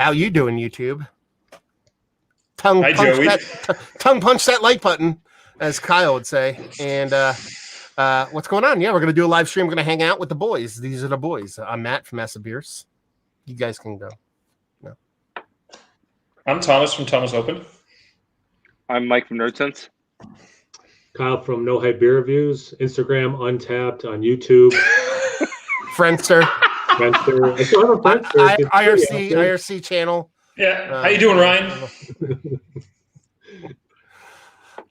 How you doing, YouTube? Tongue Hi, punch Joey. tongue punch that like button, as Kyle would say. And what's going on? Yeah, we're gonna do a live stream. We're gonna hang out with the boys. These are the boys. I'm Matt from Massa Beers. You guys can go. No. I'm Thomas from Thomas Open. I'm Mike from NerdSense. Kyle from No Hype Beer Reviews. Instagram Untapped on YouTube. Friendster. Friendster. I still have a Friendster. IRC channel. Yeah. How you doing, Ryan?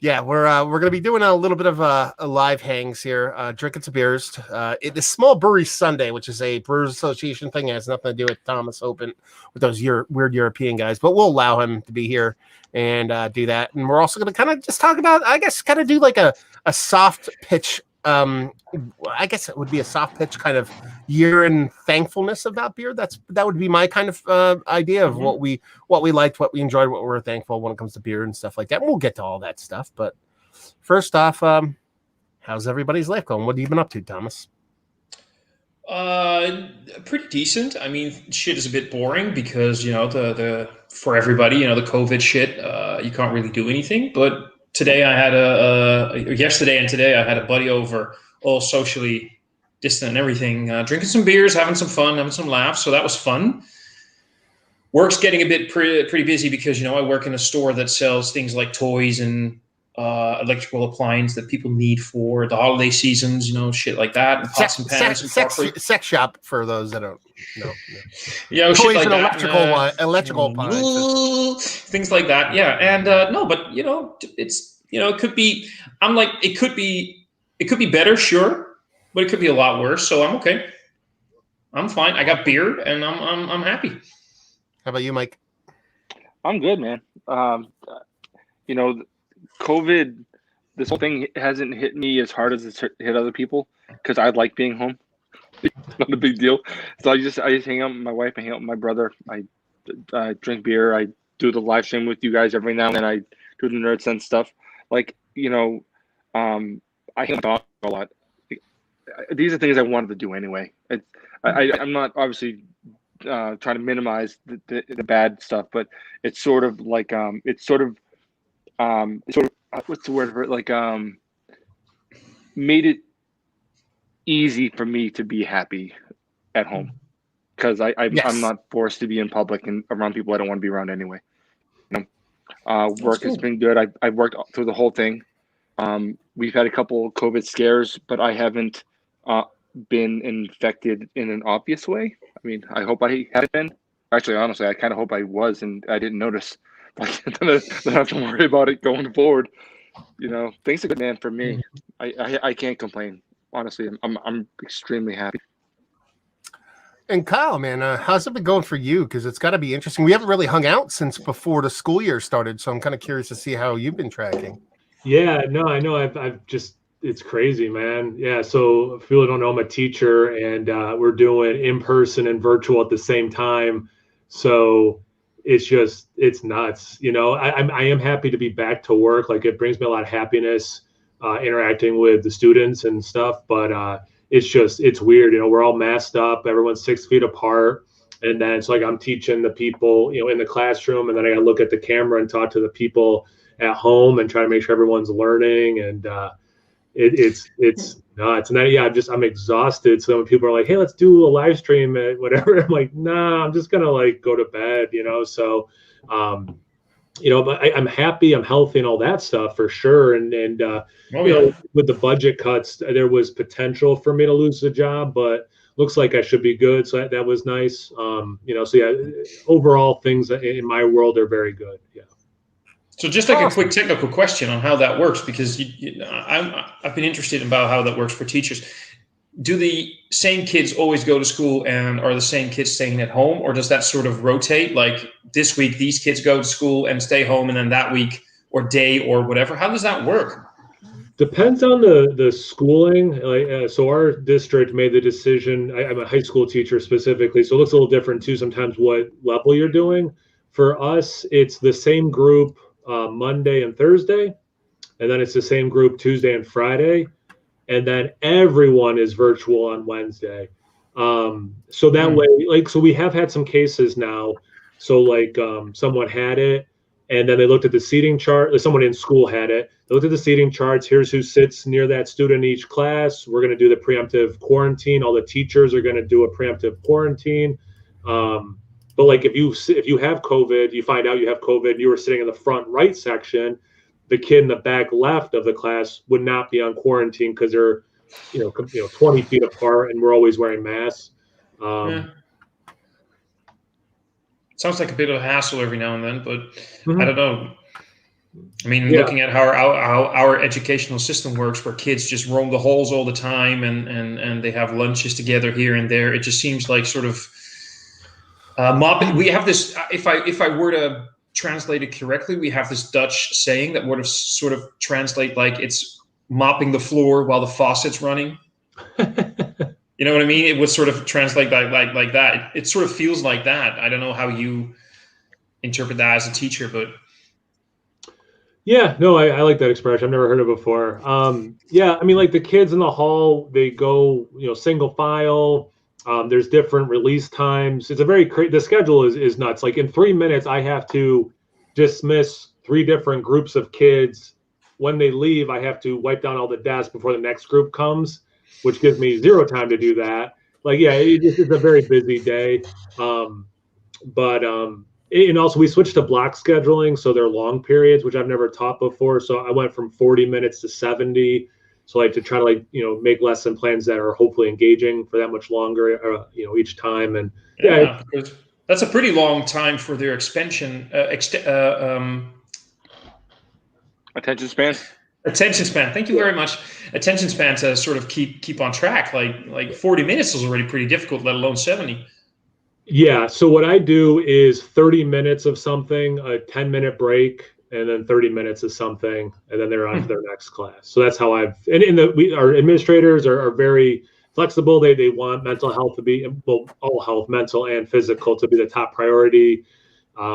Yeah, we're gonna be doing a little bit of a live hangs here, drinking some beers. It's Small Brewery Sunday, which is a Brewers Association thing. It has nothing to do with Thomas Open, with those weird European guys, but we'll allow him to be here and do that. And we're also gonna kind of just talk about, I guess, kind of do like a soft pitch. I guess it would be a soft pitch kind of year in thankfulness about beer. That would be my kind of idea of what we liked, what we enjoyed, what we're thankful when it comes to beer and stuff like that. And we'll get to all that stuff. But first off, how's everybody's life going? What have you been up to, Thomas? Pretty decent. I mean, shit is a bit boring because, you know, the for everybody, you know, the COVID shit, you can't really do anything. But today I had yesterday and today I had a buddy over, all socially distant and everything, drinking some beers, having some fun, having some laughs. So that was fun. Work's getting a bit pretty busy because, you know, I work in a store that sells things like toys and electrical appliance that people need for the holiday seasons, you know, shit like that, and pots and pans and sex shop for those that don't know. Yeah, toys shit like and that, electrical appliances, things like that. Yeah, and no, but you know, it's, you know, it could be. I'm like, it could be better, sure, but it could be a lot worse. So I'm okay. I'm fine. I got beer, and I'm happy. How about you, Mike? I'm good, man. You know, COVID, this whole thing hasn't hit me as hard as it's hit other people because I like being home. It's not a big deal. So I just hang out with my wife, I hang out with my brother. I drink beer. I do the live stream with you guys every now and then. I do the NerdSense stuff. Like, you know, I hang out dog a lot. These are things I wanted to do anyway. I'm not obviously trying to minimize the bad stuff, but it's sort of like what's the word for it? Like made it easy for me to be happy at home because I'm not forced to be in public and around people I don't want to be around anyway. You know, work has been good. I've worked through the whole thing. We've had a couple COVID scares, but I haven't been infected in an obvious way. I mean, I hope I haven't been. Actually, honestly, I kind of hope I was and I didn't notice. Like, then I have to worry about it going forward. You know, things are good, man. For me, I can't complain. Honestly, I'm extremely happy. And Kyle, man, how's it been going for you? Because it's got to be interesting. We haven't really hung out since before the school year started, so I'm kind of curious to see how you've been tracking. Yeah, no, I know. I've just, it's crazy, man. Yeah, so if you don't know, I'm a teacher, and we're doing in person and virtual at the same time. So it's nuts. You know, I am happy to be back to work. Like, it brings me a lot of happiness interacting with the students and stuff. But it's weird. You know, we're all masked up. Everyone's 6 feet apart. And then it's like I'm teaching the people, you know, in the classroom, and then I got to look at the camera and talk to the people at home and try to make sure everyone's learning. And it's nuts. And then, yeah, I'm exhausted. So when people are like, hey, let's do a live stream at whatever, I'm like, nah, I'm just gonna like go to bed, you know. So you know, but I'm happy, I'm healthy and all that stuff for sure. And you know, with the budget cuts, there was potential for me to lose the job, but looks like I should be good. So that was nice. You know, so yeah, overall things in my world are very good. Yeah. So just like a quick technical question on how that works, because I've been interested about how that works for teachers. Do the same kids always go to school, and are the same kids staying at home, or does that sort of rotate? Like this week, these kids go to school and stay home, and then that week or day or whatever. How does that work? Depends on the schooling. So our district made the decision. I'm a high school teacher specifically, so it looks a little different too sometimes what level you're doing. For us, it's the same group Monday and Thursday, and then it's the same group Tuesday and Friday, and then everyone is virtual on Wednesday. So that way, like, so we have had some cases now So like someone had it, and then they looked at the seating chart. Someone in school had it. They looked at the seating charts. Here's who sits near that student in each class. We're going to do the preemptive quarantine. All the teachers are going to do a preemptive quarantine. But like if you have COVID, you find out you have COVID, and you were sitting in the front right section, the kid in the back left of the class would not be on quarantine because they're 20 feet apart, and we're always wearing masks. Sounds like a bit of a hassle every now and then, but Mhm. I don't know. I mean, Yeah. looking at how our educational system works, where kids just roam the halls all the time, and they have lunches together here and there, it just seems like sort of mopping. We have this. If I were to translate it correctly, we have this Dutch saying that would have sort of translate like it's mopping the floor while the faucet's running. You know what I mean? It would sort of translate like that. It sort of feels like that. I don't know how you interpret that as a teacher, but Yeah, no, I like that expression. I've never heard it before. Yeah, I mean, like the kids in the hall, they go, single file. There's different release times. It's a the schedule is nuts. Like in 3 minutes, I have to dismiss 3 different groups of kids. When they leave, I have to wipe down all the desks before the next group comes, which gives me 0 time to do that. Like, yeah, it's a very busy day. But and also we switched to block scheduling, so they're long periods, which I've never taught before. So I went from 40 minutes to 70. So like to try to make lesson plans that are hopefully engaging for that much longer, each time. And yeah, because that's a pretty long time for their expansion. Attention span. Attention span. Thank you very much. Attention span to sort of keep on track. Like 40 minutes is already pretty difficult, let alone 70. Yeah. So what I do is 30 minutes of something, a 10-minute break, and then 30 minutes of something, and then they're on to their next class. So that's how our administrators are very flexible. They want mental health to be, well, all health, mental and physical, to be the top priority.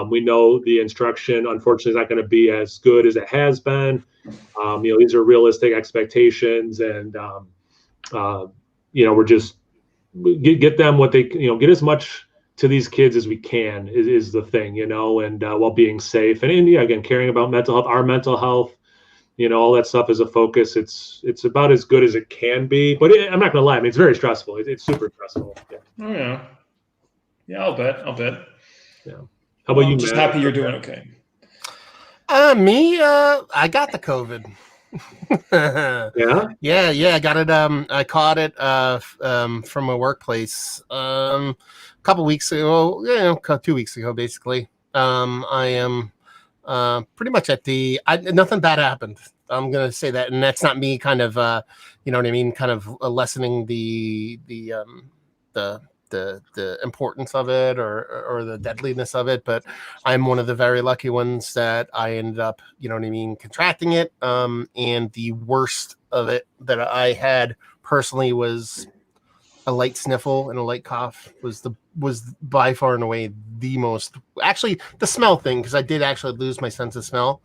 We know the instruction, unfortunately, is not going to be as good as it has been. These are realistic expectations, and we're just get them what they get as much to these kids as we can is the thing, and while being safe and yeah, again, caring about mental health, our mental health, all that stuff is a focus. It's about as good as it can be, but I'm not gonna lie. I mean, it's very stressful. It's super stressful. Yeah. Oh yeah. Yeah, I'll bet. Yeah. How about you, I'm just Matt? happy you're doing okay. Me, I got the COVID. Yeah, I got it. I caught it from my workplace a couple weeks ago. 2 weeks ago, basically. I am pretty much at nothing bad happened. I'm gonna say that, and that's not me kind of you know what I mean, kind of lessening the importance of it or the deadliness of it, but I'm one of the very lucky ones that I ended up, contracting it. And the worst of it that I had personally was a light sniffle and a light cough was by far and away the most, actually the smell thing, because I did actually lose my sense of smell.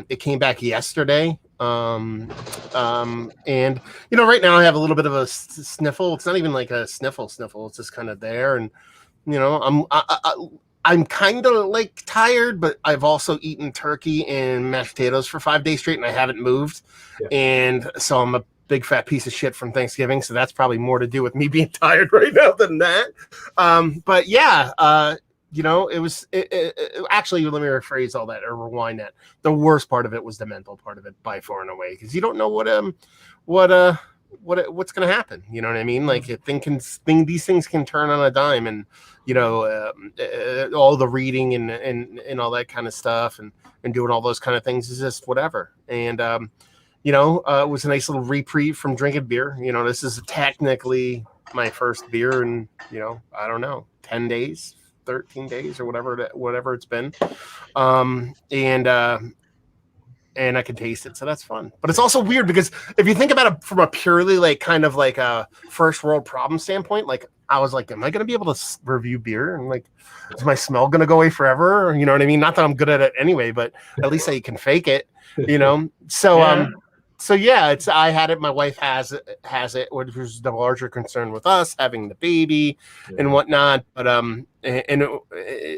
It came back yesterday. And right now I have a little bit of a sniffle. It's not even like a sniffle. It's just kind of there. And, I'm kind of like tired, but I've also eaten turkey and mashed potatoes for 5 days straight and I haven't moved. Yeah. And so I'm a big fat piece of shit from Thanksgiving. So that's probably more to do with me being tired right now than that. But yeah, actually, let me rephrase all that or rewind that. The worst part of it was the mental part of it by far and away, because you don't know what's going to happen. You know what I mean? Like these things can turn on a dime, and all the reading and all that kind of stuff and doing all those kind of things is just whatever. And it was a nice little reprieve from drinking beer. This is technically my first beer in, I don't know, 10 days, 13 days or whatever it's been. And I can taste it. So that's fun. But it's also weird because if you think about it from a purely like kind of like a first world problem standpoint, like I was like, am I going to be able to review beer? And like, is my smell going to go away forever? You know what I mean? Not that I'm good at it anyway, but at least I can fake it, So, yeah. So yeah, I had it. My wife has it, which was the larger concern with us having the baby and whatnot. But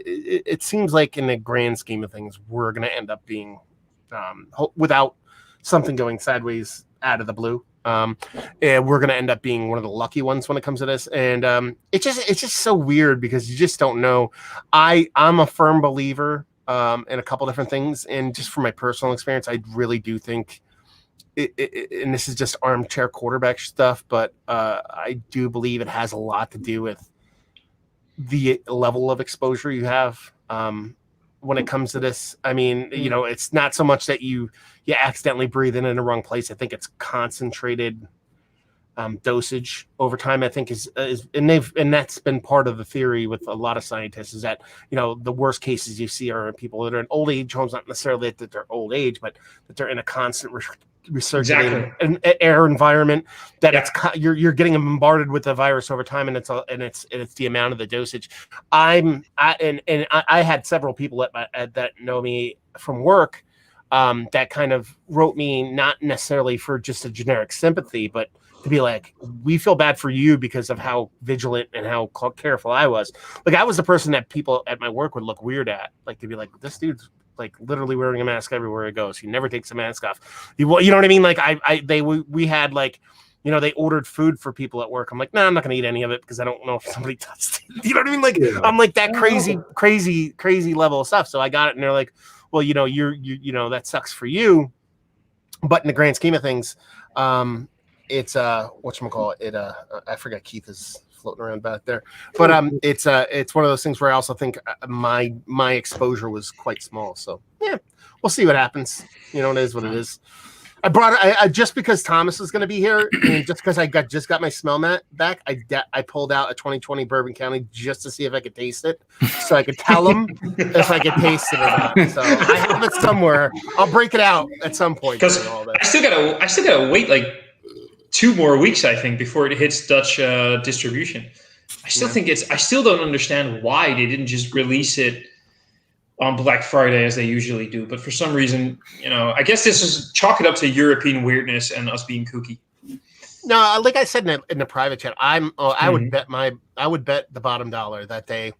it seems like in the grand scheme of things, we're going to end up being without something going sideways out of the blue. And we're going to end up being one of the lucky ones when it comes to this. And it's just so weird because you just don't know. I'm a firm believer in a couple different things. And just from my personal experience, I really do think and this is just armchair quarterback stuff, but I do believe it has a lot to do with the level of exposure you have when it comes to this. I mean, it's not so much that you accidentally breathe in the wrong place. I think it's concentrated dosage over time. I think is and that's been part of the theory with a lot of scientists is that the worst cases you see are in people that are in old age homes, not necessarily that they're old age, but that they're in a constant recirculating air environment that you're getting bombarded with the virus over time, and it's the amount of the dosage. I had several people that know me from work that kind of wrote me, not necessarily for just a generic sympathy, but to be like, we feel bad for you because of how vigilant and how careful I was. Like, I was the person that people at my work would look weird at, like to be like, this dude's like literally wearing a mask everywhere he goes. He never takes a mask off. You know what I mean? Like we had like, they ordered food for people at work. I'm like, I'm not going to eat any of it because I don't know if somebody touched it. You know what I mean? Like, I'm like that crazy level of stuff. So I got it. And they're like, well, you're that sucks for you. But in the grand scheme of things, it's whatchamacallit, I forgot Keith is floating around back there, but it's one of those things where I also think my exposure was quite small. So yeah, we'll see what happens. It is what it is. I brought I just because Thomas was going to be here, and just because I just got my smell mat back, I pulled out a 2020 Bourbon County just to see if I could taste it, so I could tell him if I could taste it or not. So I have it somewhere. I'll break it out at some point. Because I still gotta wait like 2 more weeks, I think, before it hits Dutch distribution. I still don't understand why they didn't just release it on Black Friday as they usually do. But for some reason, I guess this is chalk it up to European weirdness and us being kooky. No, like I said in the private chat, I would bet the bottom dollar that they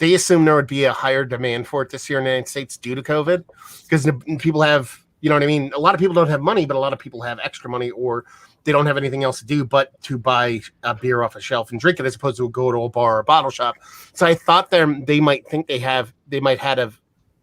assume there would be a higher demand for it this year in the United States due to COVID, because people have, a lot of people don't have money, but a lot of people have extra money, or they don't have anything else to do but to buy a beer off a shelf and drink it, as opposed to go to a bar or a bottle shop. So I thought they might think they might have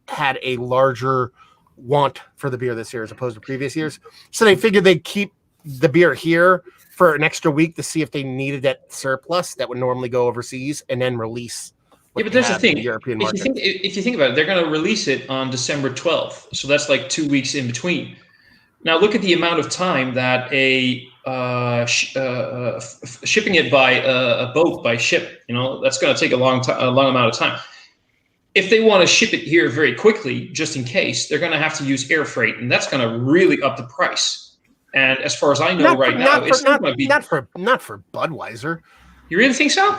had a larger want for the beer this year as opposed to previous years. So they figured they'd keep the beer here for an extra week to see if they needed that surplus that would normally go overseas, and then release. Yeah, but there's the thing. The European market. If you think about it, they're going to release it on December 12th. So that's like 2 weeks in between. Now look at the amount of time that shipping it by a boat, by ship, that's going to take a long amount of time. If they want to ship it here very quickly, just in case, they're going to have to use air freight, and that's going to really up the price. And as far as I know, not for Budweiser. You really think so?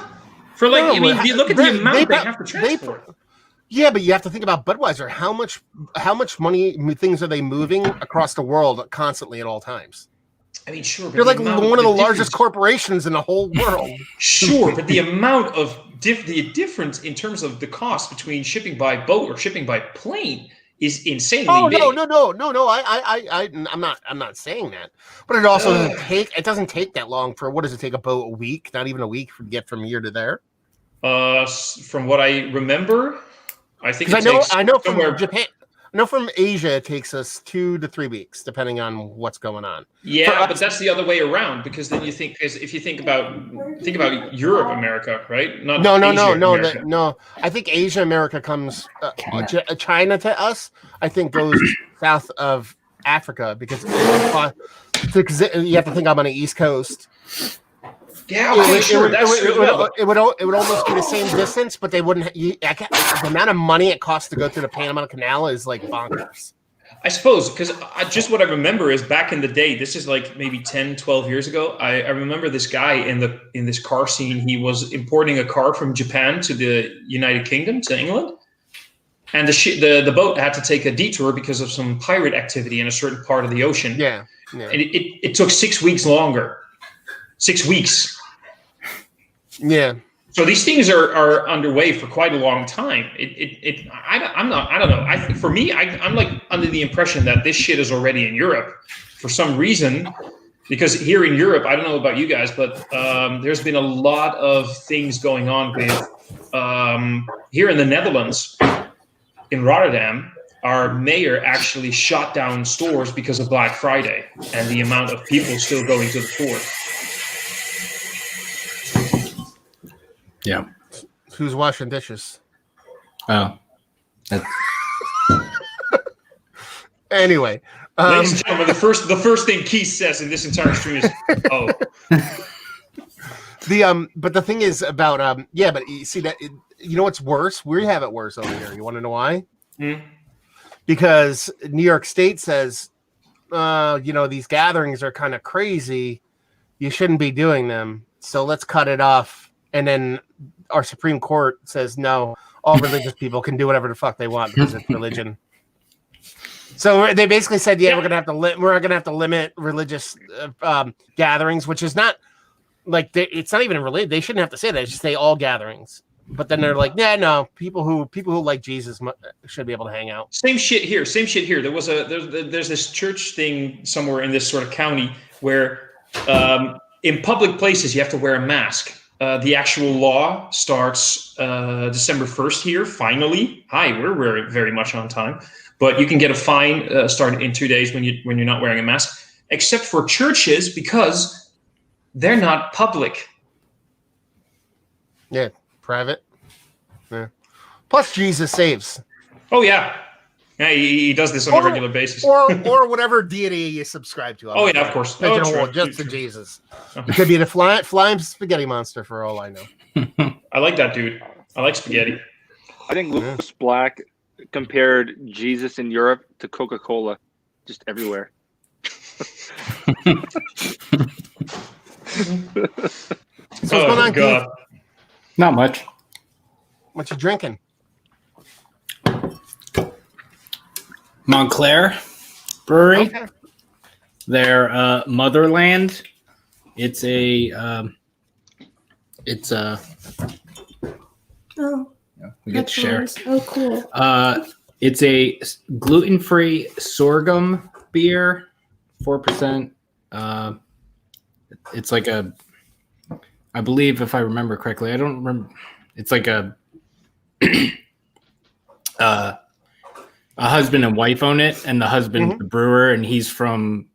For like, you look at the amount they have to transport. Yeah, but you have to think about Budweiser. How much money things are they moving across the world constantly at all times? I mean, sure. They're like one of the largest corporations in the whole world. Sure, but the amount of the difference in terms of the cost between shipping by boat or shipping by plane is insanely big. No. I'm not saying that. But it also doesn't take that long for, what does it take, a boat a week? Not even a week to get from here to there. From what I remember, I think I know from Japan. No, from Asia, it takes us 2 to 3 weeks, depending on what's going on. Yeah, but that's the other way around, because then if you think about Europe, America, right? No. I think Asia, America comes China to us. I think goes south of Africa because you have to think I'm on the East Coast. Yeah, okay, sure. It would almost be the same distance, but they wouldn't. The amount of money it costs to go through the Panama Canal is like bonkers. I suppose, because just what I remember is back in the day, this is like maybe 10, 12 years ago, I remember this guy in this car scene. He was importing a car from Japan to the United Kingdom, to England. And the boat had to take a detour because of some pirate activity in a certain part of the ocean. Yeah. And it took 6 weeks longer. 6 weeks. Yeah. So these things are underway for quite a long time. I don't know. For me, I'm like under the impression that this shit is already in Europe for some reason. Because here in Europe, I don't know about you guys, but there's been a lot of things going on with here in the Netherlands, in Rotterdam, our mayor actually shut down stores because of Black Friday and the amount of people still going to the port. Yeah. Who's washing dishes? Oh. Anyway. Ladies and gentlemen, the first thing Keith says in this entire stream is, "Oh." But the thing is about but you see that you know what's worse? We have it worse over here. You want to know why? Because New York State says, these gatherings are kind of crazy. You shouldn't be doing them. So let's cut it off. And then our Supreme Court says no. All religious people can do whatever the fuck they want because it's religion. So they basically said, we're gonna have to limit religious gatherings, which is not like it's not even related. They shouldn't have to say that. It's just say all gatherings. But then they're like, no, people who like Jesus should be able to hang out. Same shit here. There's this church thing somewhere in this sort of county where in public places you have to wear a mask. The actual law starts December 1st here. Finally, we're very much on time. But you can get a fine started in 2 days when you're not wearing a mask, except for churches because they're not public. Yeah, private. Yeah. Plus, Jesus saves. Oh yeah, he does this on a regular basis. or whatever deity you subscribe to. Oh yeah, of course. Just to Jesus. It could be the flying spaghetti monster for all I know. I like that dude. I like spaghetti. I think Lewis Black compared Jesus in Europe to Coca-Cola, just everywhere. What's going on, God. Keith? Not much. What you drinking? Montclair Brewery. Okay. Their motherland. It's a we get to share. Nice. Oh, cool. It's a gluten-free sorghum beer, 4%. It's like I believe if I remember correctly, I don't remember. It's like a husband and wife own it, and the husband's the brewer, and he's from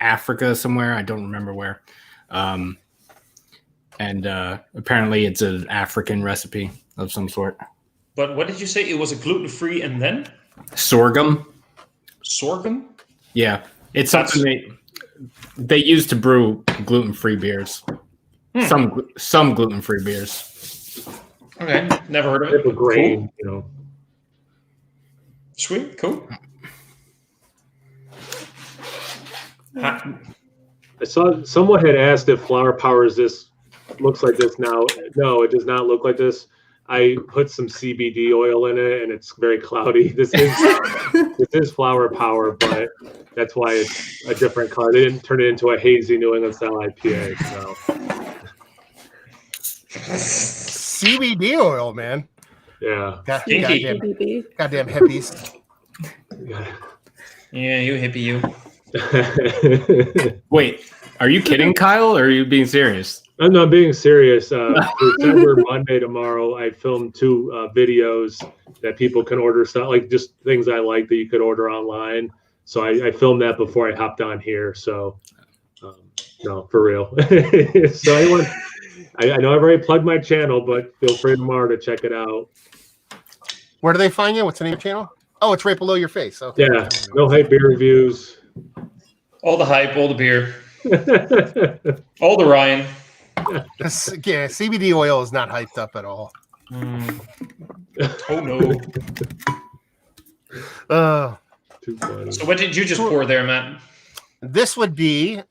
Africa somewhere. I don't remember where. And apparently it's an African recipe of some sort. But what did you say? It was a gluten-free and then? Sorghum? Yeah. It's something they use to brew gluten-free beers. Some gluten-free beers. Okay. Never heard of it. Type of grain, cool. Sweet. Cool. I saw someone had asked if Flower Power looks like this now. No, it does not look like this. I put some CBD oil in it, and it's very cloudy. This is Flower Power, but that's why it's a different color. They didn't turn it into a hazy New England style IPA. So CBD oil, man. Yeah. Goddamn hippies. Yeah, you hippie, you. Wait, are you kidding, Kyle, or are you being serious? I'm not being serious. For December Monday tomorrow, I filmed 2 videos that people can order stuff, like just things I like that you could order online. So I filmed that before I hopped on here. So no, for real. So anyone, I know I've already plugged my channel, but feel free tomorrow to check it out. Where do they find you? What's the name of your channel? Oh, it's right below your face. Okay. Yeah, no hype beer reviews. All the hype, all the beer, all the Ryan. CBD oil is not hyped up at all. Oh no. Too funny. So what did you just pour there, Matt? This would be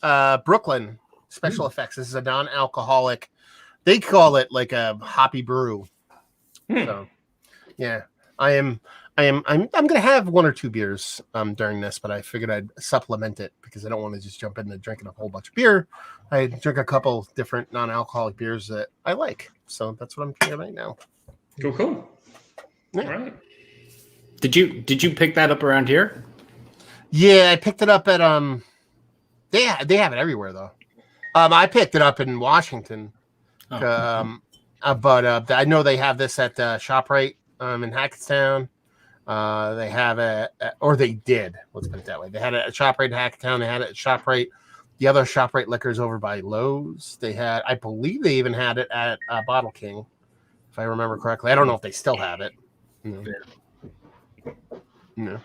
Brooklyn Special Effects. This is a non-alcoholic. They call it like a hoppy brew. So, yeah, I am I'm gonna have one or two beers during this, but I figured I'd supplement it because I don't want to just jump into drinking a whole bunch of beer. I drink a couple different non-alcoholic beers that I like, so that's what I'm drinking right now. Cool. Yeah. All right. Did you pick that up around here? Yeah, I picked it up at They have it everywhere though. I picked it up in Washington, but I know they have this at ShopRite in Hackettstown. They have it, or they did. Let's put it that way. They had it at ShopRite in Hackettstown. They had it at ShopRite. The other ShopRite liquors over by Lowe's. They had, I believe, they even had it at Bottle King, if I remember correctly. I don't know if they still have it. No.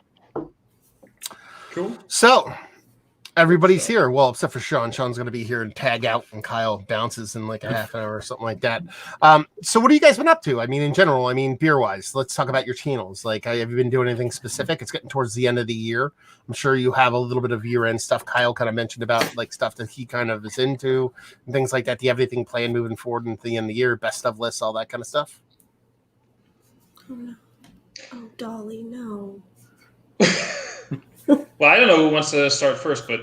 Cool. So everybody's here. Well, except for Sean. Sean's going to be here and tag out, and Kyle bounces in like a half hour or something like that. So what have you guys been up to? I mean, in general, beer wise, let's talk about your channels. Like, have you been doing anything specific? It's getting towards the end of the year. I'm sure you have a little bit of year end stuff. Kyle kind of mentioned about like stuff that he kind of is into and things like that. Do you have anything planned moving forward into the end of the year? Best of lists, all that kind of stuff? Oh, no. Oh, Dolly, no. Well, I don't know who wants to start first, but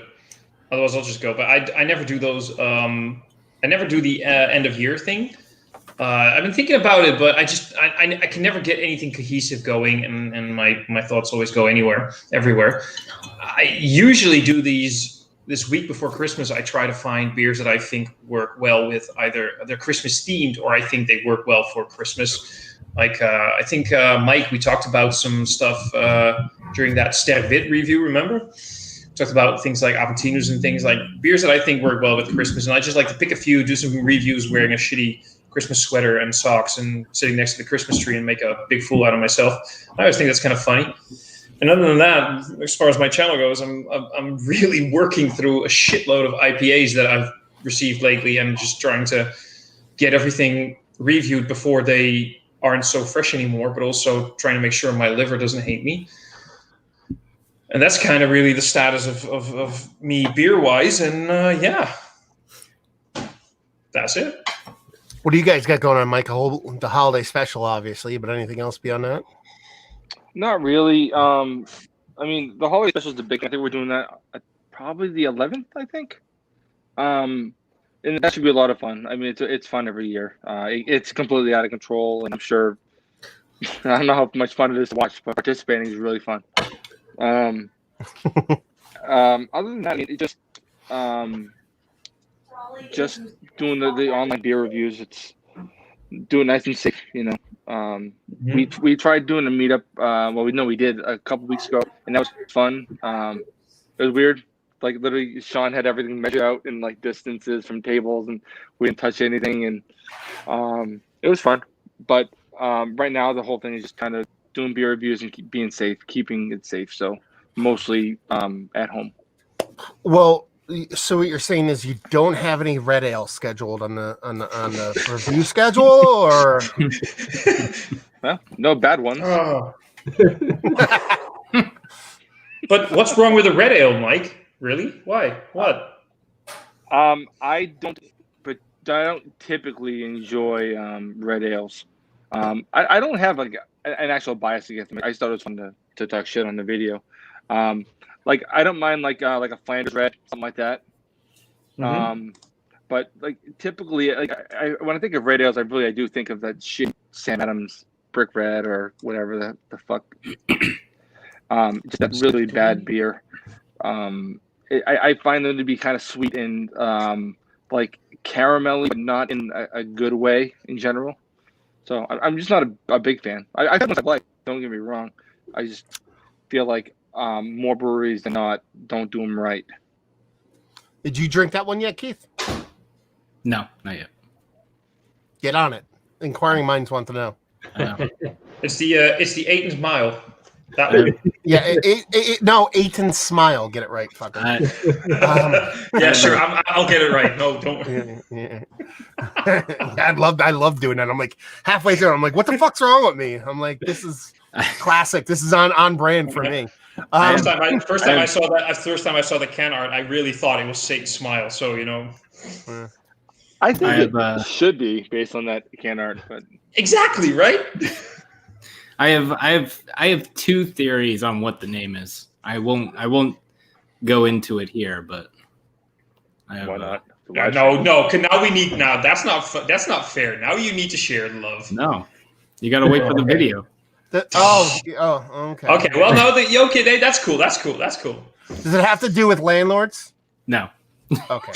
otherwise I'll just go. But I never do those. I never do the end of year thing. I've been thinking about it, but I can never get anything cohesive going, and my thoughts always go everywhere. I usually do these this week before Christmas. I try to find beers that I think work well with either they're Christmas themed or I think they work well for Christmas. Like I think Mike, we talked about some stuff during that Stervit review. Remember? Talked about things like Appetinos and things like beers that I think work well with Christmas. And I just like to pick a few, do some reviews wearing a shitty Christmas sweater and socks and sitting next to the Christmas tree and make a big fool out of myself. I always think that's kind of funny. And other than that, as far as my channel goes, I'm really working through a shitload of IPAs that I've received lately and just trying to get everything reviewed before they aren't so fresh anymore, but also trying to make sure my liver doesn't hate me. And that's kind of really the status of me beer-wise. And yeah, that's it. What do you guys got going on, Mike? The holiday special, obviously, but anything else beyond that? Not really. I mean, the holiday special is the big. I think we're doing that probably the 11th. I think, and that should be a lot of fun. I mean, it's fun every year. It's completely out of control, and I'm sure. I don't know how much fun it is to watch, but participating is really fun. Other than that, just doing the online beer reviews. It's doing nice and safe, you know. We tried doing a meetup. We did a couple weeks ago, and that was fun. It was weird. Like literally, Sean had everything measured out in like distances from tables, and we didn't touch anything, and it was fun. But right now, the whole thing is just kind of doing beer reviews and keeping it safe. So mostly at home. Well, so what you're saying is you don't have any red ale scheduled on the review schedule, or well, no bad ones. Oh. But what's wrong with the red ale, Mike? Really? Why? What? I don't typically enjoy red ales. I don't have like an actual bias against them. I just thought it was fun to talk shit on the video. Like I don't mind like a Flanders red, something like that. But like typically, like when I think of red ales, I do think of that shit Sam Adams Brick Red or whatever the fuck. Just that really bad beer. I find them to be kind of sweet and like caramelly, but not in a good way in general. So I'm just not a big fan. I like. Don't get me wrong. I just feel like more breweries than not don't do them right. Did you drink that one yet, Keith? No, not yet. Get on it. Inquiring minds want to know. I know. It's the Aiton's Mile. That one. Yeah, no, Aiton Smile. Get it right, fucker. Yeah, sure. I'll get it right. No, don't. Yeah. I love doing that. I'm like halfway through. I'm like, what the fuck's wrong with me? I'm like, this is classic. This is on brand for me. First time I saw the can art, I really thought it was Satan's Smile. So you know. I think it should be based on that can art, but exactly right. I have two theories on what the name is. I won't go into it here, but I have, Why not? No. Now we need. Now that's not fair. Now you need to share the love. No, you got to wait for the video. Okay. Okay. Well, no. Okay. That's cool. That's cool. Does it have to do with landlords? No. Okay.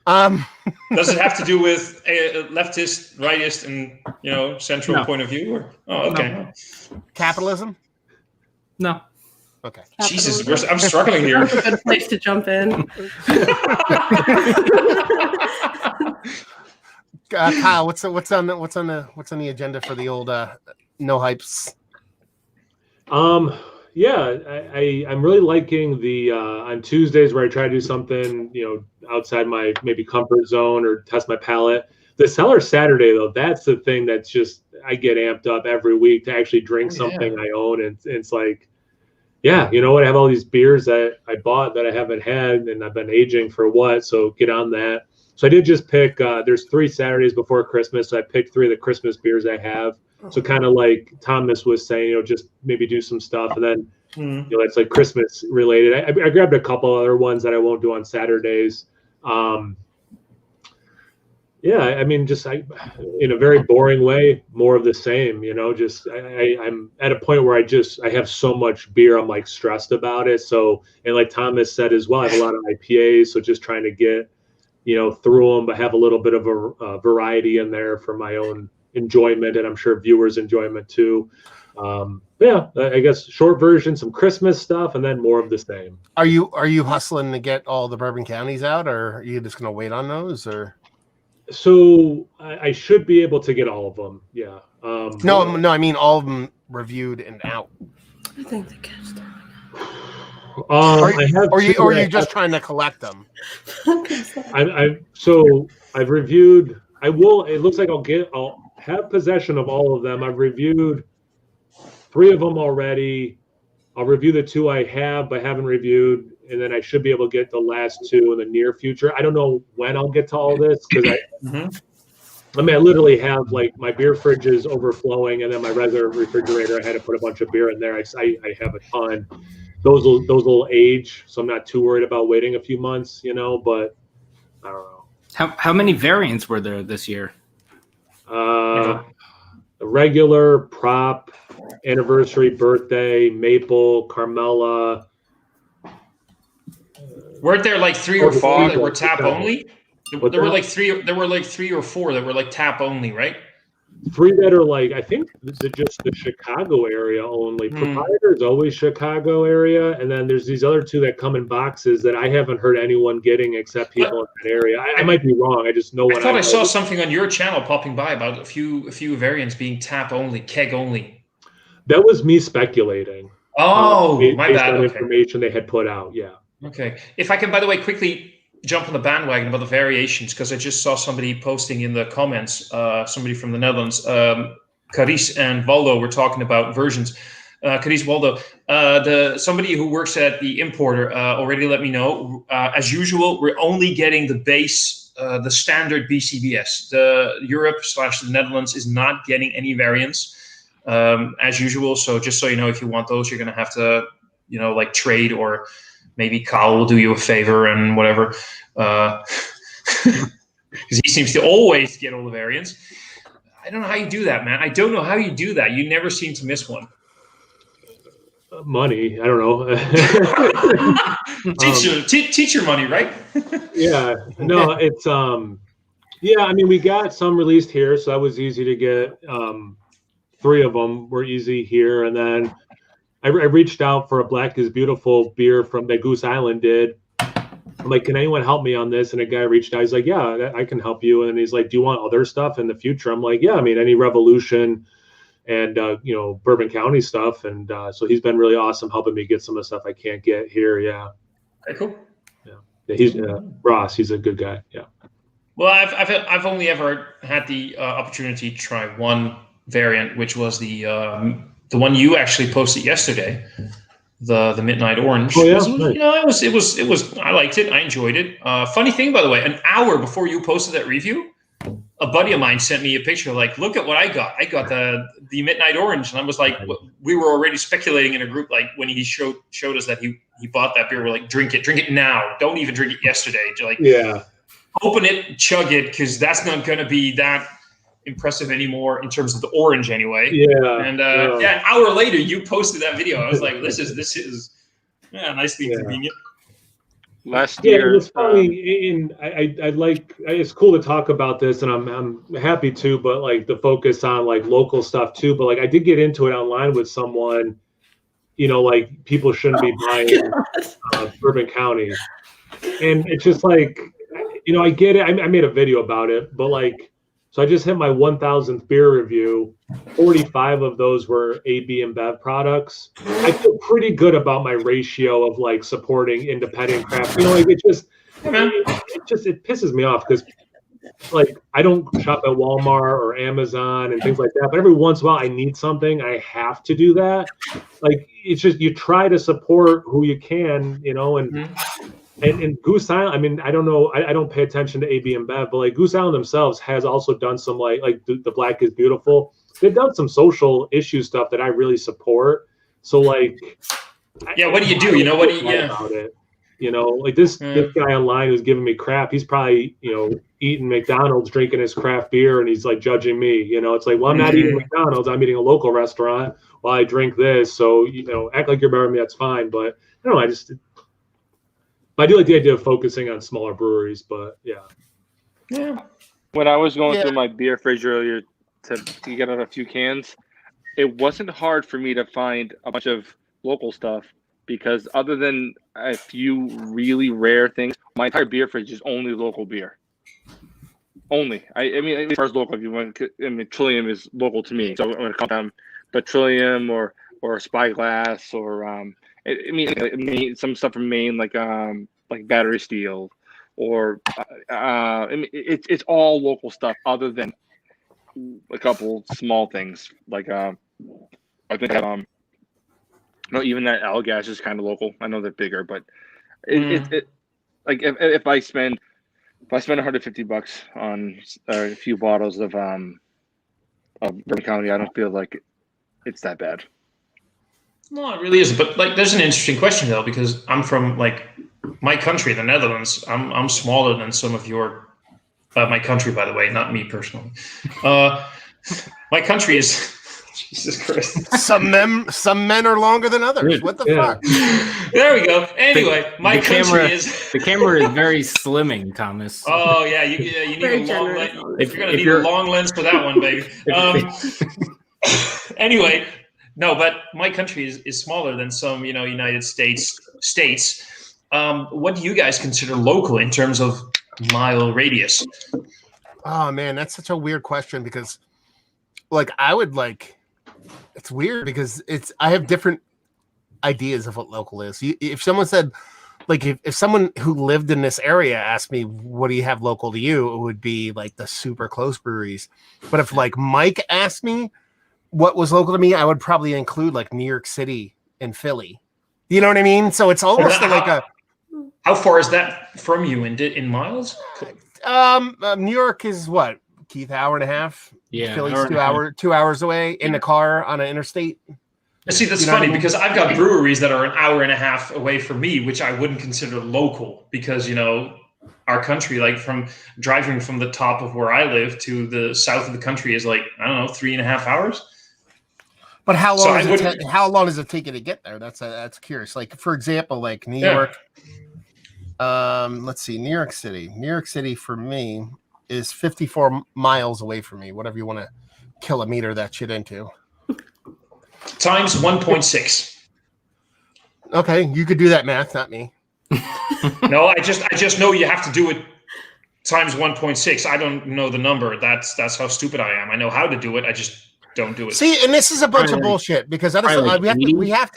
Does it have to do with leftist, rightist, and central point of view? Or? Oh, okay. No. Capitalism? No. Okay. Jesus, I'm struggling here. That's a good place to jump in. Kyle, what's on the agenda for the old no hypes? Yeah, I'm really liking the on Tuesdays where I try to do something, outside my maybe comfort zone or test my palate. The Cellar Saturday though, that's the thing that's just I get amped up every week to actually drink something I own, and it's like, yeah, you know what? I have all these beers that I bought that I haven't had, and I've been aging for what? So get on that. So I did just pick. There's 3 Saturdays before Christmas, so I picked 3 of the Christmas beers I have. So kind of like Thomas was saying, just maybe do some stuff, and then it's like Christmas related. I grabbed a couple other ones that I won't do on Saturdays. Yeah, I mean, just in a very boring way, more of the same. Just I'm at a point where I have so much beer, I'm like stressed about it. So, and like Thomas said as well, I have a lot of IPAs, so just trying to get through them, but have a little bit of a variety in there for my own enjoyment, and I'm sure viewers' enjoyment too. Yeah, I guess short version, some Christmas stuff, and then more of the same. Are you hustling to get all the bourbon counties out, or are you just going to wait on those, or? So I should be able to get all of them. Yeah. No, I mean all of them reviewed and out. I think the cat's Or are you just trying to collect them? I've reviewed. I will. It looks like I'll have possession of all of them. I've reviewed 3 of them already. I'll review the 2 I have but haven't reviewed, and then I should be able to get the last 2 in the near future. I don't know when I'll get to all this because I literally have like my beer fridge is overflowing, and then my reserve refrigerator, I had to put a bunch of beer in there. I have a ton. Those will age, so I'm not too worried about waiting a few months, but I don't know. How many variants were there this year? The regular, prop, anniversary, birthday, maple, Carmela. Weren't there like 3 or 4 that were tap only? There were like 3 or 4 that were like tap only, right? 3 that are like, I think just the Chicago area only. Proprietor is always Chicago area, and then there's these other 2 that come in boxes that I haven't heard anyone getting except people in that area. I might be wrong. I just know what I saw something on your channel popping by about a few variants being tap only, keg only. That was me speculating. Oh, my based bad. on Okay. information they had put out. Yeah. Okay. If I can, by the way, quickly jump on the bandwagon about the variations, because I just saw somebody posting in the comments, somebody from the Netherlands, Carice and Waldo were talking about versions. Carice, Waldo, somebody who works at the importer already let me know. As usual, we're only getting the base, the standard BCBS. The Europe/the Netherlands is not getting any variants as usual. So just so you know, if you want those, you're going to have to, like trade, or maybe Kyle will do you a favor and whatever. Because he seems to always get all the variants. I don't know how you do that, man. I don't know how you do that. You never seem to miss one. Money. I don't know. Teacher money, right? Yeah. No, it's yeah, I mean, we got some released here, so that was easy to get. 3 of them were easy here, and then I reached out for a Black is Beautiful beer from that Goose Island did. I'm like, can anyone help me on this? And a guy reached out. He's like, yeah, I can help you. And he's like, do you want other stuff in the future? I'm like, yeah, I mean, any Revolution and, Bourbon County stuff. And so he's been really awesome helping me get some of the stuff I can't get here. Yeah. Very cool. Yeah. He's Ross. He's a good guy. Yeah. Well, I've only ever had the opportunity to try one variant, which was the one you actually posted yesterday. The Midnight Orange. Oh, yeah. It was. I liked it. I enjoyed it. Funny thing, by the way, an hour before you posted that review, a buddy of mine sent me a picture, like, look at what I got. I got the Midnight Orange, and I was like, we were already speculating in a group, like when he showed us that he bought that beer. We're like, drink it now. Don't even drink it yesterday. Like, open it, chug it, because that's not going to be that impressive anymore in terms of the orange anyway. And an hour later, you posted that video. I was like, this is nicely convenient. Last year, it's funny, and I like. It's cool to talk about this, and I'm happy to. But like the focus on like local stuff too. But like I did get into it online with someone. Like people shouldn't be buying Bourbon County, and it's just like, I get it. I made a video about it, but like, so I just hit my 1,000th beer review. 45 of those were AB and Bev products. I feel pretty good about my ratio of like supporting independent craft. Like it pisses me off because like I don't shop at Walmart or Amazon and things like that. But every once in a while I need something, I have to do that. Like it's just you try to support who you can, and Goose Island, I mean, I don't know, I don't pay attention to AB and Bev, but like Goose Island themselves has also done some like the Black is Beautiful. They've done some social issue stuff that I really support. So like, what do you do? About it. Like this guy online who's giving me crap. He's probably eating McDonald's, drinking his craft beer, and he's like judging me. It's like, well, I'm not eating McDonald's. I'm eating a local restaurant while I drink this. So act like you're better than me. That's fine. But I do like the idea of focusing on smaller breweries, but when I was going through my beer fridge earlier to get out a few cans, it wasn't hard for me to find a bunch of local stuff because other than a few really rare things, my entire beer fridge is only local beer. Only. I mean, as far as local, if you want, Trillium is local to me. So when it comes to but Trillium or Spyglass or I mean, some stuff from Maine, like Battery Steel, or it's all local stuff, other than a couple small things like I think even that Allagash is kind of local. I know they're bigger, but it like if I spend $150 on a few bottles of Bourbon County, I don't feel like it's that bad. No, it really isn't. But like, there's an interesting question though, because I'm from like my country, the Netherlands. I'm smaller than some of your my country, by the way, not me personally. My country is Jesus Christ. Some men are longer than others. What the fuck? There we go. Anyway, my country is the camera is very slimming, Thomas. Oh yeah, you need a long lens. You're gonna need a long lens for that one, baby. Anyway. No, but my country is smaller than some, United States. What do you guys consider local in terms of mile radius? Oh man, that's such a weird question because, like, I would like. It's weird because I have different ideas of what local is. If someone said, like, if someone who lived in this area asked me, "What do you have local to you?" It would be like the super close breweries. But if like Mike asked me what was local to me, I would probably include like New York City and Philly. You know what I mean? So it's almost How far is that from you in miles? New York is what, Keith, hour and a half? Yeah. Philly's 2 hours away in the car on an interstate. See, that's funny because I've got breweries that are an hour and a half away from me, which I wouldn't consider local because, our country, like from driving from the top of where I live to the south of the country is like, I don't know, 3.5 hours. But how long does it take you to get there? That's curious. Like, for example, like New York. Let's see, New York City. New York City for me is 54 miles away from me. Whatever you want to kilometer that shit into. Times 1.6. Okay, you could do that math, not me. No, I just know you have to do it times 1.6. I don't know the number. That's how stupid I am. I know how to do it. I just don't do it. See, and this is a bunch of bullshit because we have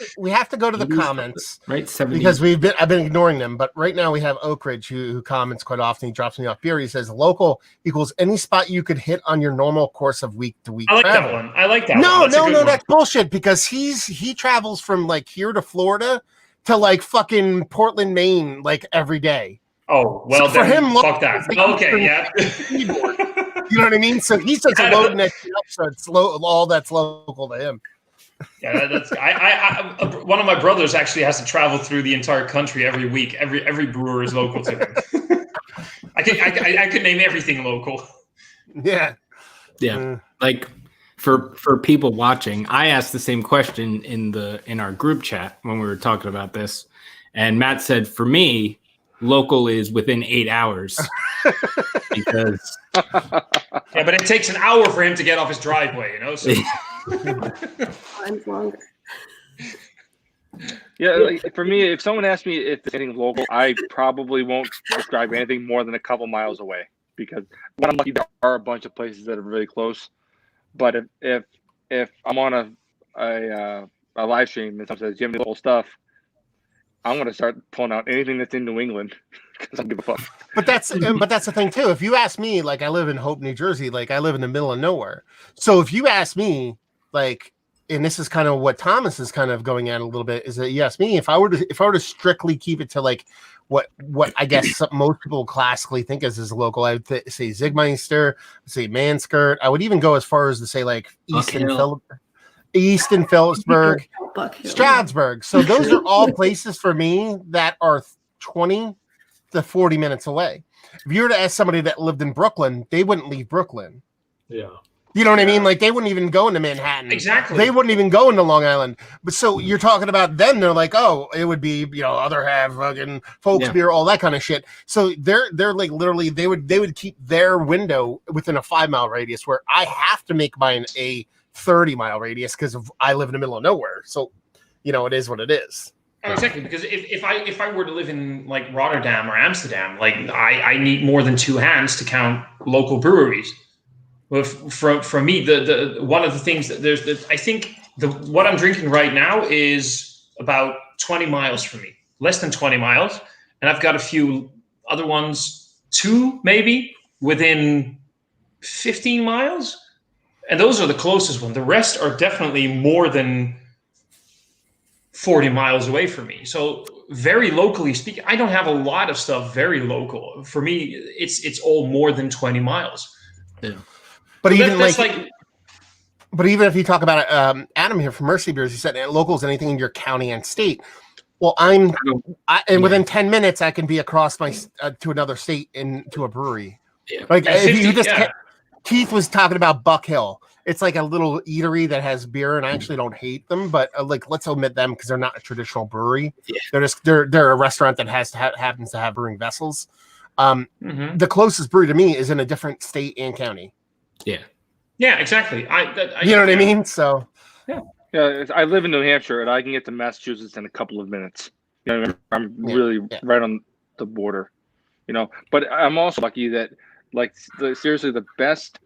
to go to the comments, right? 70. Because I've been ignoring them. But right now we have Oak Ridge who comments quite often. He drops me off beer. He says local equals any spot you could hit on your normal course of week to week. I like travel. that one. I like that. No, one. That's bullshit because he travels from like here to Florida to like fucking Portland, Maine, like every day. Oh well, so for him, fuck that. Okay, yeah. You know what I mean? So he's just loading that shit up, so it's all that's local to him. Yeah, that's one of my brothers actually has to travel through the entire country every week. Every brewer is local to him. I could name everything local. Yeah. Like for people watching, I asked the same question in our group chat when we were talking about this, and Matt said, for me, local is within 8 hours. Because yeah, but it takes an hour for him to get off his driveway, you know. So Time's longer. Yeah, like, for me, if someone asks me if there's anything local, I probably won't describe anything more than a couple miles away, because when I'm lucky, there are a bunch of places that are really close. But if I'm on a live stream and someone says, "Do you have any local stuff?" I'm gonna start pulling out anything that's in New England because I don't give a fuck. But that's the thing too. If you ask me, like, I live in Hope, New Jersey, like I live in the middle of nowhere. So if you ask me, like, and this is kind of what Thomas is kind of going at a little bit, is that you ask me if I were to strictly keep it to like what I guess most people classically think as local, I would say Zigmeister, I'd say Manskirt. I would even go as far as to say like Easton, Phillipsburg, Stroudsburg. So those are all places for me that are 20 to 40 minutes away. If you were to ask somebody that lived in Brooklyn, they wouldn't leave Brooklyn. Yeah. You know what I mean? Like they wouldn't even go into Manhattan. Exactly. They wouldn't even go into Long Island. But so you're talking about them. They're like, oh, it would be, other half fucking folks beer, all that kind of shit. So they're like literally they would keep their window within a 5 mile radius, where I have to make mine a 30-mile radius because I live in the middle of nowhere. So, it is what it is. Oh, exactly. Because if I were to live in like Rotterdam or Amsterdam, like I need more than two hands to count local breweries. Well, for me, the one of the things that I think what I'm drinking right now is about 20 miles from me, less than 20 miles, and I've got a few other ones, 2 maybe within 15 miles. And those are the closest one. The rest are definitely more than 40 miles away from me. So very locally speaking, I don't have a lot of stuff very local. For me, it's all more than 20 miles. Yeah. But so even but even if you talk about Adam here from Mercy Beers, he said local is anything in your county and state. Well, within 10 minutes, I can be across my to another state into a brewery. Yeah. Like if you just Keith was talking about Buck Hill. It's like a little eatery that has beer, and I actually don't hate them, but let's omit them because they're not a traditional brewery. Yeah. They're a restaurant that happens to have brewing vessels. The closest brewery to me is in a different state and county. Yeah, exactly. You know what I mean? So yeah, I live in New Hampshire, and I can get to Massachusetts in a couple of minutes. I'm really right on the border. But I'm also lucky that, like, seriously, the best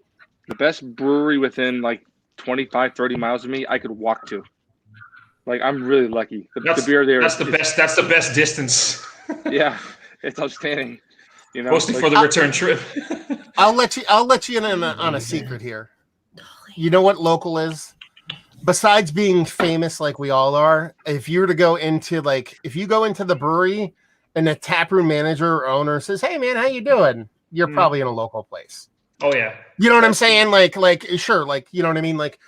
brewery within like 25, 30 miles of me, I could walk to. Like, I'm really lucky. The beer there. That's the best distance. Yeah, it's outstanding. Mostly for the return trip. I'll let you in on a secret here. You know what local is? Besides being famous like we all are, if you were to go into the brewery and the taproom manager or owner says, "Hey man, how you doing?" You're probably in a local place. Oh yeah. You know what I'm saying? Like sure, like, you know what I mean? Like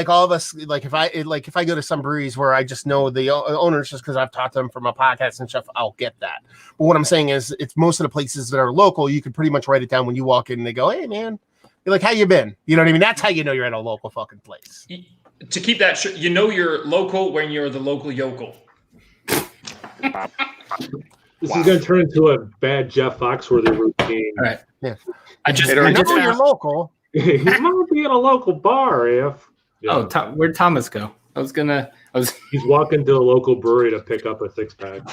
all of us, like if I go to some breweries where I just know the owners just because I've talked to them from a podcast and stuff, I'll get that. But what I'm saying is, it's most of the places that are local, you can pretty much write it down when you walk in and they go, "Hey man," you're like, "How you been?" You know what I mean? That's how you know you're at a local fucking place. To keep that, you're local when you're the local yokel. This is going to turn into a bad Jeff Foxworthy routine. All right. Yeah. I know you're local. He might be in a local bar if. Yeah. Oh, where'd Thomas go? He's walking to a local brewery to pick up a 6-pack.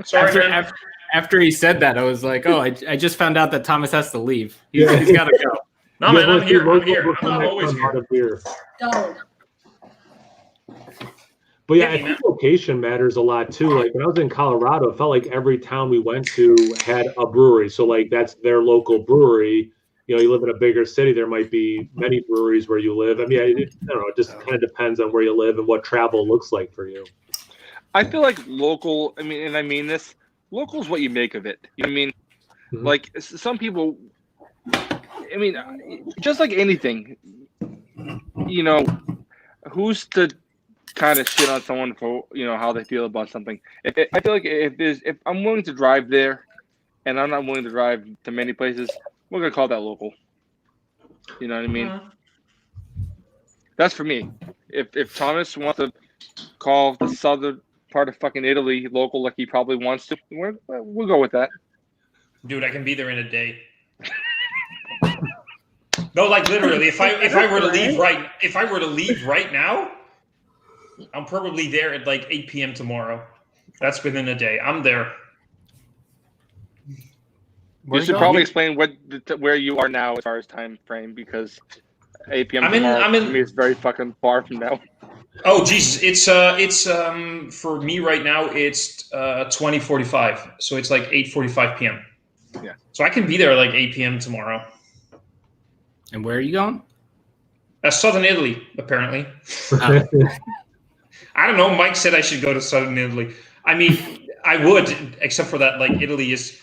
Sorry, after he said that, I was like, "Oh, I just found out that Thomas has to leave. He's got to go." No, man, I'm here. I'm always here. Don't. But yeah, I think location matters a lot too. Like when I was in Colorado, it felt like every town we went to had a brewery. So like that's their local brewery. You live in a bigger city, there might be many breweries where you live. I mean, I don't know. It just kind of depends on where you live and what travel looks like for you. I feel like local. I mean this. Local is what you make of it. You know what I mean? Mm-hmm. Like some people, I mean, just like anything, you know, who's to kind of shit on someone for how they feel about something? I feel like if I'm willing to drive there, and I'm not willing to drive to many places, we're gonna call that local. You know what I mean? That's for me. If Thomas wants to call the southern part of fucking Italy local, like he probably wants to, we'll go with that. Dude, I can be there in a day. No, like literally, if I were to leave right now, I'm probably there at like 8 p.m. tomorrow. That's within a day. I'm there. You should probably explain where you are now as far as time frame, because 8 p.m. tomorrow to me is very fucking far from now. Oh Jesus, it's for me right now it's 20:45, so it's like 8:45 p.m. Yeah. So I can be there like 8 p.m. tomorrow. And where are you going? Southern Italy, apparently. I don't know. Mike said I should go to Southern Italy. I mean, I would, except for that, like Italy is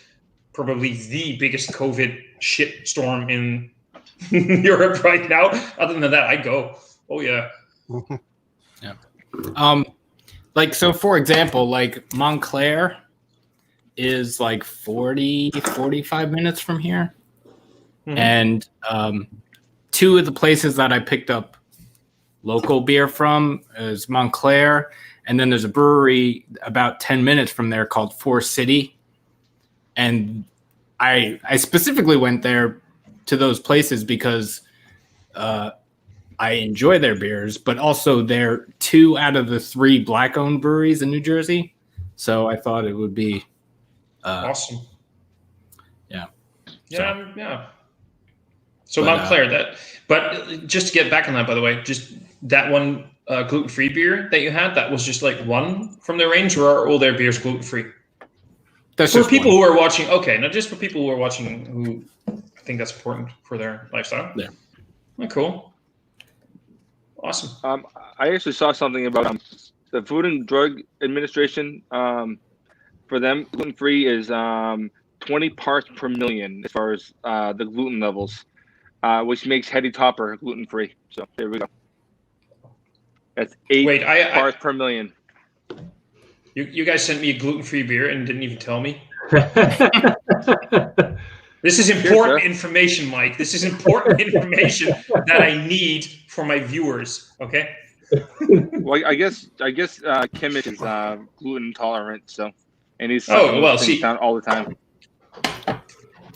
probably the biggest COVID shitstorm in Europe right now. Other than that, I'd go. Oh yeah. Yeah. Like, so for example, like Montclair is like 45 minutes from here. Mm-hmm. And two of the places that I picked up local beer from is Montclair, and then there's a brewery about 10 minutes from there called Forest City. And I specifically went there to those places because I enjoy their beers, but also they're 2 out of the 3 black-owned breweries in New Jersey. So I thought it would be awesome. Yeah. Yeah. Yeah. So Montclair, but just to get back on that, by the way, just that one gluten-free beer that you had, that was just like one from their range, or are all their beers gluten-free? That's for just people one. who are watching. Okay, not just for people who are watching who think that's important for their lifestyle. Yeah. Oh, cool. Awesome. I actually saw something about the Food and Drug Administration. For them, gluten-free is 20 parts per million as far as the gluten levels. Which makes Heady Topper gluten-free. So there we go. That's 8 parts per million. You guys sent me a gluten-free beer and didn't even tell me. This is important information, Mike. This is important information that I need for my viewers. Okay. Well, I guess Kimmich is gluten intolerant, so and he's things down all the time.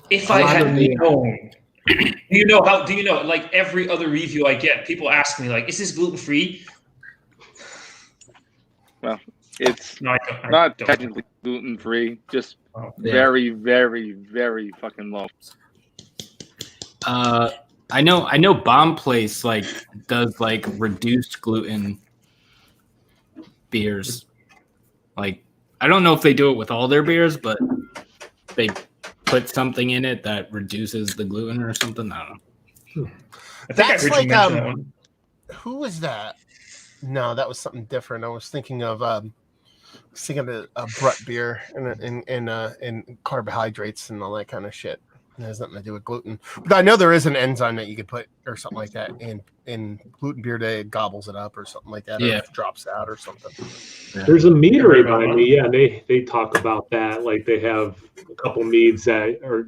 If I had known. Do you know like every other review I get, people ask me like, is this gluten-free? Well, it's not technically gluten-free, just very, very, very fucking low. I know Bomb Place like does like reduced gluten beers. Like, I don't know if they do it with all their beers, but they put something in it that reduces the gluten or something. I don't know. I think that's like that one. Who was that? No, that was something different. I was thinking of a Brut beer and carbohydrates and all that kind of shit. It has nothing to do with gluten. But I know there is an enzyme that you could put or something like that in gluten beer that gobbles it up or something like that. Yeah. Or drops out or something. Yeah. There's a meadery by me. Yeah, they talk about that. Like they have a couple meads that, or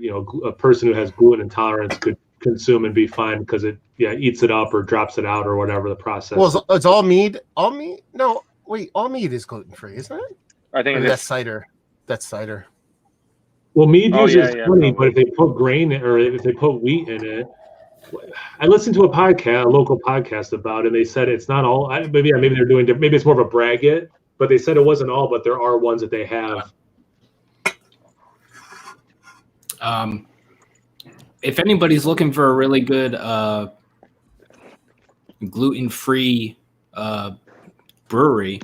a person who has gluten intolerance could consume and be fine because it eats it up or drops it out or whatever the process. Well, it's all mead. All mead? No, wait. All mead is gluten free, isn't it? I think that's cider. That's cider. Well, mead uses honey, but if they put grain or if they put wheat in it, I listened to a local podcast about it, and they said it's not all. Maybe they're doing. Maybe it's more of a bracket, but they said it wasn't all. But there are ones that they have. If anybody's looking for a really good gluten-free brewery,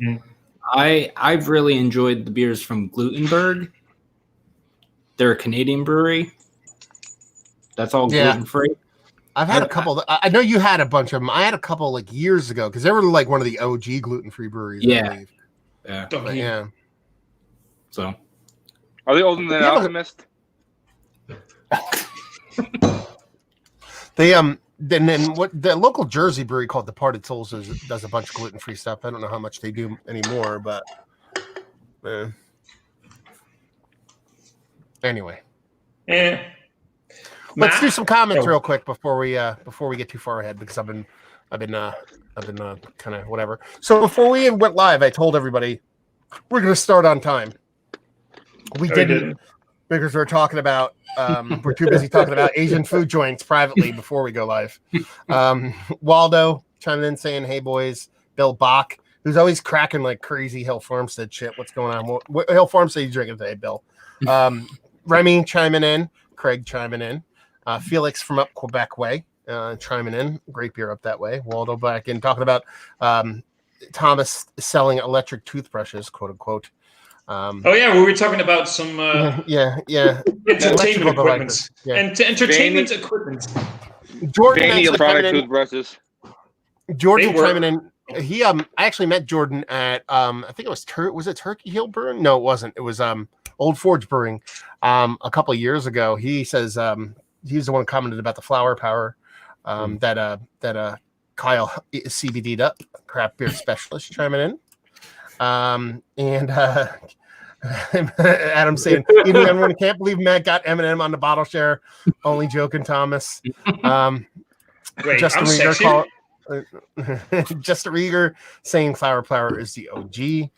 I've really enjoyed the beers from Glutenberg. They're a Canadian brewery. That's all gluten-free. I've had a couple. I know you had a bunch of them. I had a couple like years ago because they were like one of the OG gluten-free breweries. Yeah. I believe. Yeah. But, yeah. So, are they older than Alchemist? Then what the local Jersey brewery called Departed Souls does a bunch of gluten-free stuff. I don't know how much they do anymore, but anyway. Let's do some comments real quick before we get too far ahead, because I've been kind of whatever. So before we went live, I told everybody we're going to start on time. We didn't because we're talking about we're too busy talking about Asian food joints privately before we go live. Waldo chiming in saying, "Hey boys," Bill Bach, who's always cracking like crazy Hill Farmstead shit. What's going on? What Hill Farmstead you drinking today, Bill? Remy chiming in, Craig chiming in, Felix from up Quebec way chiming in. Great beer up that way. Waldo back in talking about Thomas selling electric toothbrushes, quote unquote. We were talking about some entertainment equipment. Yeah. Entertainment equipment. Jordan electronic toothbrushes. Jordan chiming in. I actually met Jordan at I think it was Turkey Hill Brewing? No, it wasn't. It was Old Forge Brewing a couple of years ago. He says he's the one who commented about the flower power that Kyle CBD'd up, craft beer specialist, chiming in. And Adam saying, even everyone can't believe Matt got M&M on the bottle share. Only joking, Thomas. Wait, Justin I'm Rieger sexy. Justin Rieger saying flower power is the OG.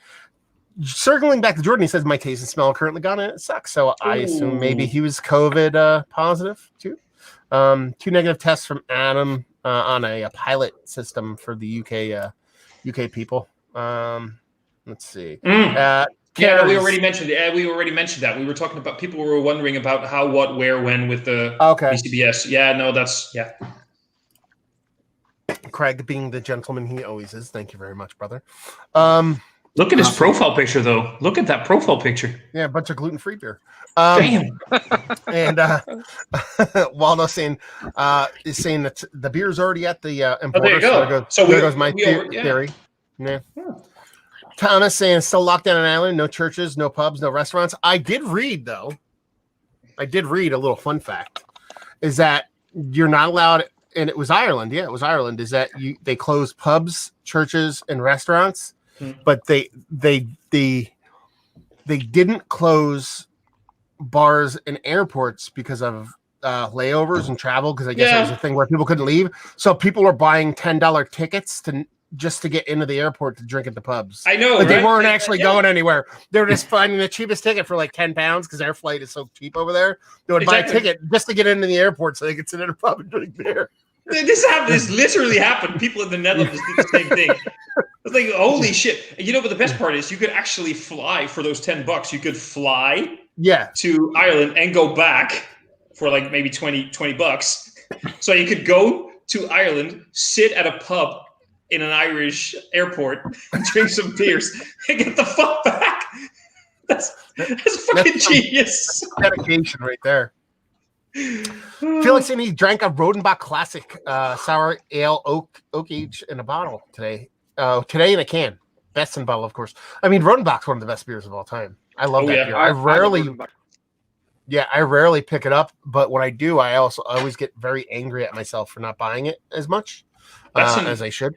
Circling back to Jordan, he says my taste and smell are currently gone and it sucks. So I assume maybe he was COVID positive too. 2 negative tests from Adam on a pilot system for the UK people. Let's see. We already mentioned it. We already mentioned that. We were talking about people were wondering about how, what, where, when with the BCBS. Yeah, no, that's Craig being the gentleman he always is. Thank you very much, brother. Look at his profile picture, though. Look at that profile picture. Yeah, a bunch of gluten-free beer. Damn. And Waldo is saying that the beer is already at the importer. There you go. So there goes my theory. Yeah. Thomas saying still locked down an island, no churches, no pubs, no restaurants. I did read a little fun fact, is that you're not allowed, and it was Ireland. Yeah, it was Ireland. Is that they closed pubs, churches, and restaurants, but they didn't close bars and airports because of layovers and travel, because I guess it was a thing where people couldn't leave. So people were buying $10 tickets just to get into the airport to drink at the pubs. I know, but they weren't actually going anywhere. They were just finding the cheapest ticket for like £10 because air flight is so cheap over there. They would buy a ticket just to get into the airport so they could sit in a pub and drink beer. This literally happened. People in the Netherlands did the same thing. It's like, holy shit. But the best part is you could actually fly for those $10. You could fly to Ireland and go back for like maybe 20 bucks. So you could go to Ireland, sit at a pub in an Irish airport, drink some beers, and get the fuck back. That's fucking genius. Dedication right there. Felix and he drank a Rodenbach Classic sour ale oak age in a bottle today. Today in a can. Best in bottle, of course. I mean, Rodenbach's one of the best beers of all time. I love that beer. I rarely pick it up, but when I do, I always get very angry at myself for not buying it as much as I should.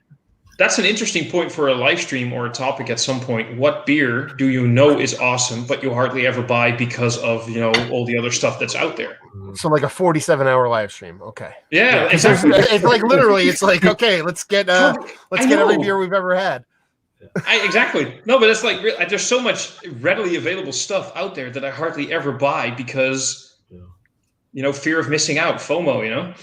That's an interesting point for a live stream or a topic at some point. What beer do you know is awesome, but you hardly ever buy because of all the other stuff that's out there? So like a 47-hour live stream. Okay. Yeah, exactly. It's like literally, it's like, okay, let's get every beer we've ever had. Exactly. No, but it's like there's so much readily available stuff out there that I hardly ever buy because, fear of missing out, FOMO.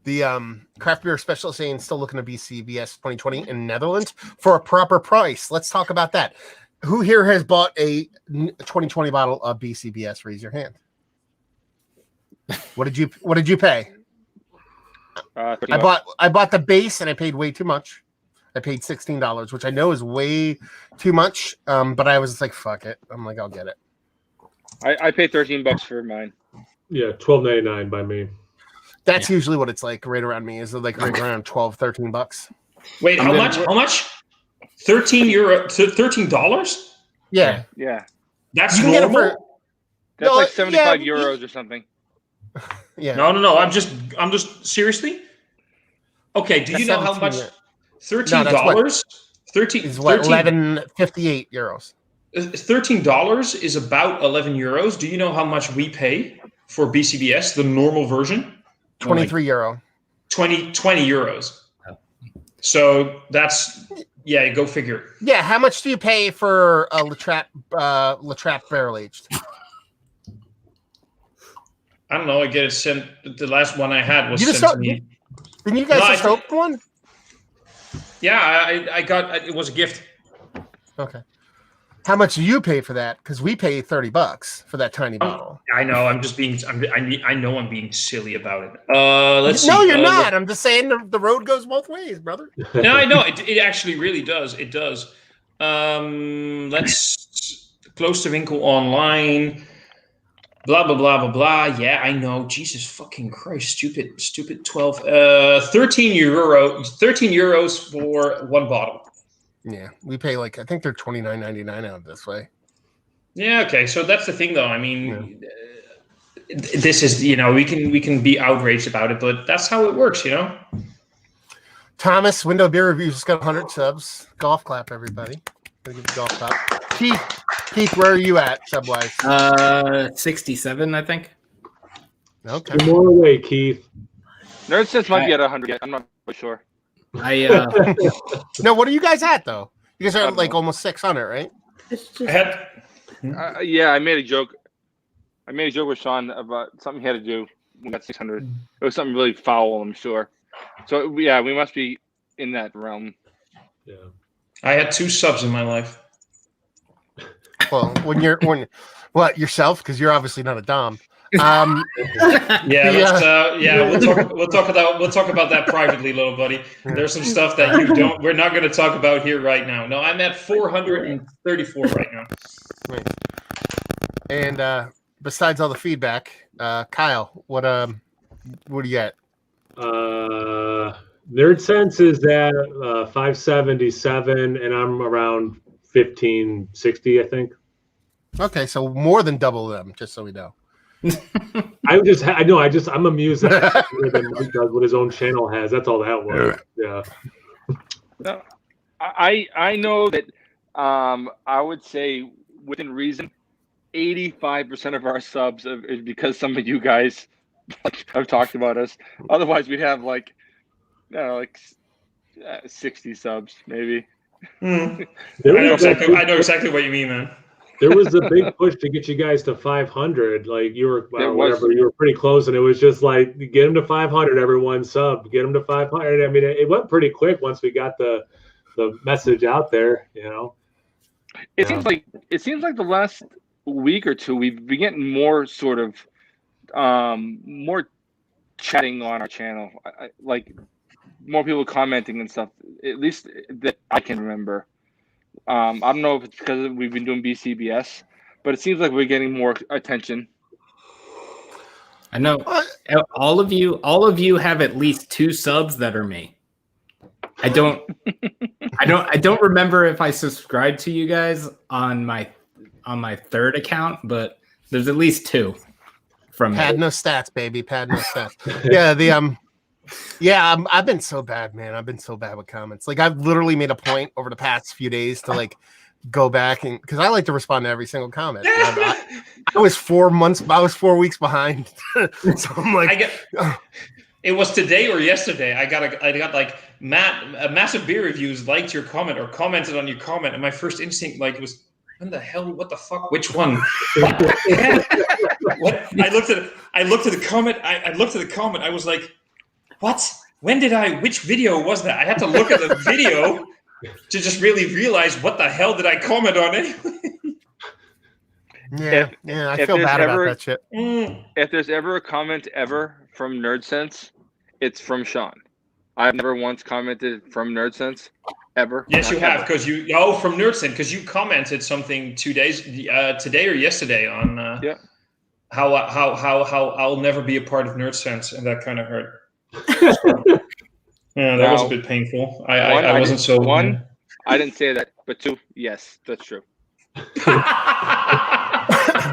The craft beer specialist saying still looking to BCBS 2020 in Netherlands for a proper price. Let's talk about that. Who here has bought a 2020 bottle of BCBS? Raise your hand. What did you pay? I bought the base and I paid way too much. I paid $16, which I know is way too much. But I was like, fuck it. I'm like, I'll get it. I paid $13 for mine. Yeah, $12.99 by me. That's usually what it's like right around me. Is like right around $13. Wait, how much? $13? Yeah. Yeah. That's normal? That's like 75 euros or something. Yeah. No. I'm just seriously. Okay. Do you know how much? $13. 13 is what 11.58 euros. $13 is about 11 euros. Do you know how much we pay for BCBS, the normal version? 23 euro. 20 euros. So that's go figure. Yeah, how much do you pay for a La Trappe barrel aged? I don't know. I get it sent. The last one I had was sent to me. Didn't you guys just open one? Yeah, I got it. Was a gift. Okay. How much do you pay for that? Because we pay $30 for that tiny bottle. I know. I'm just being. I know I'm being silly about it. Let's see. No, you're not. I'm just saying the road goes both ways, brother. No, I know. It actually really does. It does. Let's close to Winkle online. Blah blah blah blah blah. Yeah, I know. Jesus fucking Christ! Stupid. 12. 13 euros for one bottle. Yeah, we pay I think they're $29.99 out this way. Yeah. Okay. So that's the thing, though. I mean, this is we can be outraged about it, but that's how it works, Thomas, Window Beer Reviews just got 100 subs. Golf clap, everybody. Gotta give a golf clap. Keith, where are you at sub-wise? 67, I think. Okay. You're more away, Keith. NerdSense might be at 100. I'm not really sure. No, what are you guys at though? You guys are almost 600, right? Yeah, I made a joke. I made a joke with Sean about something he had to do. We got 600. It was something really foul, I'm sure. So yeah, we must be in that realm. Yeah. I had 2 subs in my life. Well, yourself, because you're obviously not a dom. We'll talk about that privately, little buddy. There's some stuff that we're not going to talk about here right now. No, I'm at 434 right now. Right. And besides all the feedback, Kyle, what do you got? NerdSense is at 577, and I'm around 1560, I think. Okay, so more than double them, just so we know. I'm amused at than Mike does what his own channel has. That's all that was. Yeah. No, I know that I would say within reason, 85% of our subs is because some of you guys have talked about us. Otherwise, we'd have 60 subs maybe. I know exactly what you mean, man. There was a big push to get you guys to 500. You were you were pretty close, and it was just get them to 500. Everyone sub, get them to 500. I mean, it went pretty quick once we got the message out there. It seems like the last week or two we've been getting more sort of more chatting on our channel, more people commenting and stuff. At least that I can remember. I don't know if it's because we've been doing BCBS, but it seems like we're getting more attention. I know all of you have at least 2 subs that are me. I don't remember if I subscribed to you guys on my 3rd account, but there's at least 2 from me. Pad no stats, baby. Pad no stats. I've been so bad, man. I've been so bad with comments. I've literally made a point over the past few days to go back and because I like to respond to every single comment. I was 4 weeks behind. So I'm it was today or yesterday. I got Massive Beer Reviews liked your comment or commented on your comment, and my first instinct was, when the hell? What the fuck? Which one? What? I looked at the comment. I looked at the comment. I was like, what? Which video was that? I had to look at the video to just really realize what the hell did I comment on anyway. I feel bad about that shit. If there's ever a comment ever from NerdSense, it's from Sean. I've never once commented from NerdSense ever. Yes, you have, because from NerdSense, because you commented something 2 days today or yesterday on how I'll never be a part of NerdSense, and that kind of hurt. Yeah, that was a bit painful. I wasn't so. One, I didn't say that, but 2, yes, that's true.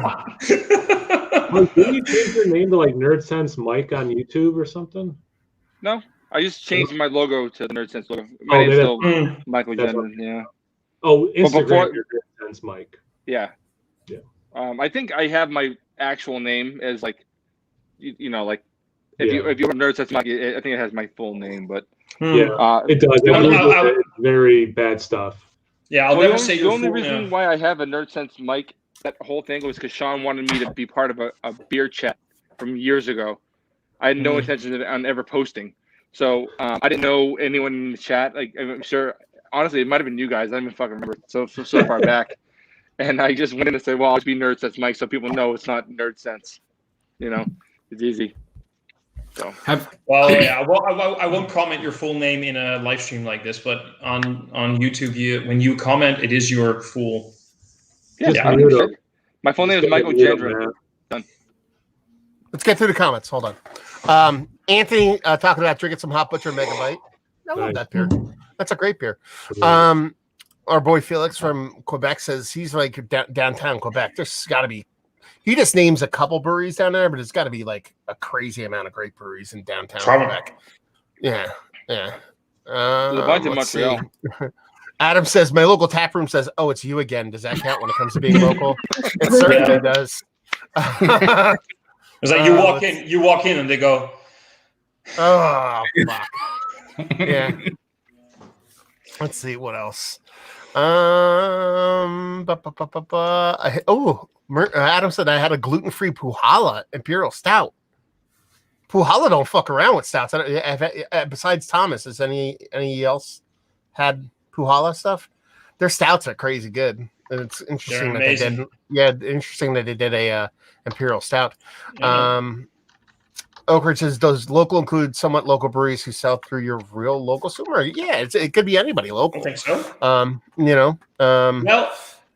Like, didn't you change your name to like Nerd Sense Mike on YouTube or something? No, I just changed my logo to the Nerd Sense logo. Oh, My name's that's- still Michael that's Jenner. Yeah. Oh, But Instagram, before- your Nerd Sense Mike. Yeah. Yeah. I think I have my actual name as like, you know, like if Yeah. you have Nerd Sense Mike, I think it has my full name, but Yeah, it does. It's very bad stuff. Yeah, I'll well, never say the your only full reason name. why I have a Nerd Sense Mike, that whole thing was because Sean wanted me to be part of a beer chat from years ago. I had no intention on ever posting, so I didn't know anyone in the chat. Like, I'm sure, honestly, it might have been you guys. I don't even fucking remember. So far back, and I just went in and said, "Well, I'll just be Nerd Sense Mike," so people know it's not Nerd Sense. You know, it's easy. So. Well, yeah, I won't comment your full name in a live stream like this, but on YouTube, when you comment, it is your full. Yeah, Yeah. I don't give a shit. My full name is Michael Gendron. Done. Let's get through the comments. Hold on. Anthony talking about drinking some Hot Butcher Mega Bite. I love that beer. That's a great beer. Our boy Felix from Quebec says he's like downtown Quebec. There's got to be. He just names a couple breweries down there, but it's got to be like a crazy amount of great breweries in downtown Quebec. Yeah. There's a bunch in Montreal. Adam says, my local tap room says, oh, it's you again. Does that count when it comes to being local? It certainly does. It's like you walk in and they go, oh, fuck. Yeah. Let's see what else. Adam said I had a gluten-free Puhala Imperial Stout. Puhala don't fuck around with stouts. Besides Thomas, has any else had Puhala stuff? Their stouts are crazy good. And it's interesting that they did. Yeah, interesting that they did a Imperial Stout. Oak Ridge says, does local include somewhat local breweries who sell through your real local supermarket? Yeah, it could be anybody local. I think so. Well,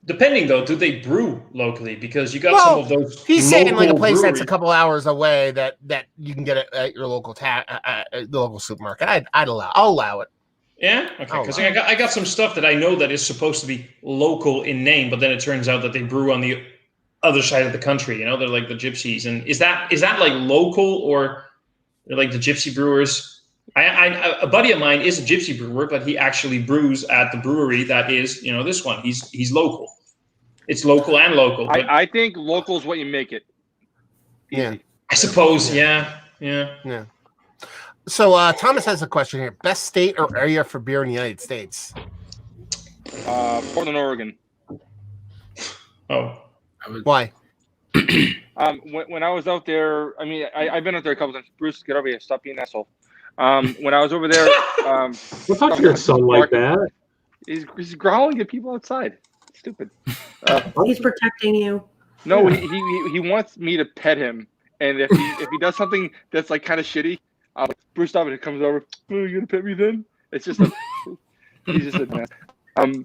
depending though, do they brew locally? Because you got some of those. He's saying like a place breweries. that's a couple hours away that you can get it at your local the local supermarket. I'll allow it. Yeah, okay. Because I got some stuff that I know that is supposed to be local in name, but then it turns out that they brew on the other side of the country. You know, they're like the gypsies. And is that like local, or they're like the gypsy brewers? A buddy of mine is a gypsy brewer, but he actually brews at the brewery that is, this one. He's local. It's local and local. I think local is what you make it. Easy. Yeah, I suppose. Yeah. So Thomas has a question here: best state or area for beer in the United States? Portland, Oregon. Oh, why? When I was out there, I mean, I've been out there a couple times. Bruce, get over here. Stop being an asshole. When I was over there, don't talk to your son like that. He's growling at people outside. Stupid. He's protecting you. No, he wants me to pet him, and if he does something that's like kind of shitty, Bruce, stop it. It comes over. Oh, you gonna pet me then? It's just he's just a mess.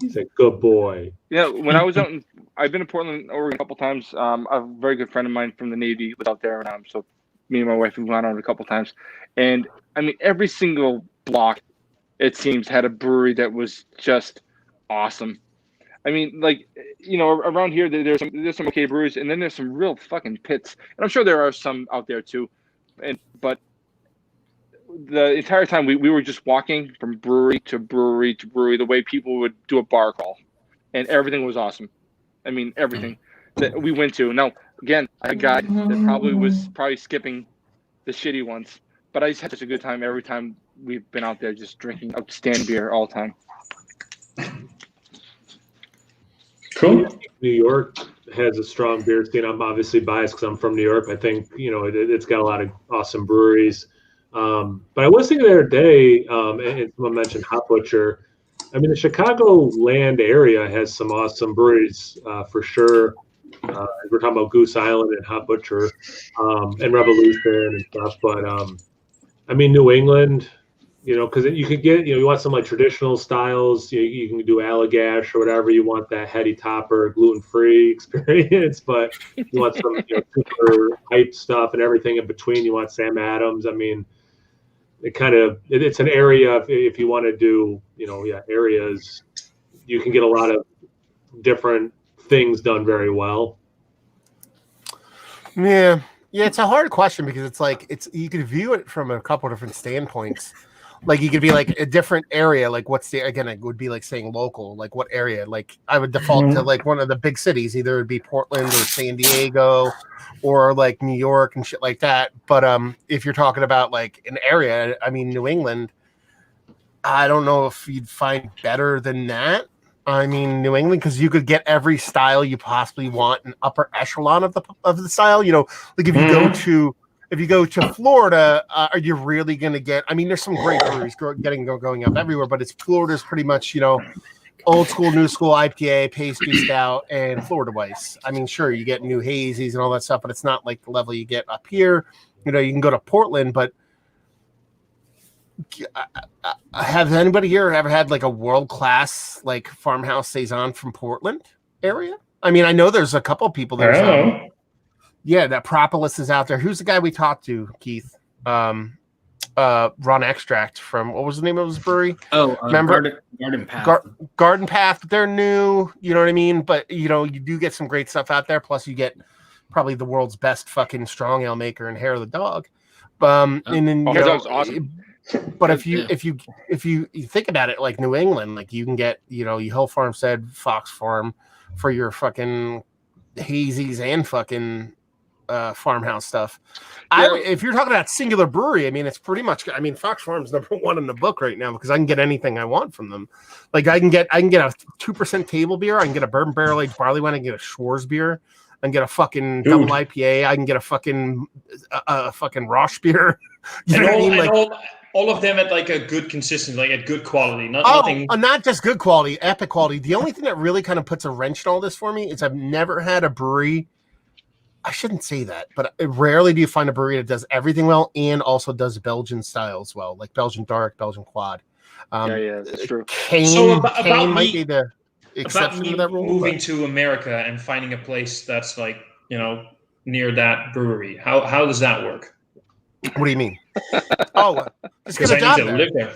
He's a good boy. Yeah, when I was out I've been to Portland, Oregon a couple times. A very good friend of mine from the Navy was out there, so me and my wife have gone out a couple times, and I mean every single block, it seems, had a brewery that was just awesome. I mean, like, around here there's some okay breweries, and then there's some real fucking pits, and I'm sure there are some out there too, but the entire time we were just walking from brewery to brewery to brewery, the way people would do a bar crawl, and everything was awesome. I mean, everything that we went to. Now, again, a guy that was skipping the shitty ones, but I just had such a good time every time we've been out there, just drinking outstanding beer all the time. Cool. New York has a strong beer scene. I'm obviously biased because I'm from New York. I think it's got a lot of awesome breweries. But I was thinking the other day, and someone mentioned Hot Butcher. I mean, the Chicagoland area has some awesome breweries for sure. We're talking about Goose Island and Hot Butcher and Revolution and stuff. But I mean, New England, because you could get, you want some like traditional styles. You can do Allagash or whatever. You want that heady topper, gluten-free experience, but you want some super hype stuff and everything in between. You want Sam Adams. I mean, it's an area if you want to do areas, you can get a lot of different things done very well. Yeah, it's a hard question because it's like you could view it from a couple different standpoints. Like you could be like a different area, like what's the again? It would be like saying local, like what area? Like I would default to like one of the big cities, either it'd be Portland or San Diego, or like New York and shit like that. But if you're talking about like an area, I mean New England, I don't know if you'd find better than that. I mean, New England, because you could get every style you possibly want, an upper echelon of the style. You know, like if you go to Florida, are you really going to get? I mean, there's some great breweries going up everywhere, but Florida's pretty much old school, new school IPA, pastry stout, and Florida Weiss. I mean, sure, you get new hazies and all that stuff, but it's not like the level you get up here. You can go to Portland, but has anybody here ever had like a world-class like farmhouse saison from Portland area? I mean, I know there's a couple people there. That Propolis is out there. Who's the guy we talked to, Keith? Ron Extract from, what was the name of his brewery? Remember? Garden Path. Garden Path. They're new, you know what I mean? But, you do get some great stuff out there. Plus, you get probably the world's best fucking strong ale maker in Hair of the Dog. And then, dog's awesome. But if you think about it, like New England, like you can get, Hill Farmstead, Fox Farm for your fucking hazies and fucking farmhouse stuff. If you're talking about singular brewery, I mean, it's pretty much. I mean, Fox Farm's #1 in the book right now because I can get anything I want from them. Like I can get a 2% table beer. I can get a bourbon barrel aged barley wine. I can get a Schwarz beer. I can get a fucking double IPA. I can get a fucking Rosh beer. All of them at like a good consistency, like at good quality. Not just good quality, epic quality. The only thing that really kind of puts a wrench in all this for me is I've never had a brewery. I shouldn't say that, but rarely do you find a brewery that does everything well and also does Belgian styles well, like Belgian Dark, Belgian Quad. That's true. Kane might be the exception to that rule. Moving to America and finding a place that's like, near that brewery. How does that work? What do you mean? Just because I need to live there.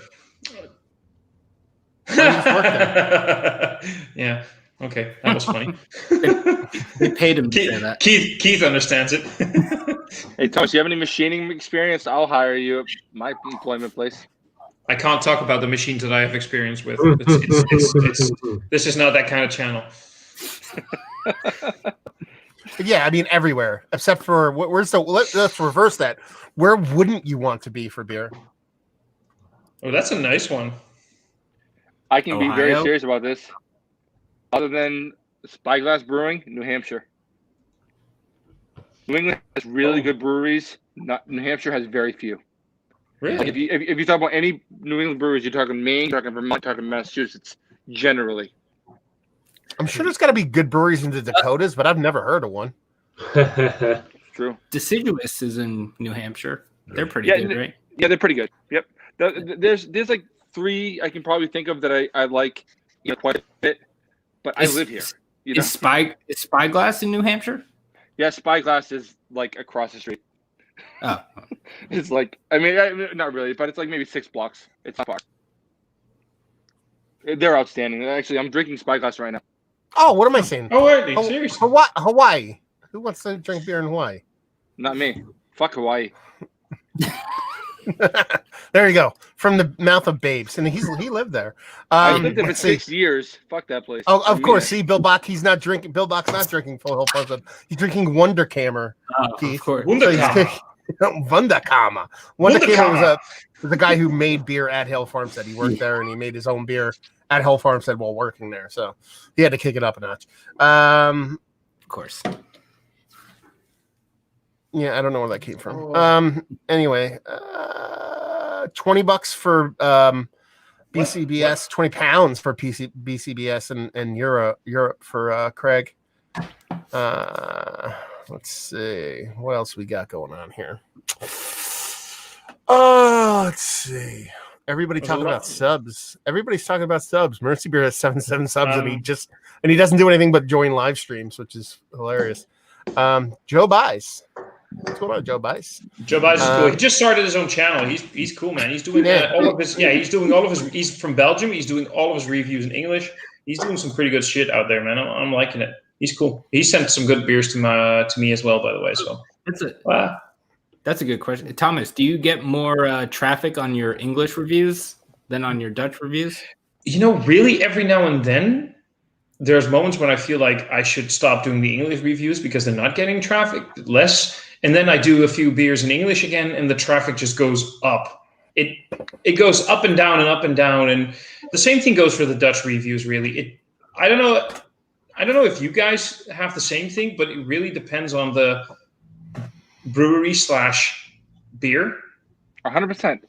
Yeah. Okay, that was funny. They paid him to say that. Keith understands it. Hey, Thomas, do you have any machining experience? I'll hire you at my employment place. I can't talk about the machines that I have experience with. This is not that kind of channel. Yeah, I mean everywhere except for let's reverse that. Where wouldn't you want to be for beer? Oh, that's a nice one. I can be very serious about this. Other than Spyglass Brewing, New Hampshire. New England has really good breweries. New Hampshire has very few. Really? Like if you talk about any New England breweries, you're talking Maine, you're talking Vermont, you're talking Massachusetts, generally. I'm sure there's got to be good breweries in the Dakotas, but I've never heard of one. True. Deciduous is in New Hampshire. They're pretty good, right? Yeah, they're pretty good. Yep. There's like 3 I can probably think of that I like quite a bit, but I live here. Is Spyglass in New Hampshire? Yeah, Spyglass is like across the street. Oh. It's like, I mean, not really, but it's like maybe 6 blocks. It's not far. They're outstanding. Actually, I'm drinking Spyglass right now. Oh, what am I saying? Oh, are they? Seriously? Hawaii. Who wants to drink beer in Hawaii? Not me. Fuck Hawaii. There you go. From the mouth of babes. And he lived there. I lived there for 6 years. Fuck that place. Oh, of course. See, Bill Bach, he's not drinking. Bill Bach's not drinking Full Hill Farmstead. He's drinking Wunderkammer. Of course. Wunderkammer. Wunderkammer was a guy who made beer at Hill Farmstead. He worked there and he made his own beer at Hill Farmstead while working there. So he had to kick it up a notch. Of course. Yeah, I don't know where that came from. Anyway, $20 for BCBS, 20 pounds for BCBS and Europe for Craig. Let's see what else we got going on here. Let's see. Everybody talking about subs. Everybody's talking about subs. Mercy Beer has 77 subs, and he doesn't do anything but join live streams, which is hilarious. Joe Bice. What's going on, Joe Bice? Joe Bice is cool. He just started his own channel. He's cool, man. He's doing all of his. Yeah, he's doing all of his. He's from Belgium. He's doing all of his reviews in English. He's doing some pretty good shit out there, man. I'm liking it. He's cool. He sent some good beers to me as well, by the way. So that's a good question. Thomas, do you get more traffic on your English reviews than on your Dutch reviews? Really, every now and then, there's moments when I feel like I should stop doing the English reviews because they're not getting traffic less. And then I do a few beers in English again, and the traffic just goes up. It goes up and down and up and down. And the same thing goes for the Dutch reviews, really. I don't know if you guys have the same thing, but it really depends on the brewery/beer. 100%.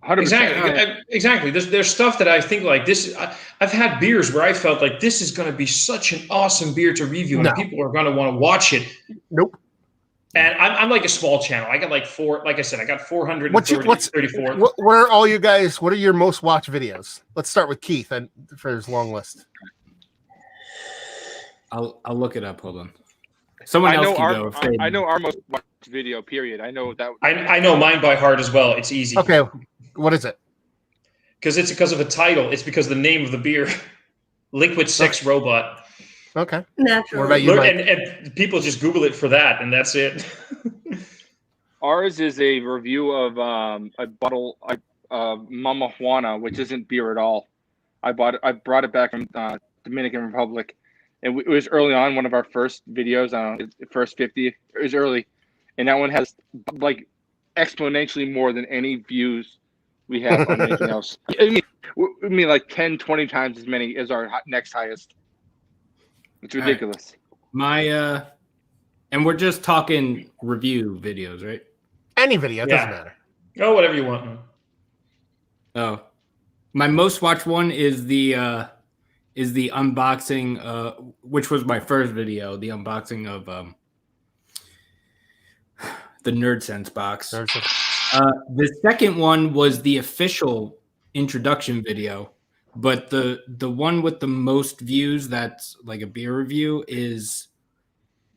100%. Exactly. There's stuff that I think like this. I've had beers where I felt like this is going to be such an awesome beer to review, and people are going to want to watch it. Nope. And I'm like a small channel. I got like I said, I got 434. What are all you guys? What are your most watched videos? Let's start with Keith and for his long list. I'll look it up. Hold on. Someone else can go. I know our most watched video. Period. I know that. I know mine by heart as well. It's easy. Okay, what is it? Because it's because of a title. It's because of the name of the beer, Liquid Sex Robot. Okay. Natural. What about you, Mike? And people just Google it for that, and that's it. Ours is a review of a bottle of Mama Juana, which isn't beer at all. I brought it back from Dominican Republic, and it was early on, one of our first videos. First 50. It was early, and that one has like exponentially more than any views we have on anything else. I mean, like 10, 20 times as many as our next highest. It's ridiculous. Right. And we're just talking review videos, right? Any video, it doesn't matter. Oh, whatever you want. Oh, my most watched one is the unboxing, which was my first video, the unboxing of the Nerd Sense box. The second one was the official introduction video. But the one with the most views, that's like a beer review,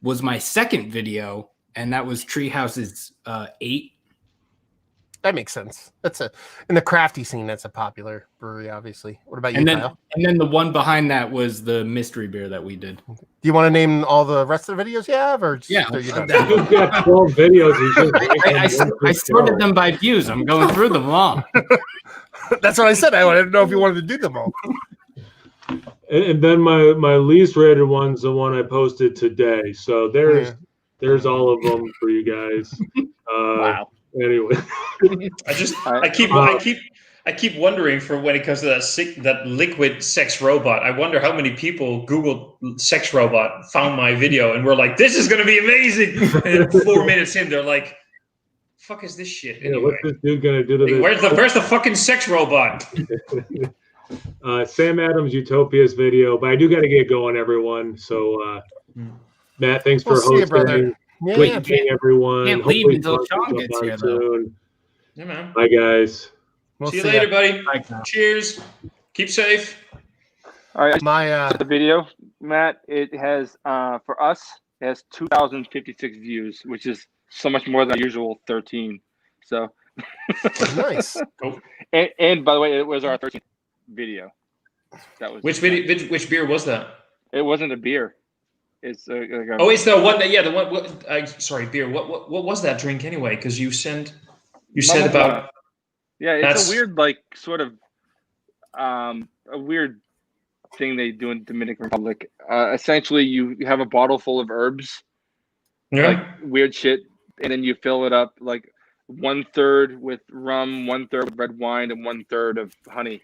was my second video, and that was Treehouse's 8. That makes sense. In the crafty scene, that's a popular brewery, obviously. What about you, Kyle? And then the one behind that was the mystery beer that we did. Do you want to name all the rest of the videos you have, or yeah? You've got 12 videos. I sorted them by views. I'm going through them all. That's what I said. I wanted to know if you wanted to do them all. And then my least rated one's the one I posted today. So there's all of them for you guys. Wow. Anyway, I keep wondering for when it comes to that Liquid Sex Robot. I wonder how many people Googled sex robot, found my video, and were like, "This is going to be amazing." And 4 minutes in, they're like, "Fuck is this shit?" Anyway, what's this dude gonna do to this? Where's the fucking sex robot? Sam Adams Utopia's video, but I do got to get going, everyone. So, Matt, thanks for hosting. Brother. Yeah, everyone. Can't leave until Sean gets here, though. Yeah, man. Bye, guys. See you later, buddy. Bye. Cheers. Keep safe. All right. The video, Matt, it has for us, it has 2,056 views, which is so much more than our usual 13. So nice. Cool. And by the way, it was our 13th video. That was which video? Which beer was that? It wasn't a beer. It's it's the one that the one. Sorry, beer. What was that drink anyway? Because you said about. Yeah, it's a weird sort of a weird thing they do in Dominican Republic. Essentially, you have a bottle full of herbs, like weird shit, and then you fill it up like 1/3 with rum, 1/3 with red wine, and 1/3 of honey,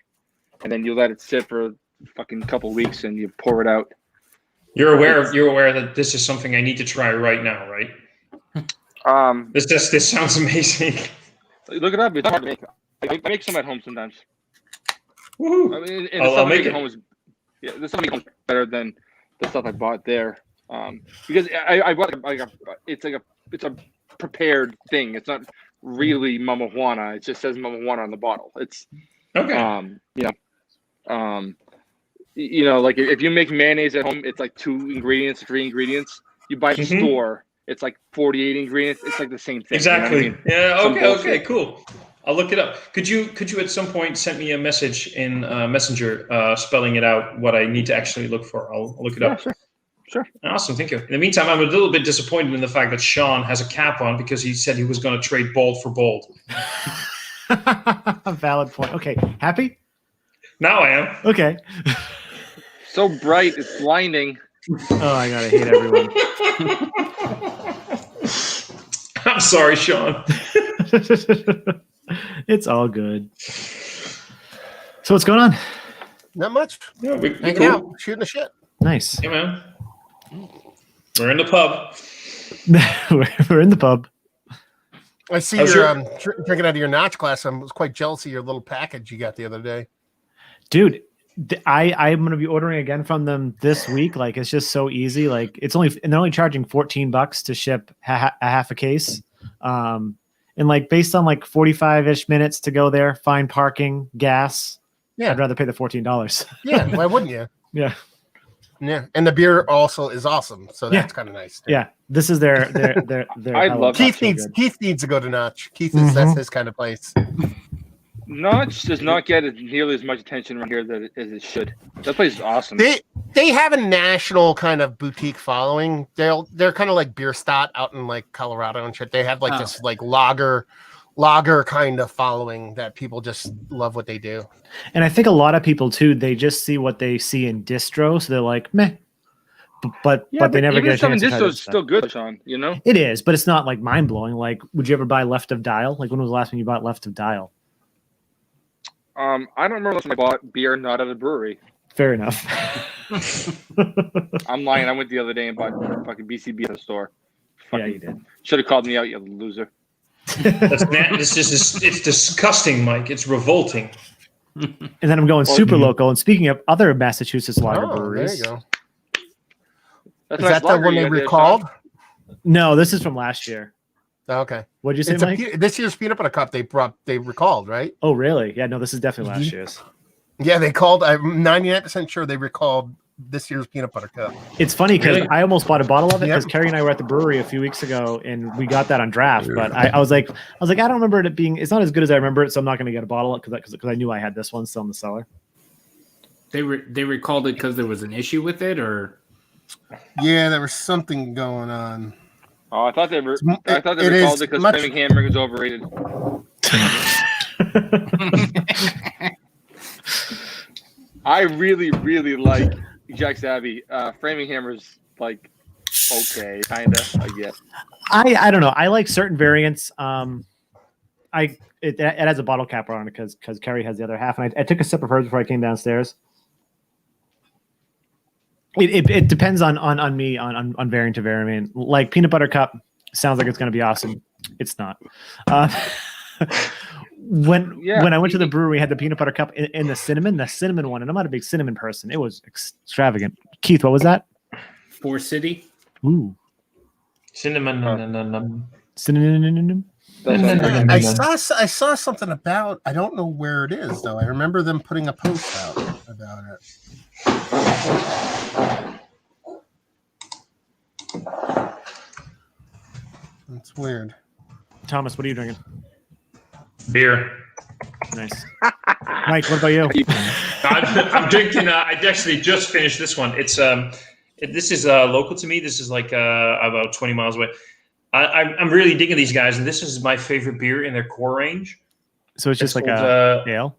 and then you let it sit for a fucking couple weeks, and you pour it out. You're aware that this is something I need to try right now, right? This sounds amazing. Look it up. It's hard to make. I make some at home sometimes. Woohoo! I mean, and I'll make it. Home is, the stuff I make home is better than the stuff I bought there. Because I bought it's a prepared thing. It's not really Mama Juana. It just says Mama Juana on the bottle. It's okay. Like if you make mayonnaise at home, it's like 2 ingredients, 3 ingredients. You buy at the store, it's like 48 ingredients. It's like the same thing. Exactly. You know what I mean? Yeah. Okay. Cool. I'll look it up. Could you at some point send me a message in Messenger spelling it out what I need to actually look for? I'll look it up. Sure. Sure. Awesome, thank you. In the meantime, I'm a little bit disappointed in the fact that Sean has a cap on because he said he was going to trade Bold for Bold. A valid point. Okay, happy? Now I am. Okay. So bright, it's blinding. Oh, I gotta hate everyone. I'm sorry, Sean. It's all good. So what's going on? Not much. Yeah, we Hanging cool. out, shooting the shit. Nice. Yeah, man. We're in the pub. We're in the pub. I see How's you're drinking out of your notch glass. I was quite jealous of your little package you got the other day. Dude, I'm gonna be ordering again from them this week. Like, it's just so easy. Like, and they're only charging $14 to ship a half a case. And like, based on like 45-ish minutes to go there, find parking, gas. Yeah, I'd rather pay the $14. Yeah, why wouldn't you? Yeah. Yeah, and the beer also is awesome, so that's kind of nice. Too. Yeah, this is their. I love Keith needs to go to Notch. Keith is that's his kind of place. Notch does not get nearly as much attention around here as it should. That place is awesome. They have a national kind of boutique following. They're kind of like Bierstadt out in like Colorado and shit. They have like this like lager kind of following that people just love what they do. And I think a lot of people too, they just see what they see in distro, so they're like, meh. But they never get a chance to try distro this is stuff. still good, Sean. You know, It is, but it's not like mind blowing. Like, would you ever buy Left of Dial? Like, when was the last time you bought Left of Dial? I don't remember last time I bought beer not at a brewery. Fair enough. I'm lying. I went the other day and bought fucking BCB at the store. Yeah, you did. Should have called me out, you loser. It's disgusting, Mike. It's revolting. And then I'm going super local. And speaking of other Massachusetts lager breweries, there you go. That's Is that the one they recalled? No, this is from last year. Okay. What'd you say, Mike? This year's peanut butter cup they recalled, right? Oh, really? Yeah, no, this is definitely last year's. Yeah, they called. I'm 99% sure they recalled this year's peanut butter cup. It's funny because Really? I almost bought a bottle of it because Carrie and I were at the brewery a few weeks ago and we got that on draft. But I was like, I don't remember it being. It's not as good as I remember it, so I'm not going to get a bottle because I knew I had this one still in the cellar. They recalled it because there was an issue with it, or Yeah, there was something going on. Oh, I thought they recalled it because Flaming Hammer is overrated. I really, really like Jack Savvy. Framing Hammer's like okay, kinda, I guess. I don't know. I like certain variants. It has a bottle cap on it because Carrie has the other half, and I took a sip of hers before I came downstairs. It depends on me on variant to variant. Like peanut butter cup sounds like it's going to be awesome. It's not. When I went to the brewery, we had the peanut butter cup in the cinnamon one, and I'm not a big cinnamon person. It was extravagant. Keith, what was that? Four City. Ooh, Cinnamon. cinnamon. I saw something about. I don't know where it is though. I remember them putting a post out about it. That's weird. Thomas, what are you drinking? Beer. Nice. Mike, what about you? I'm drinking. I actually just finished this one. It's this is local to me. This is like about 20 miles away. I'm really digging these guys, and this is my favorite beer in their core range. So it's just like a ale.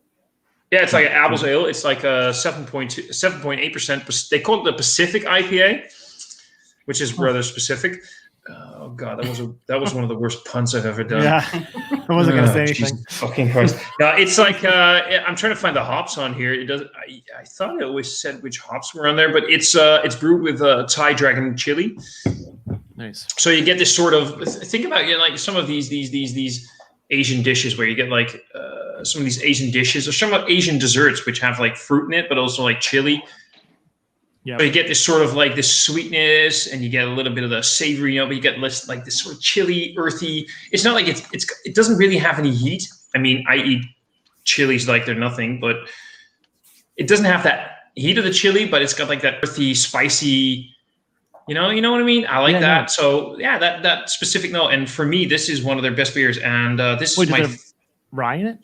Yeah, it's like an Apple's Ale. It's like a 7.8%. They call it the Pacific IPA, which is rather specific. Oh God, that was one of the worst puns I've ever done. Yeah, I wasn't gonna say anything. Jesus fucking Christ! No, it's like I'm trying to find the hops on here. It does. I thought it always said which hops were on there, but it's brewed with Thai Dragon chili. Nice. So you get this sort of think about like some of these Asian dishes where you get like some of these Asian dishes or some Asian desserts which have like fruit in it, but also like chili. Yeah. So you get this sort of like this sweetness, and you get a little bit of the savory, but you get less like this sort of chili, earthy. It's not like it doesn't really have any heat. I mean, I eat chilies like they're nothing, but it doesn't have that heat of the chili, but it's got like that earthy, spicy. You know what I mean? I like that. No. So yeah, that specific note. And for me, this is one of their best beers. And this is my rye in it.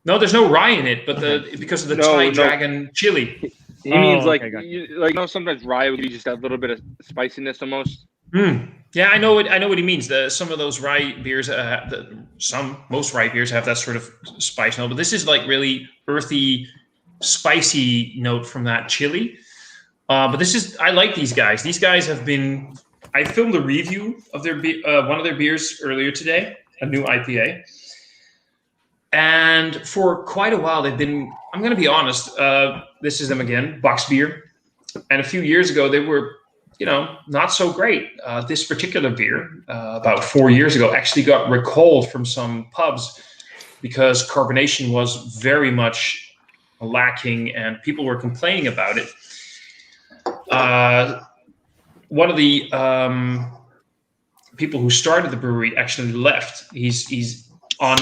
No, there's no rye in it, but because of the Thai Dragon chili. He means like okay, gotcha. sometimes rye would be just that little bit of spiciness almost. Yeah, I know what he means. Some of those rye beers, most rye beers have that sort of spice note, but this is like really earthy, spicy note from that chili. But I like these guys. These guys have been. I filmed a review of their one of their beers earlier today, a new IPA. And for quite a while, they've been, I'm going to be honest, this is them again, Box Beer. And a few years ago, they were, not so great. This particular beer, about 4 years ago, actually got recalled from some pubs because carbonation was very much lacking and people were complaining about it. One of the people who started the brewery actually left. He's on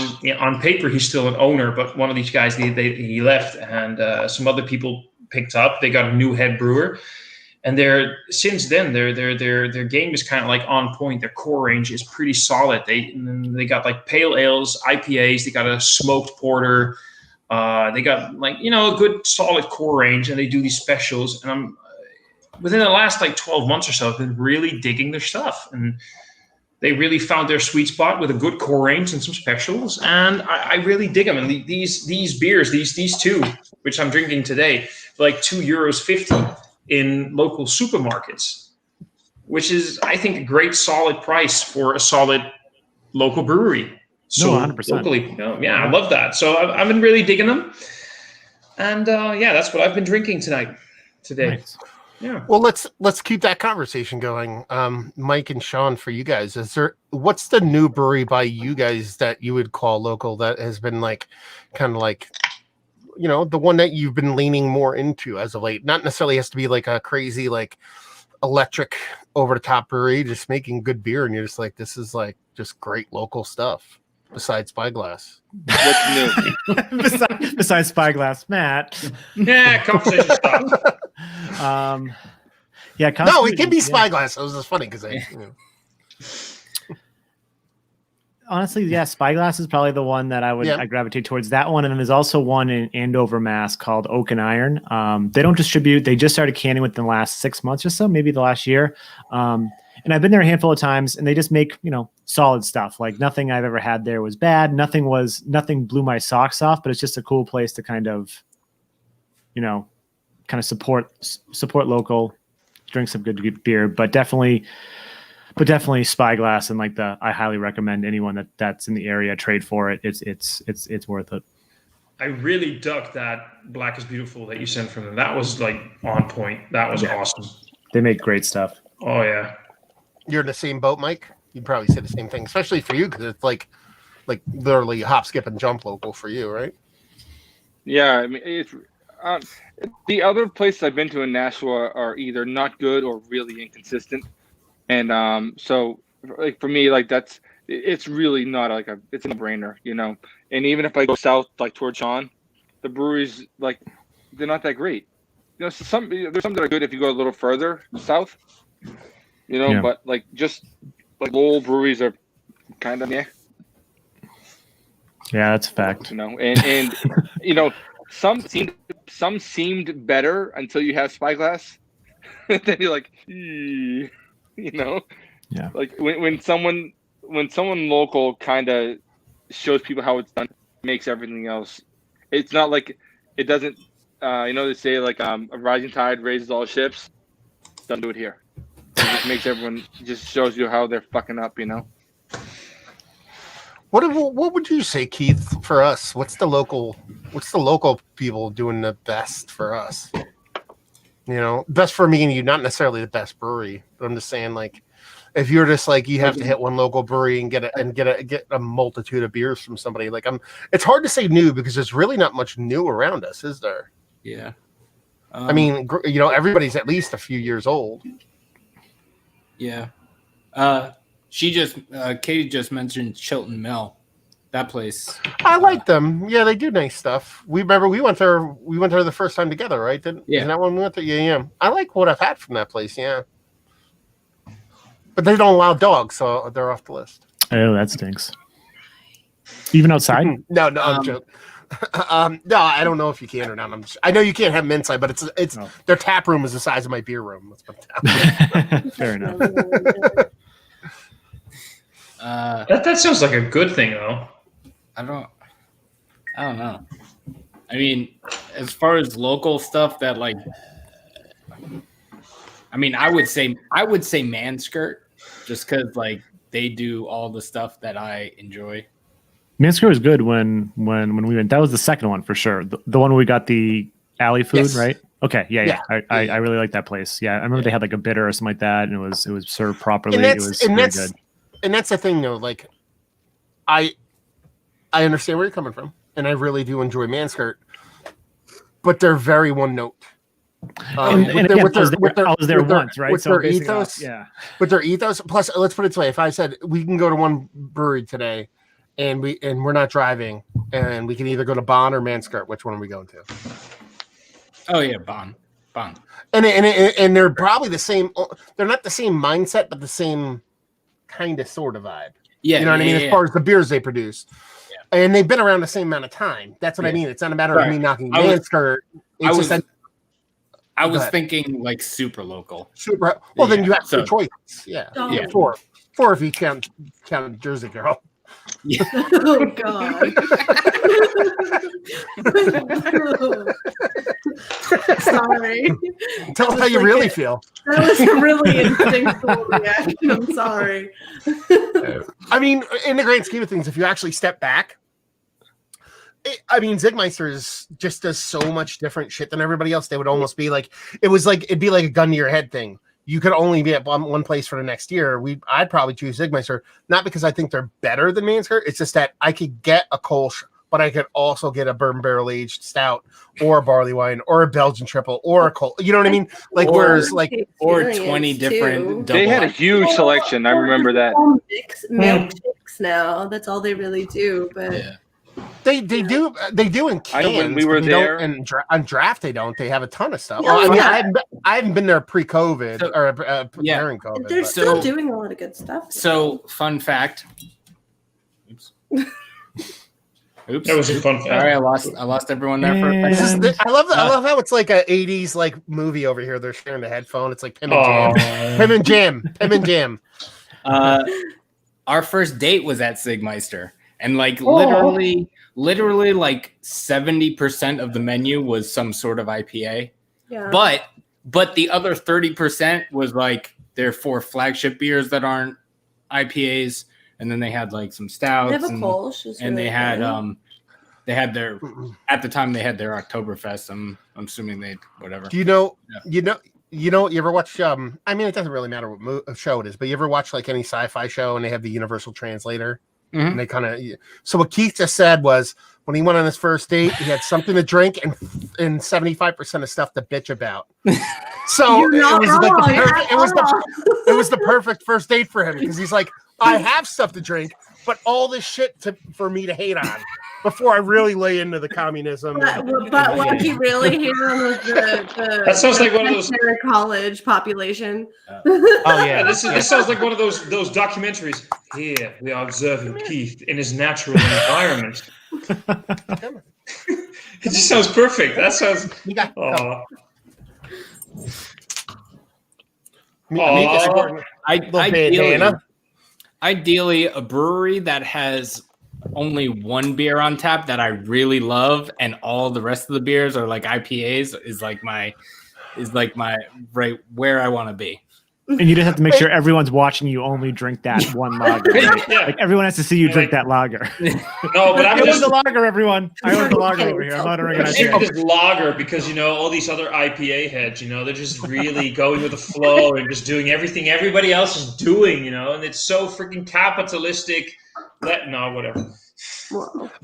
paper he's still an owner, but one of these guys he left, and some other people picked up. They got a new head brewer, and since then their game is kind of like on point. Their core range is pretty solid. They got like pale ales, IPAs. They got a smoked porter. They got a good solid core range, and they do these specials. And I'm within the last 12 months or so, I've been really digging their stuff, and they really found their sweet spot with a good core range and some specials, and I really dig them. And these beers, these two, which I'm drinking today, for like €2.50 in local supermarkets, which is, I think, a great solid price for a solid local brewery. So 100%. locally, I love that. So I've been really digging them, and that's what I've been drinking today. Nice. Yeah. Well, let's keep that conversation going. Mike and Sean, for you guys, what's the new brewery by you guys that you would call local that has been the one that you've been leaning more into as of late? Not necessarily has to be like a crazy electric over the top brewery, just making good beer, and you're just like, this is just great local stuff. Besides Spyglass. What's new? besides Spyglass, Matt. Yeah, conversation stuff. No, it can be Spyglass. It was just funny because honestly, Spyglass is probably the one that I gravitate towards. That one, and then there's also one in Andover, Mass, called Oak and Iron. They don't distribute. They just started canning within the last 6 months or so, maybe the last year. And I've been there a handful of times, and they just make solid stuff. Like, nothing I've ever had there was bad. Nothing blew my socks off. But it's just a cool place to kind of support local, drink some good beer. But definitely Spyglass, and I highly recommend anyone that's in the area trade for it. It's worth it. I really dug that Black is Beautiful that you sent from them. That was on point. That was awesome. They make great stuff. Oh yeah. You're in the same boat, Mike. You'd probably say the same thing, especially for you, because it's like literally hop, skip, and jump local for you, right? Yeah, I mean, it's the other places I've been to in Nashua are either not good or really inconsistent, and so for me, it's really not it's a no-brainer, And even if I go south, towards Sean, the breweries they're not that great. There's some that are good if you go a little further south. But just Lowell breweries are kind of Yeah, that's a fact. And some seemed better until you have Spyglass. Then you're like, Yeah. When someone local kind of shows people how it's done, makes everything else. It's not like it doesn't. They say a rising tide raises all ships. Doesn't do it here. It just makes everyone, just shows you how they're fucking up, What would you say, Keith, for us? What's the local people doing the best for us? Best for me and you, not necessarily the best brewery, but I'm just saying, if you're just you have to hit one local brewery and get a multitude of beers from somebody. It's hard to say new because there's really not much new around us, is there? Yeah. I mean, everybody's at least a few years old. Yeah. Katie just mentioned Chilton Mill. That place. I like them. Yeah, they do nice stuff. We went there the first time together, right? Isn't that when we went there? Yeah. I like what I've had from that place, yeah. But they don't allow dogs, so they're off the list. Oh, that stinks. Even outside? No, I'm joking. No, I don't know if you can or not. I know you can't have them inside, but it's their tap room is the size of my beer room. Let's put it down. Fair enough. That sounds like a good thing, though. I don't know. I mean, as far as local stuff that like, I mean, I would say Manskirt, just because like they do all the stuff that I enjoy. Manskirt was good when we went. That was the second one for sure. The one where we got the alley food, right? Okay, yeah. I really like that place. Yeah, I remember they had like a bitter or something like that, and it was served properly. It was really good. And that's the thing, though. Like, I understand where you're coming from, and I really do enjoy Manskirt, but they're very one note. I was there once, right? With their ethos, With their ethos, plus, let's put it this way: if I said we can go to one brewery today, and we're not driving, and we can either go to Bond or Manskirt, which one are we going to? Oh yeah, Bond. And they're probably the same. They're not the same mindset, but the same kind of sort of vibe. Yeah, you know what I mean? As far as the beers they produce, and they've been around the same amount of time. That's what I mean. It's not a matter of me knocking Manskirt. I was thinking like super local. Super. Well, then you have two choices. Yeah. Four if you count Jersey Girl. Yeah. Oh God. Sorry. Tell us how you really feel. That was a really instinctual reaction. I'm sorry. I mean, in the grand scheme of things, if you actually step back, Zigmeister just does so much different shit than everybody else. They would almost be like, it'd be like a gun to your head thing. You could only be at one place for the next year. I'd probably choose Zigmeister, not because I think they're better than Manskirt. It's just that I could get a Kolsch, but I could also get a bourbon barrel aged stout or a barley wine or a Belgian triple or a Kolsch. You know what I mean? Like, whereas like, or 20 different. They had a huge selection. I remember that. Milkshakes now. That's all they really do. But yeah. They do in cans. I know when we were there, and on draft they don't. They have a ton of stuff. Well, I haven't been there pre-COVID or during COVID. They're still doing a lot of good stuff. So, fun fact. Oops. That was a fun fact. Sorry, I lost everyone there for a second. I love how it's like a 80s like movie over here. They're sharing the headphone. It's like Pim and Jam. Our first date was at Sigmeister. And like literally like 70% of the menu was some sort of IPA. Yeah. But the other 30% was like their 4 flagship beers that aren't IPAs, and then they had like some stouts. They have a Kolsch, and they had their at the time they had their Oktoberfest. I'm assuming they whatever. Do you know you ever watch I mean, it doesn't really matter what show it is, but you ever watch like any sci-fi show and they have the universal translator? Mm-hmm. And they kind of so what Keith just said was when he went on his first date, he had something to drink and 75% of stuff to bitch about. So it was the perfect first date for him because he's like, I have stuff to drink, but all this shit for me to hate on before I really lay into the communism. But what he really hated on was the that sounds like one of those college population. This sounds like one of those documentaries. Here we are observing Keith in his natural environment. It just sounds perfect. That sounds. Ideally, a brewery that has only one beer on tap that I really love, and all the rest of the beers are like IPAs is like my right where I want to be. And you just have to make sure everyone's watching you only drink that one lager. Right? Yeah. Like everyone has to see you drink that lager. No, but I want the lager, everyone. I want the lager over here. I'm not ordering an IPA. It's lager because all these other IPA heads, they're just really going with the flow and just doing everything everybody else is doing, and it's so freaking capitalistic. Whatever.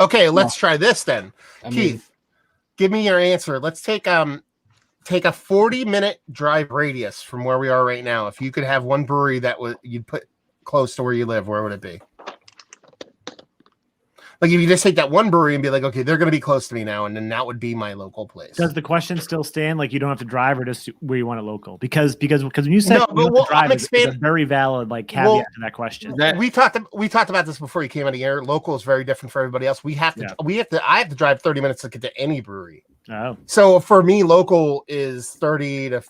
Okay, let's try this then. Keith, give me your answer. Let's take a 40-minute drive radius from where we are right now. If you could have one brewery that you'd put close to where you live, where would it be? Like if you just take that one brewery and be like, okay, they're going to be close to me now, and then that would be my local place. Does the question still stand? Like you don't have to drive, or just where you want it local? Because when you said No, you but don't have well, to drive, I'm it's a very valid like caveat to that question. We talked about this before you came out of here. Local is very different for everybody else. I have to drive 30 minutes to get to any brewery. Oh, so for me, local is 30 to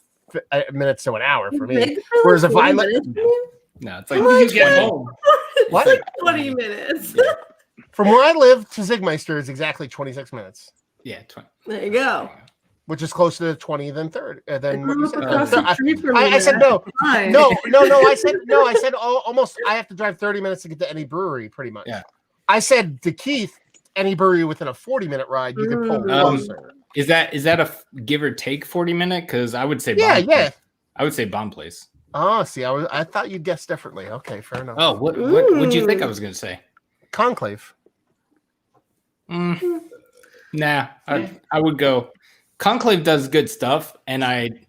minutes to an hour for me. Whereas if I live, no, it's like you get home. What? It's like 20 minutes. Yeah. From where I live to Zigmeister is exactly 26 minutes. Yeah, 20. There you go. Which is closer to 20 than 30. Than what you said. I said no. I said almost. I have to drive 30 minutes to get to any brewery, pretty much. Yeah. I said to Keith, any brewery within a 40-minute ride, you could pull closer. Is that a give or take 40-minute? Because I would say I would say Bomb Place. Oh, see, I thought you guessed differently. Okay, fair enough. Oh, what do you think I was going to say? Conclave. Nah, I would go. Conclave does good stuff, and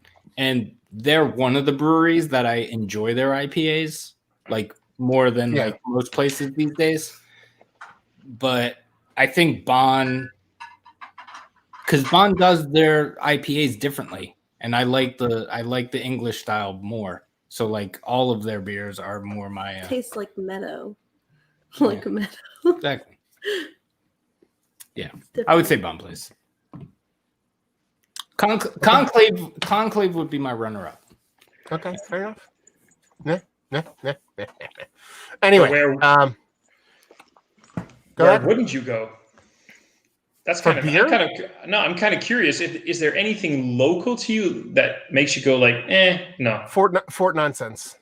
they're one of the breweries that I enjoy their IPAs like more than like most places these days. But I think Bond, because Bond does their IPAs differently, and I like the English style more. So like all of their beers are more my tastes like meadow, like a meadow. Exactly. Yeah, I would say Bomb Place. Conclave would be my runner-up. Okay, fair enough. Yeah. Anyway, where ahead. Wouldn't you go? That's For kind of beer? I'm kind of curious. Is there anything local to you that makes you go like, no? Fort Nonsense.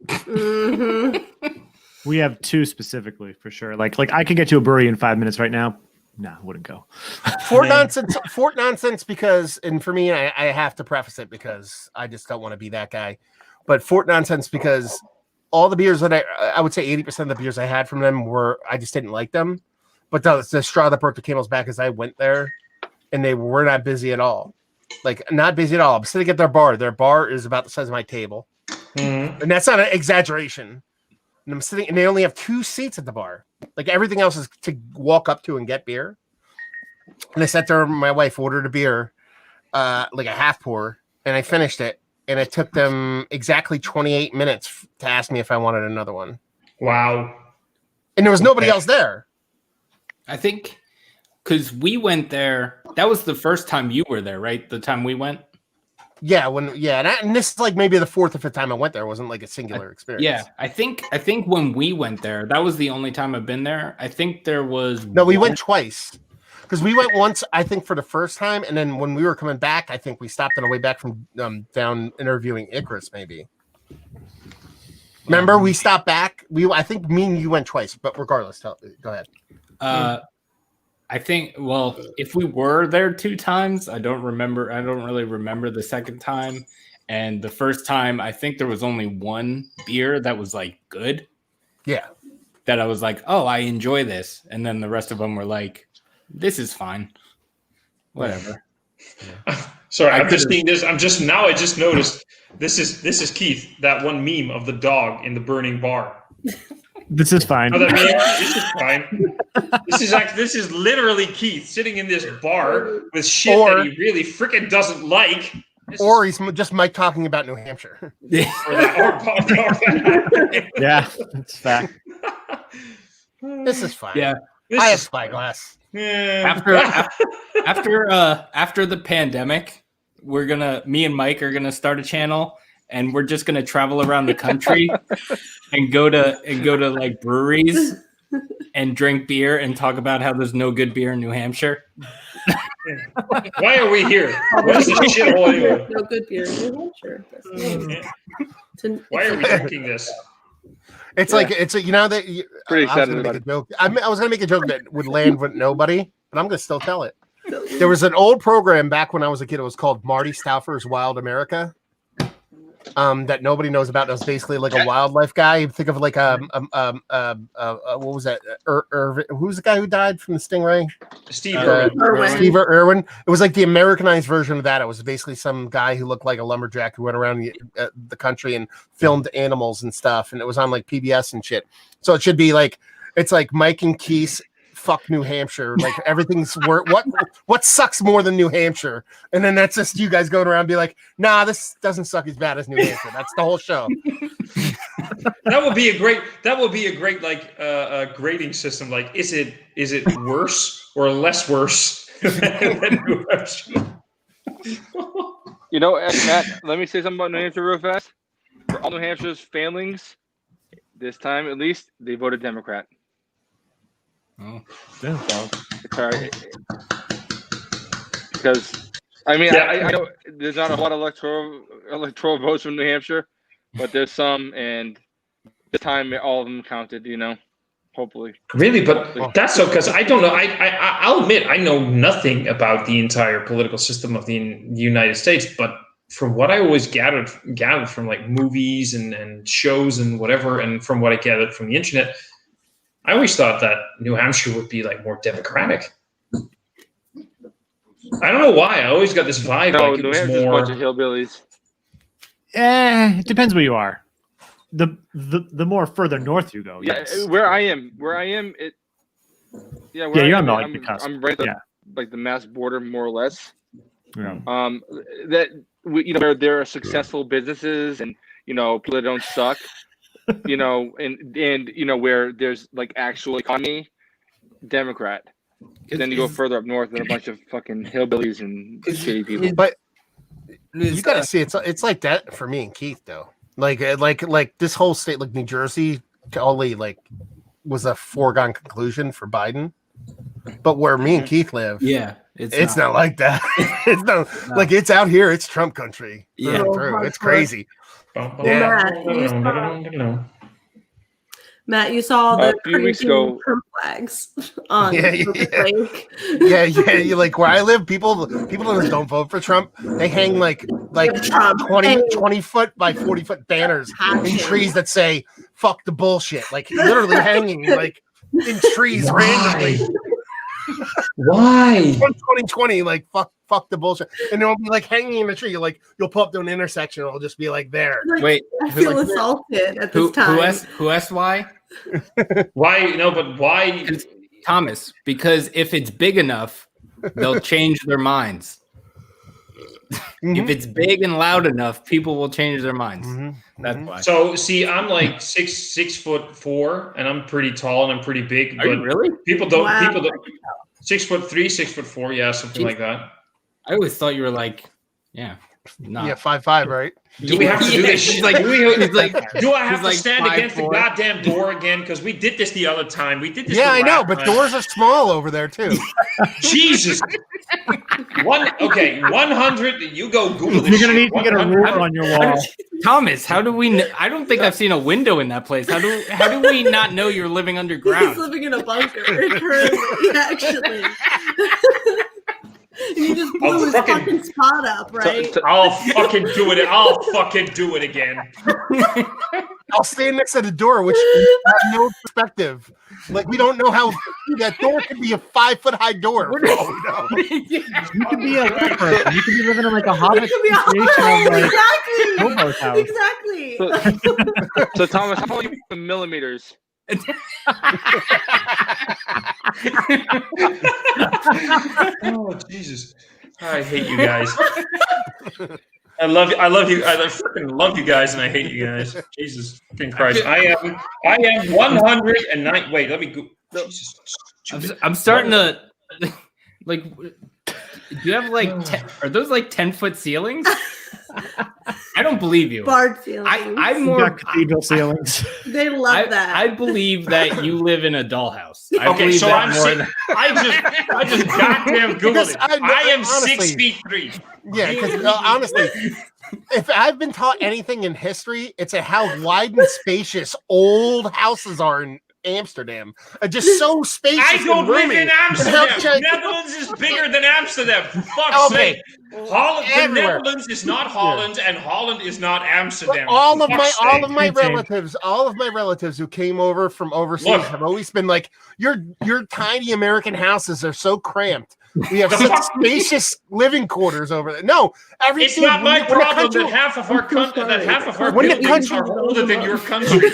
Mm-hmm. We have two specifically for sure. Like I could get to a brewery in 5 minutes right now. No, wouldn't go. Fort Nonsense because, and for me, I have to preface it because I just don't want to be that guy. But Fort Nonsense because all the beers that I would say 80% of the beers I had from them I just didn't like them. But the straw that broke the camel's back is I went there and they were not busy at all. Like not busy at all. I'm sitting at their bar. Their bar is about the size of my table. Mm-hmm. And that's not an exaggeration. And I'm sitting and they only have 2 seats at the bar. Like everything else is to walk up to and get beer. And I sat there, my wife ordered a beer, like a half pour, and I finished it. And it took them exactly 28 minutes to ask me if I wanted another one. Wow. And there was nobody else there. I think because we went there, that was the first time you were there, right? The time we went? Yeah, and this is like maybe the 4th or 5th time I went there. It wasn't like a singular experience. Yeah, I think when we went there, that was the only time I've been there. I think there was we went twice. Because we went once, I think, for the first time, and then when we were coming back, I think we stopped on the way back from down interviewing Icarus, maybe. Remember, we stopped back. I think me and you went twice, but regardless, go ahead. I think, well, if we were there 2 times, I don't really remember the second time. And the first time, I think there was only one beer that was like good. Yeah. That I was like, oh, I enjoy this. And then the rest of them were like, this is fine. Whatever. Yeah. Sorry, I'm just seeing this. I just noticed this is Keith, that one meme of the dog in the burning bar. This is fine. Oh, this is fine. This is literally Keith sitting in this bar with shit that he really freaking doesn't like. He's just Mike talking about New Hampshire. Yeah, that's fact. This is fine. Yeah, I have Spyglass. After the pandemic, me and Mike are gonna start a channel, and we're just gonna travel around the country and go to like breweries and drink beer and talk about how there's no good beer in New Hampshire. Why are we here? What is this shithole anyway? No good beer in New Hampshire. Why are we drinking this? It's like you know that pretty I was gonna make a joke. I was gonna make a joke that would land with nobody, but I'm gonna still tell it. There was an old program back when I was a kid. It was called Marty Stauffer's Wild America. That nobody knows about. It was basically like a wildlife guy. You think of like what was that? Who was the guy who died from the stingray? Steve Irwin. Steve Irwin. It was like the Americanized version of that. It was basically some guy who looked like a lumberjack who went around the country and filmed animals and stuff. And it was on like PBS and shit. So it should be like it's like Mike and Keith fuck New Hampshire. Like everything's what sucks more than New Hampshire? And then that's just you guys going around and be like, nah, this doesn't suck as bad as New Hampshire. That's the whole show. That would be a great like grading system. Like, is it worse or less worse than New Hampshire? You know, Matt, let me say something about New Hampshire real fast. For all New Hampshire's failings, this time at least, they voted Democrat. Oh, So, because I mean, I know there's not a lot of electoral votes from New Hampshire, but there's some, and this time all of them counted. You know, hopefully. Really, but that's so because I don't know. I'll admit I know nothing about the entire political system of the United States, but from what I always gathered from like movies and shows and whatever, and from what I gathered from the internet, I always thought that New Hampshire would be like more democratic. I don't know why. I always got this vibe. No, like it New was Hampshire's more. a bunch of hillbillies. It depends where you are. The more further north you go, Yeah, yes. where I am, it. Yeah, where You're I on am, the cusp. I'm right at the, Yeah. like the Mass border, more or less. Yeah. That where there are successful businesses and people that don't suck, and where there's like actual economy, Democrat. Then you go further up north and a bunch of fucking hillbillies and shady people. But you gotta see, it's like that for me and Keith though. Like this whole state, like New Jersey, only like was a foregone conclusion for Biden. But where me and Keith live, yeah, it's not like that. It's not like it's out here. It's Trump country. Yeah. Through. It's crazy. Matt, you saw the few weeks ago- Trump flags on Yeah. Lake. Yeah. You like where I live, people that don't vote for Trump, they hang like Trump. 20 foot by 40 foot banners in trees that say "fuck the bullshit," like literally hanging like in trees randomly. Why? 2020, like fuck the bullshit, and it'll be like hanging in the tree. You'll pull up to an intersection, it'll just be like there. Wait, I feel assaulted at this time. Who asked why? Why? No, but why? Thomas, because if it's big enough, they'll change their minds. If it's big and loud enough, people will change their minds. That's why. So see, I'm like 6'4", and I'm pretty tall and I'm pretty big. Are you really? People don't. Wow. People don't. 6'3", 6'4", yeah, something like that. I always thought you were like, yeah, not. Yeah, 5'5", right? Do we have to do this? He's like, Do I have to like stand against the 5'4". goddamn door again? Because we did this the other time. We did this. Yeah, the I know, last but time. doors are small over there too. Jesus. 100. You go Google this. You're gonna shit. need to get a 100. ruler on your wall. Thomas, how do we? I don't think I've seen a window in that place. How do we not know you're living He's underground? living in a bunker currently, actually. And you just blew his fucking spot up, right? I'll fucking do it. I'll fucking do it again. I'll stand next to the door, which we have no perspective. Like we don't know how that door could be a 5 foot high door. Oh, no. You could be a leper. You could be living in like a hobbit It could be a situation of, like, exactly. Hobo's house. Exactly. So Thomas, how about you in millimeters? Oh Jesus! I hate you guys. I love you. I freaking love you guys, and I hate you guys. Jesus fucking Christ! I am 109. Wait, let me go. Jesus, I'm starting to like. Do you have like? Are those like 10-foot ceilings? I don't believe you. Barred ceilings. I'm You more. got cathedral ceilings. They love that. I believe that you live in a dollhouse. I Okay, believe so that I'm more sick. than- I just goddamn Googled it. I am honestly, 6'3". Yeah, because honestly, if I've been taught anything in history, it's how wide and spacious old houses are in Amsterdam. Just so spacious. I don't and live roomy. in Amsterdam. Netherlands is bigger than Amsterdam. For fuck's sake. Holland, the Everywhere. Netherlands is not Holland, and Holland is not Amsterdam. All of For my fuck's sake. relatives who came over from overseas Look. have always been like, your tiny American houses are so cramped We have such spacious living quarters over there. No, it's not my problem that half of our buildings are older than your country.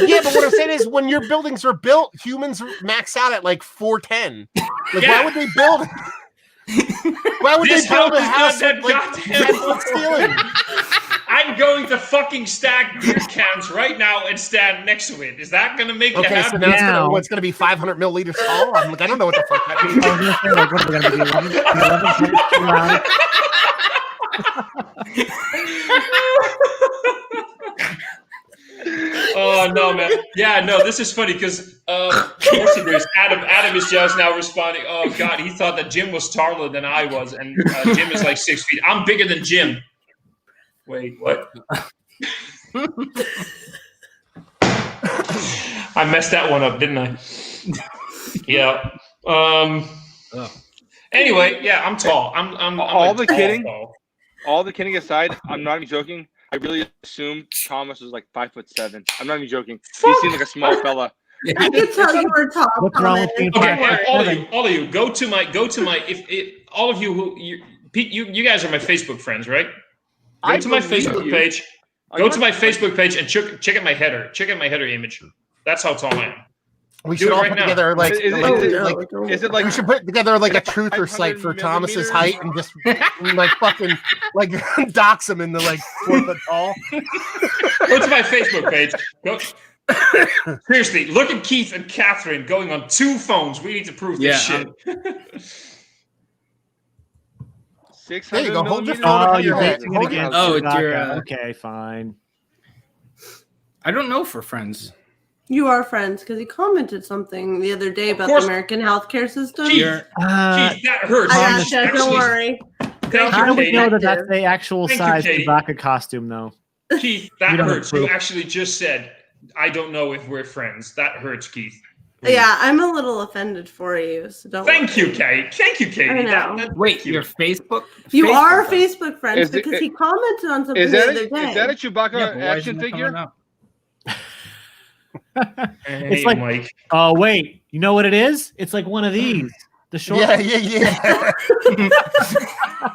Yeah, but what I'm saying is, when your buildings are built, humans max out at like 410. Like, why would they build? Why would they build a house with like 10-foot ceiling? I'm going to fucking stack beer cans right now and stand next to it. Is that going to make it happen? So now it's going to be 500 milliliters tall? I'm like, I don't know what the fuck that means. I was gonna say, like, what are we gonna be 11 Oh no, man! Yeah, no, this is funny because Adam is just now responding. Oh God, he thought that Jim was taller than I was, and Jim is like 6 feet. I'm bigger than Jim. Wait, what? I messed that one up, didn't I? Yeah. Anyway, yeah, I'm tall. I'm all like the kidding. Tall. All the kidding aside, I'm not even joking. I really assumed Thomas was like 5'7". I'm not even joking. He seemed like a small fella. I could tell you were tall. What's wrong with being Okay, all of you, go to my. If all of you who you guys are my Facebook friends, right? Go to my Facebook page. Go to my Facebook page and check out my header. Check out my header image. That's how tall I am. We should all put together like, is it like we should put together like a truther site for Thomas's height and just like fucking like dox him in the like 4 foot tall. Go to my Facebook page. Go. Seriously, look at Keith and Catherine going on 2 phones. We need to prove this shit. 600 there you go. Hold your millimeters? phone. Oh, you're dating it again. Oh, it's your. Okay, fine. I don't know for friends. You are friends because he commented something the other day about the American healthcare system. Keith, that hurts. I gotcha. Don't worry. How do we know that that's Katie. the actual size Chewbacca costume, though? Keith, that hurts. You actually just said, I don't know if we're friends. That hurts, Keith. Yeah, I'm a little offended for you, so don't Thank worry. you, Kate. Thank you, Katie. I know. Wait, your Facebook? You Facebook are friend. Facebook friends because he commented on something the other day. Is that a Chewbacca action figure? It's like, Mike. oh wait, you know what it is? It's like one of these. The short. Yeah.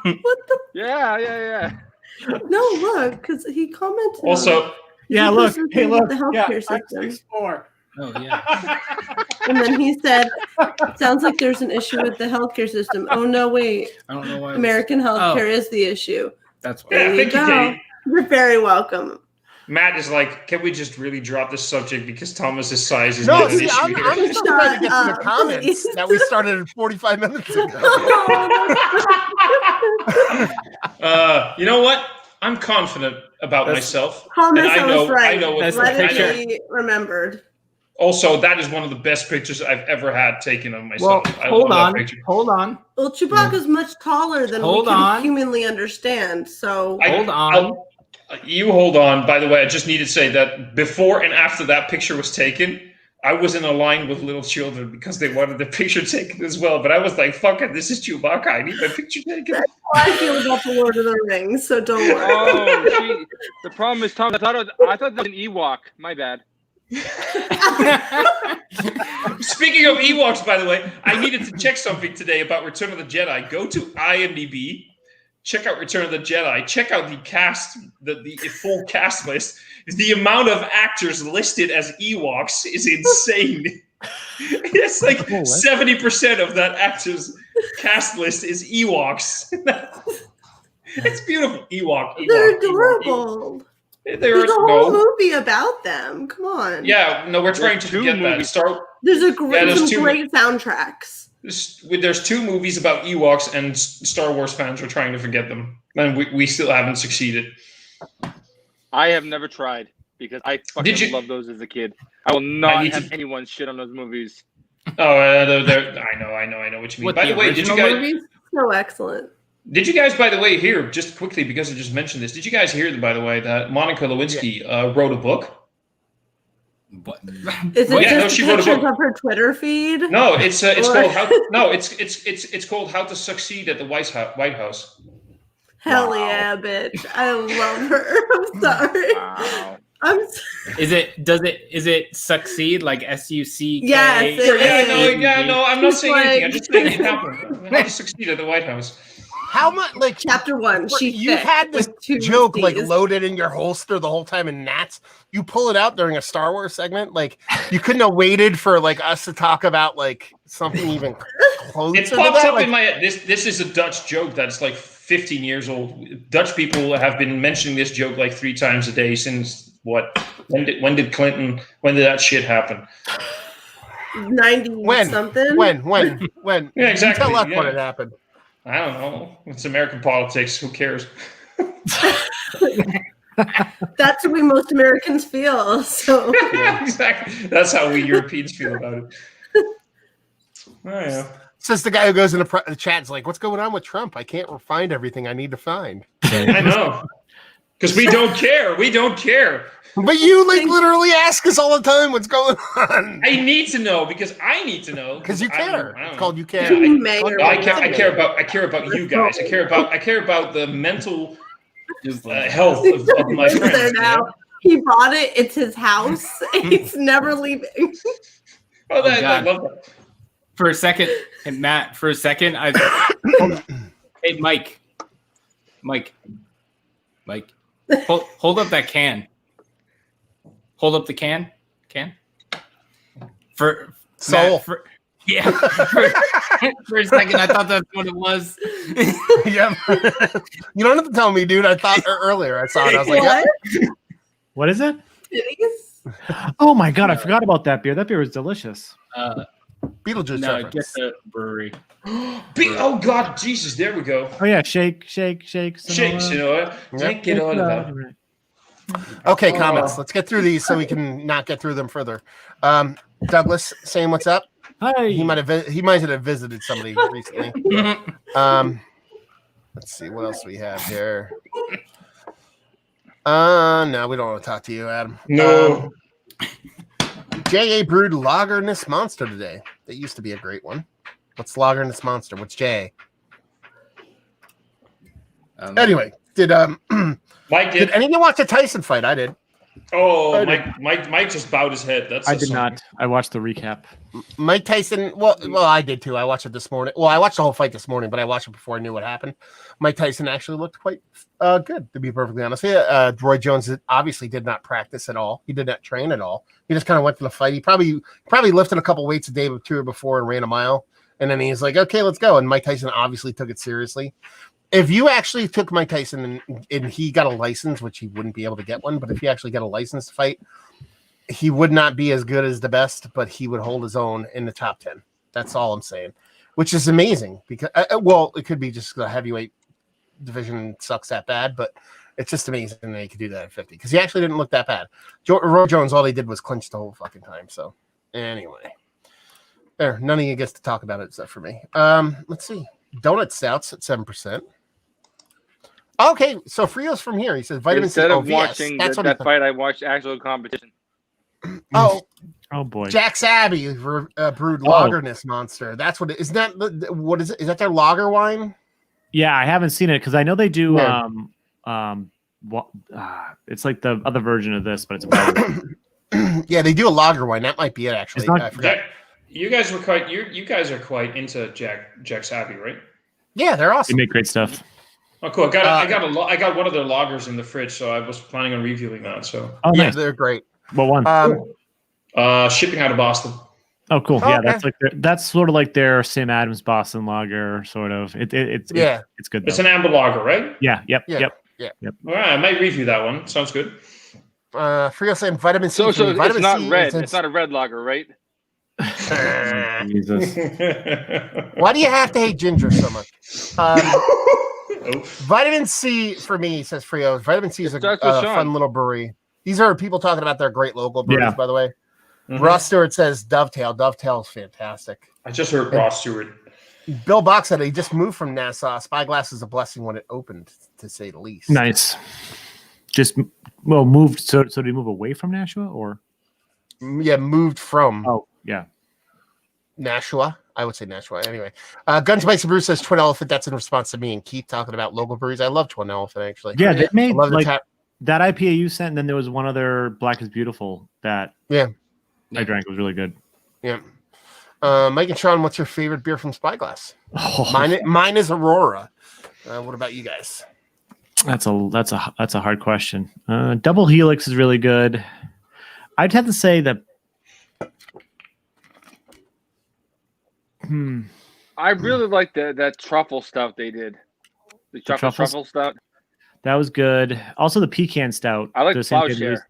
What the? Yeah. No, look, because he commented. Also, Yeah, look. Hey, look. The healthcare system. 6'4". Oh yeah. And then he said, "Sounds like there's an issue with the healthcare system." Oh no, wait. I don't know why. American healthcare is the issue. That's why. yeah, thank you, Katie. You're very welcome. Matt is like, can we just really drop this subject because Thomas's size is No, not an see, issue I'm here. still trying to get to the Shut comments up, that we started 45 minutes ago. You know what? I'm confident about myself. Thomas, And I was right. I know. That's Let the it picture. be remembered. Also, that is one of the best pictures I've ever had taken of myself. Well, I hold love that on. picture. Hold on. Well, Chewbacca's much taller than Hold we can on. humanly understand. So Hold on. You hold on. By the way, I just need to say that before and after that picture was taken, I was in a line with little children because they wanted the picture taken as well. But I was like, fuck it, this is Chewbacca. I need my picture taken. that's how I feel about the Lord of the Rings. So don't worry. Oh, the problem is, Tom. I thought that was an Ewok. My bad. Speaking of Ewoks, by the way, I needed to check something today about Return of the Jedi. Go to IMDb, check out Return of the Jedi, check out the cast, the full cast list. The amount of actors listed as Ewoks is insane. It's like 70% of that actors' cast list is Ewoks. It's beautiful. Ewok. They're adorable. There's a whole movie about them. Come on. Yeah, no, we're trying to forget that. There's some great soundtracks. There's 2 movies about Ewoks, and Star Wars fans are trying to forget them, and we still haven't succeeded. I have never tried because I fucking love those as a kid. I will not have anyone shit on those movies. Oh, I know what you mean. By the way, did you guys? Movies? So excellent. Did you guys, by the way, hear just quickly because I just mentioned this? Did you guys hear, by the way, that Monica Lewinsky wrote a book? What? Is it just pictures of her Twitter feed? No, it's called how. No, it's called How to Succeed at the White House. Hell yeah, bitch! I love her. I'm sorry. Wow. Is it succeed like SUCK? Yes, No, I'm not saying anything. I'm like- just saying it happened. How to succeed at the White House. How much, like, Chapter 1. you've had this joke like loaded in your holster the whole time in Nats. You pull it out during a Star Wars segment. Like, you couldn't have waited for like us to talk about like something even closer. It pops up in my head. This is a Dutch joke that's like 15 years old. Dutch people have been mentioning this joke like 3 times a day since what? When did that shit happen? 90 something. When? Yeah, exactly. You tell us when it happened. I don't know. It's American politics. Who cares? That's what we most Americans feel. So exactly. That's how we Europeans feel about it. Oh, yeah. Says the guy who goes in the chat's like, "What's going on with Trump? I can't find everything I need to find." I know. Because we don't care. We don't care. But you literally ask us all the time what's going on. I need to know because I need to know. Because you care. It's called you care. I care about you guys. I care about the mental health of my friends. He bought it. It's his house. He's never leaving. I love that. For a second, and Matt, I hey Mike, hold up that can. Hold up the can. For Soul. Matt, for a second, I thought that's what it was. Yeah. You don't have to tell me, dude. I thought earlier I saw it. I was like, What? What is it? Titties? Oh my god, I forgot about that beer. That beer was delicious. Beetlejuice. No, reference. get the brewery. Oh God, Jesus! There we go. Oh yeah, shake. Shake, Sonora. Drink it all about. Okay, comments. Let's get through these so we can not get through them further. Douglas saying what's up. Hi. He might have visited somebody recently. Let's see what else we have here. No, we don't want to talk to you, Adam. No. J.A. brewed Lagerness Monster today. That used to be a great one. What's Lagerness Monster? What's J.A.? Anyway, did Mike did anyone watch the Tyson fight? I did. Oh, Mike just bowed his head. I did not. I watched the recap. Mike Tyson. Well, I did too. I watched it this morning. Well, I watched the whole fight this morning, but I watched it before I knew what happened. Mike Tyson actually looked quite good, to be perfectly honest. Roy Jones obviously did not practice at all. He did not train at all. He just kind of went to the fight. He probably lifted a couple weights a day or two before and ran a mile, and then he's like, "Okay, let's go." And Mike Tyson obviously took it seriously. If you actually took Mike Tyson and he got a license, which he wouldn't be able to get one, but if he actually got a license to fight, he would not be as good as the best, but he would hold his own in the top 10. That's all I'm saying, which is amazing because, it could be just the heavyweight division sucks that bad, but it's just amazing that he could do that at 50 because he actually didn't look that bad. Roy Jones, all he did was clinch the whole fucking time. So anyway, none of you gets to talk about it except for me. Let's see. Donut Stouts at 7%. Okay, so Frio's from here. He says vitamin Instead C. of watching that fight, I watched actual competition. Oh boy. Jack's Abbey brewed Lagerness Monster. That's what it is. That what is it? Is that their lager wine? Yeah, I haven't seen it because I know they do. Yeah. It's like the other version of this, but it's better. Yeah, they do a lager wine. That might be it. Actually, I forgot. You guys were quite. You guys are quite into Jack's Abbey, right? Yeah, they're awesome. They make great stuff. Oh, cool! I got one of their lagers in the fridge, so I was planning on reviewing that. So nice. They're great. What one? Shipping out of Boston. Oh, cool. Oh, yeah, okay. that's sort of like their Sam Adams Boston lager, sort of. It's good. It's an amber lager, right? Yeah. Yep. All right, I might review that one. Sounds good. Frio saying vitamin C. So vitamin it's not C red. It's not a red lager, right? Jesus. Why do you have to hate ginger so much? Vitamin C for me, says Frio. Vitamin C is a fun little brewery. These are people talking about their great local breweries, by the way. Mm-hmm. Ross Stewart says Dovetail. Dovetail is fantastic. I just heard Ross Stewart. Bill Box said he just moved from Nassau. Spyglass is a blessing when it opened, to say the least. Nice. Moved. So did he move away from Nashua or? Yeah, moved from. Oh, yeah. Nashua. I would say Nashua. Anyway, Guns Bikes and Brew says Twin Elephant. That's in response to me and Keith talking about local breweries. I love Twin Elephant, actually. Yeah, they made that IPA you sent, and then there was one other Black is Beautiful that I drank. It was really good. Yeah. Mike and Sean, what's your favorite beer from Spyglass? Oh, Mine is Aurora. What about you guys? That's a hard question. Double Helix is really good. I'd have to say that. I really like that truffle stout they did. The truffle stout. That was good. Also, the pecan stout. I like Plowshare.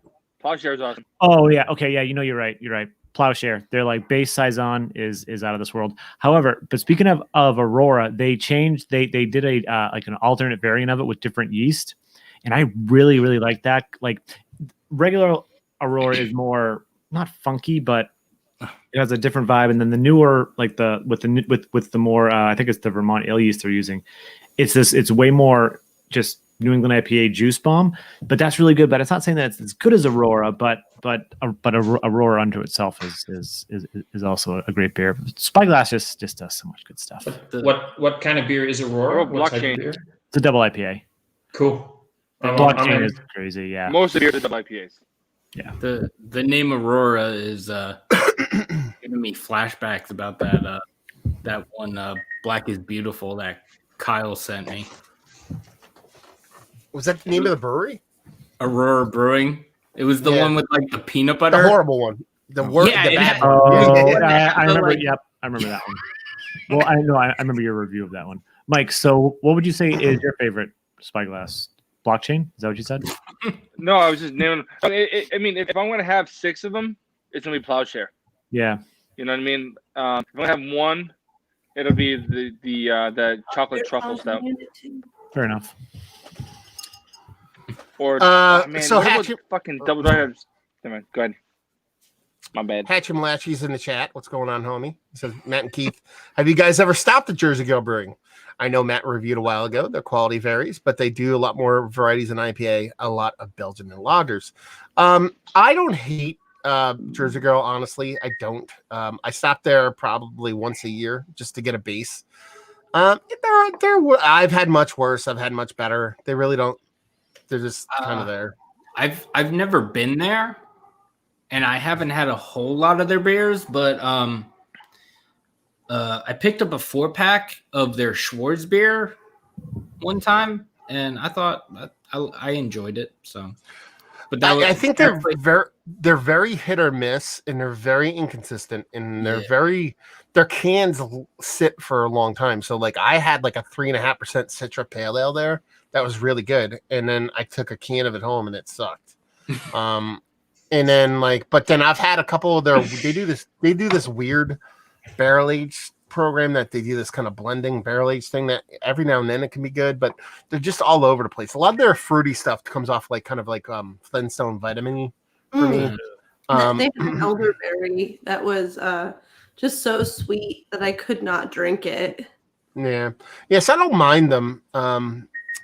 Plowshare is awesome. Oh yeah, okay, yeah. You're right. You're right. Plowshare. They're like base saison is out of this world. However, but speaking of Aurora, they changed. They did a like an alternate variant of it with different yeast, and I really like that. Like regular Aurora is more not funky, but it has a different vibe. And then the newer, like with the more I think it's the Vermont ale yeast they're using. It's way more just New England IPA juice bomb, but that's really good. But it's not saying that it's as good as Aurora, but Aurora unto itself is also a great beer. Spyglass just does so much good stuff. What kind of beer is Aurora? What type of beer? It's a double IPA. Cool. Blockchain is crazy. Yeah, most of the beers are double IPAs. Yeah, the name Aurora is giving me flashbacks about that one Black is Beautiful that Kyle sent me. Was that the name of the brewery? Aurora Brewing. It was the one with like the peanut butter. The horrible one. The worst. Yeah, the bad one. one. I remember. Yep, I remember that one. Well, I know. I remember your review of that one, Mike. So, what would you say is your favorite Spyglass? Blockchain? Is that what you said? No, I was just naming. I mean, if I'm going to have 6 of them, it's going to be Plowshare. Yeah. You know what I mean? If I'm going to have one, it'll be the chocolate truffle stout. Fair enough. Or man, so fucking double dry. Go ahead. My bad. Hatcham Latchy's in the chat. What's going on, homie? He says, Matt and Keith, have you guys ever stopped at Jersey Girl Brewing? I know Matt reviewed a while ago. Their quality varies, but they do a lot more varieties than IPA, a lot of Belgian and lagers. I don't hate Jersey Girl, honestly. I don't. I stop there probably once a year just to get a base. I've had much worse. I've had much better. They really don't. They're just kind of there. I've never been there, and I haven't had a whole lot of their beers, but I picked up a 4-pack of their Schwartz beer one time, and I thought I enjoyed it. So, but I think they're very hit or miss, and they're very inconsistent, and their cans sit for a long time. So, like, I had like a 3.5% Citra Pale Ale there that was really good, and then I took a can of it home, and it sucked. And then but then I've had a couple of they do this weird barrel age program that they do this kind of blending barrel age thing that every now and then it can be good, but they're just all over the place. A lot of their fruity stuff comes off like Flintstone vitamin-y for me. They had an elderberry that was just so sweet that I could not drink it. Yeah. Yes, I don't mind them.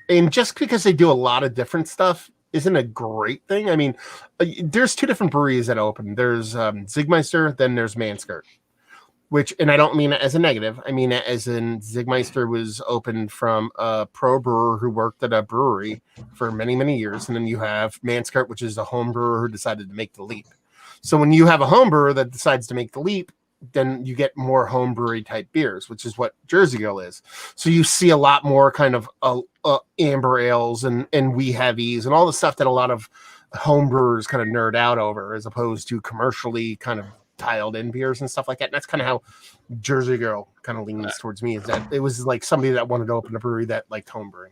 And just because they do a lot of different stuff isn't a great thing. I mean, there's 2 different breweries that open. There's Zigmeister, then there's Manskirt. And I don't mean it as a negative. I mean it as in Zigmeister was opened from a pro brewer who worked at a brewery for many, many years. And then you have Manskirt, which is a home brewer who decided to make the leap. So when you have a home brewer that decides to make the leap, then you get more home brewery type beers, which is what Jersey Girl is. So you see a lot more kind of amber ales and wee heavies and all the stuff that a lot of home brewers kind of nerd out over, as opposed to commercially kind of tiled in beers and stuff like that. And that's kind of how Jersey Girl kind of leans towards me, is that it was like somebody that wanted to open a brewery that liked home brewing.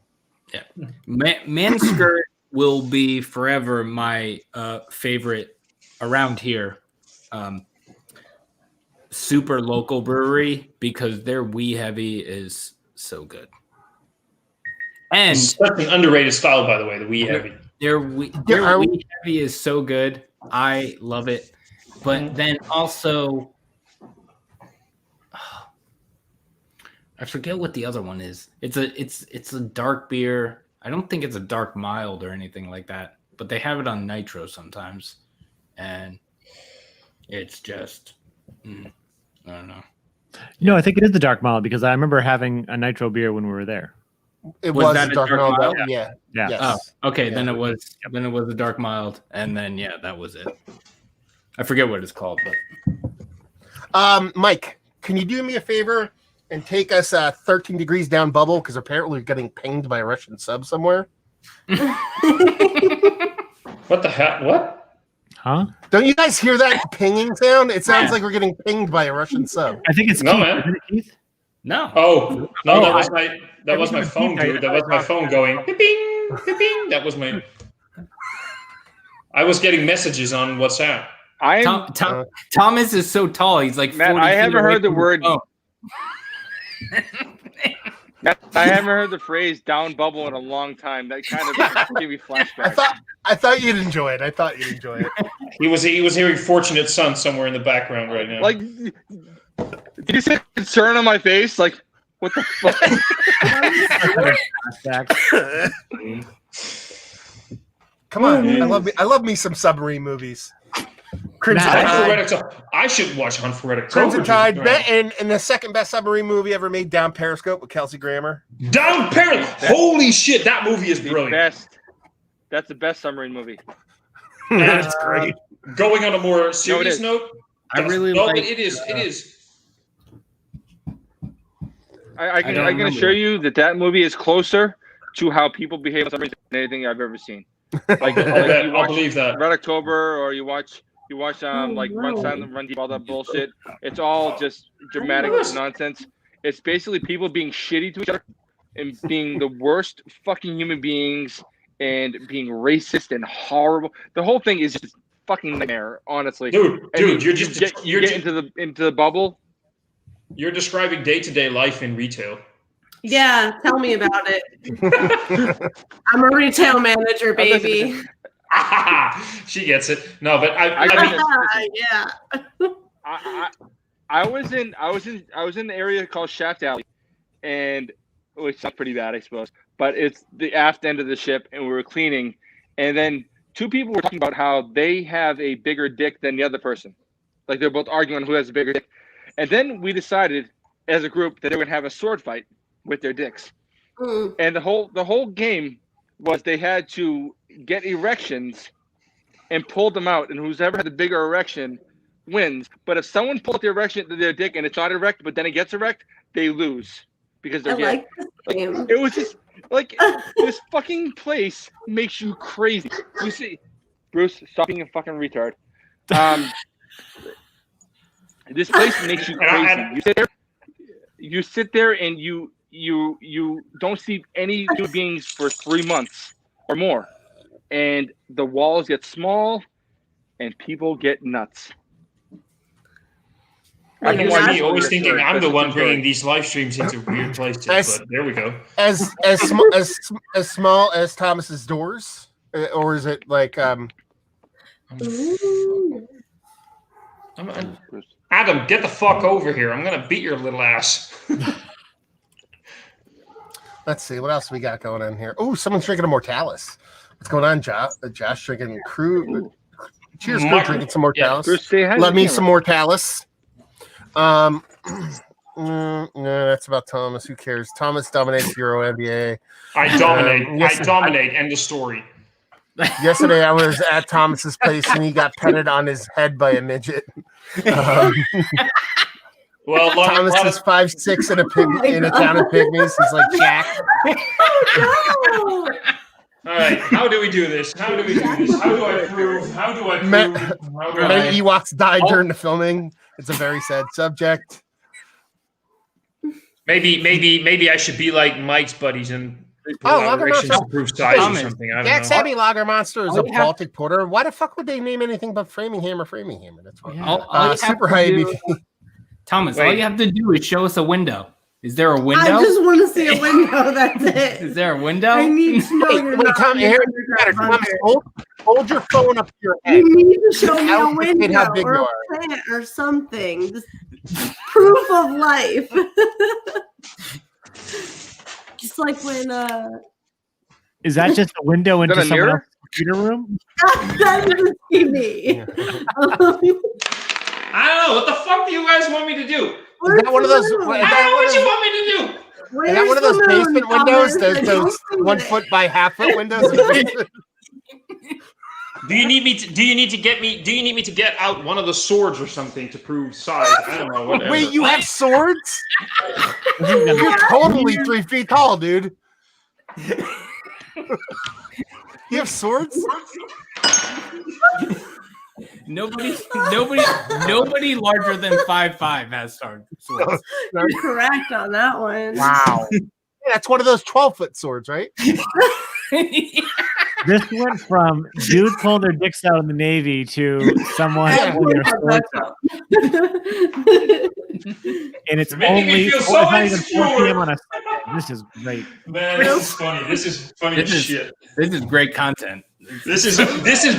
Yeah. Manskirt will be forever my favorite around here. Super local brewery, because their wee heavy is so good. And it's such an underrated style, by the way, the wee heavy. Their wee heavy is so good. I love it. But then also, I forget what the other one is. It's a dark beer. I don't think it's a dark mild or anything like that, but they have it on nitro sometimes, and it's just I don't know. No, I think it is the dark mild, because I remember having a nitro beer when we were there. It Was was that a dark mild. Yeah. Yeah. Yes. Oh, okay. Yeah. Then it was a dark mild, and then that was it. I forget what it's called, but Mike, can you do me a favor and take us 13 degrees down bubble? Because apparently we're getting pinged by a Russian sub somewhere. What the heck? What? Huh? Don't you guys hear that pinging sound? It sounds like we're getting pinged by a Russian sub. I think it's No, Keith. man. Isn't it Keith? no. Oh no, that was my every phone, time dude. That was my phone going bing, bing. That was my. I was getting messages on WhatsApp. Thomas is so tall. He's like Matt, 40 I feet haven't away heard the from word. phone. Matt, I haven't heard the phrase "down bubble" in a long time. That kind of gave me flashbacks. I thought you'd enjoy it. He was hearing "Fortunate Son" somewhere in the background right now. Like, did you see concern on my face? Like, what the fuck? Come on, I love me some submarine movies. Crimson Tide. I should watch Hunt for Red Crimson October. Tide, and the second best submarine movie ever made, Down Periscope with Kelsey Grammer. Down Periscope. Holy shit, that movie is brilliant. That's the best submarine movie. That's great. Going on a more serious note, I really like. It is. I can assure you that movie is closer to how people behave on submarines than anything I've ever seen. Like I'll believe that. Red October, or you watch Run Silent, Run Deep, all that bullshit. It's all just dramatic nonsense. It's basically people being shitty to each other and being the worst fucking human beings and being racist and horrible. The whole thing is just fucking nightmare, honestly. Dude, you get into the bubble. You're describing day-to-day life in retail. Yeah, tell me about it. I'm a retail manager, baby. She gets it. No, but I was in the area called Shaft Alley, and which sounds pretty bad, I suppose. But it's the aft end of the ship, and we were cleaning, and then two people were talking about how they have a bigger dick than the other person. Like they're both arguing who has a bigger dick. And then we decided as a group that they were gonna have a sword fight with their dicks. And the whole game was they had to get erections and pull them out, and whoever had the bigger erection wins. But if someone pulls their erection to their dick and it's not erect, but then it gets erect, they lose because they're gay. Like this game. It was just like this fucking place makes you crazy. You see, Bruce, stop being a fucking retard. This place makes you crazy. You sit there and you don't see any human beings for 3 months or more, and the walls get small, and people get nuts. I can watch me always thinking I'm the one bringing these live streams into weird places, but there we go. As small as Thomas's doors, or is it like Adam, get the fuck over here! I'm gonna beat your little ass. Let's see what else we got going on here. Oh, someone's drinking a Mortalis. What's going on, Josh? Josh drinking crew. Cheers, for drinking some Mortalis. Yeah, Love me some Mortalis. No, that's about Thomas. Who cares? Thomas dominates Euro NBA. I dominate. I dominate. End of story. Yesterday, I was at Thomas's place and he got petted on his head by a midget. Well, Thomas is 5'6" in a town of pygmies. He's like Jack. Oh, no. All right, how do we do this? How do I prove? Many Ewoks died during the filming. It's a very sad subject. Maybe I should be like Mike's buddies and Lager Monster. to prove size or something. I don't Jack know. Sabby Lager Monster is a Baltic porter. Why the fuck would they name anything but Framingham or Framingham? That's why. Super high ABV. Thomas, all you have to do is show us a window. Is there a window? I just want to see a window. That's it. Is there a window? I need to know. Wait, Tom, here, hold your phone up to your head. You need to show me a indicate window how big or you a are. plant or something. Just proof of life. Just like when Is that just a window into a someone mirror? else's computer room? that is a TV. I don't know. What the fuck do you guys want me to do? Is that one of those? I don't know what you want me to do. Is that one of those the moon, basement windows? Thomas? I Those don't see 1 it. foot by half foot windows in the basement? Do you need me to get out one of the swords or something to prove size? I don't know. Whatever. Wait, you have swords? You're totally 3 feet tall, dude. You have swords? Nobody larger than 5'5" has swords. You're correct on that one. Wow. Yeah, that's one of those 12-foot swords, right? This went from dudes pulling their dicks out in the Navy to someone pulling their swords out. And it's only feel it's so not even 4 insecure. p.m. on a Sunday. This is great. Man, this is funny. This is funny as shit. This is great content. This is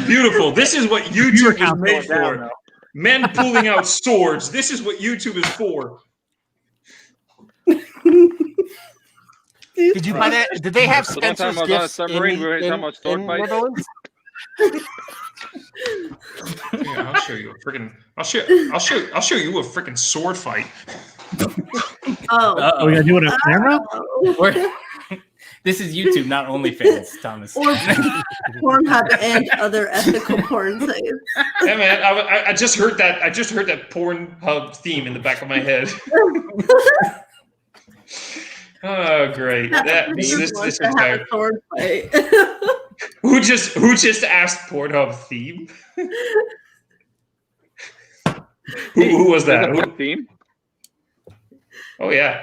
beautiful. This is what YouTube is made for. Men pulling out swords. This is what YouTube is for. Did you buy that? Did they have So one time Spencer's I was on a gifts submarine, we were talking about sword in fights. Netherlands? Yeah, I'll show you a freaking. I'll show you a freaking sword fight. Oh. Are we gonna do it on camera? This is YouTube, not OnlyFans, Thomas. Or Pornhub and other ethical porn sites. Yeah, man. I just heard that. I just heard that Pornhub theme in the back of my head. Oh, great! This is a sword fight. Who just asked Pornhub theme? who was that? Who? Theme? Oh yeah.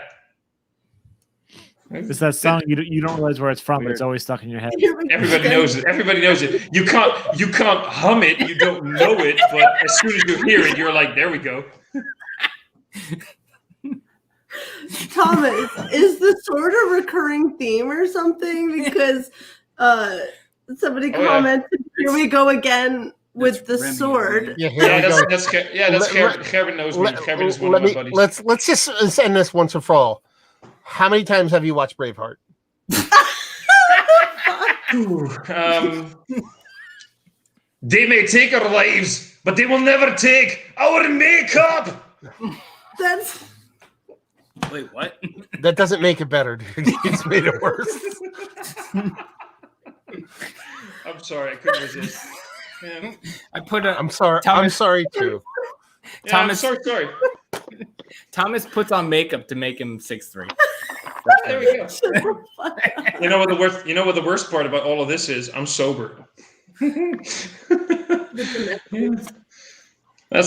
It's that song you don't realize where it's from, but it's always stuck in your head. Everybody knows it. Everybody knows it. You can't hum it. You don't know it, but as soon as you hear it, you're like, there we go. Thomas, is the sword a recurring theme or something? Because somebody commented, "Here we go again with the sword." That's Gerben knows me. Gerben is one of my buddies. Let's just end this once and for all. How many times have you watched Braveheart? They may take our lives, but they will never take our makeup. That's. Wait, what? That doesn't make it better, dude. It's made it worse. I'm sorry, I couldn't resist. Yeah. I'm sorry. I'm sorry too. Yeah, Thomas, I'm sorry. Thomas puts on makeup to make him 6'3". There we go. You know what the worst part about all of this is? I'm sober. That's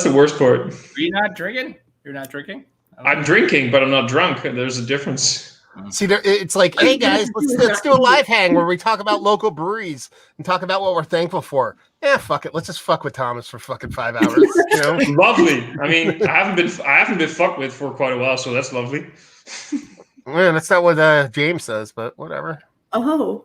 the worst part. Are you not drinking? You're not drinking? I'm drinking, but I'm not drunk. There's a difference. See, it's like, hey guys, let's do a live hang where we talk about local breweries and talk about what we're thankful for. Yeah, fuck it. Let's just fuck with Thomas for fucking 5 hours. You know? Lovely. I mean, I haven't been fucked with for quite a while, so that's lovely. Man, that's not what James says, but whatever. Oh.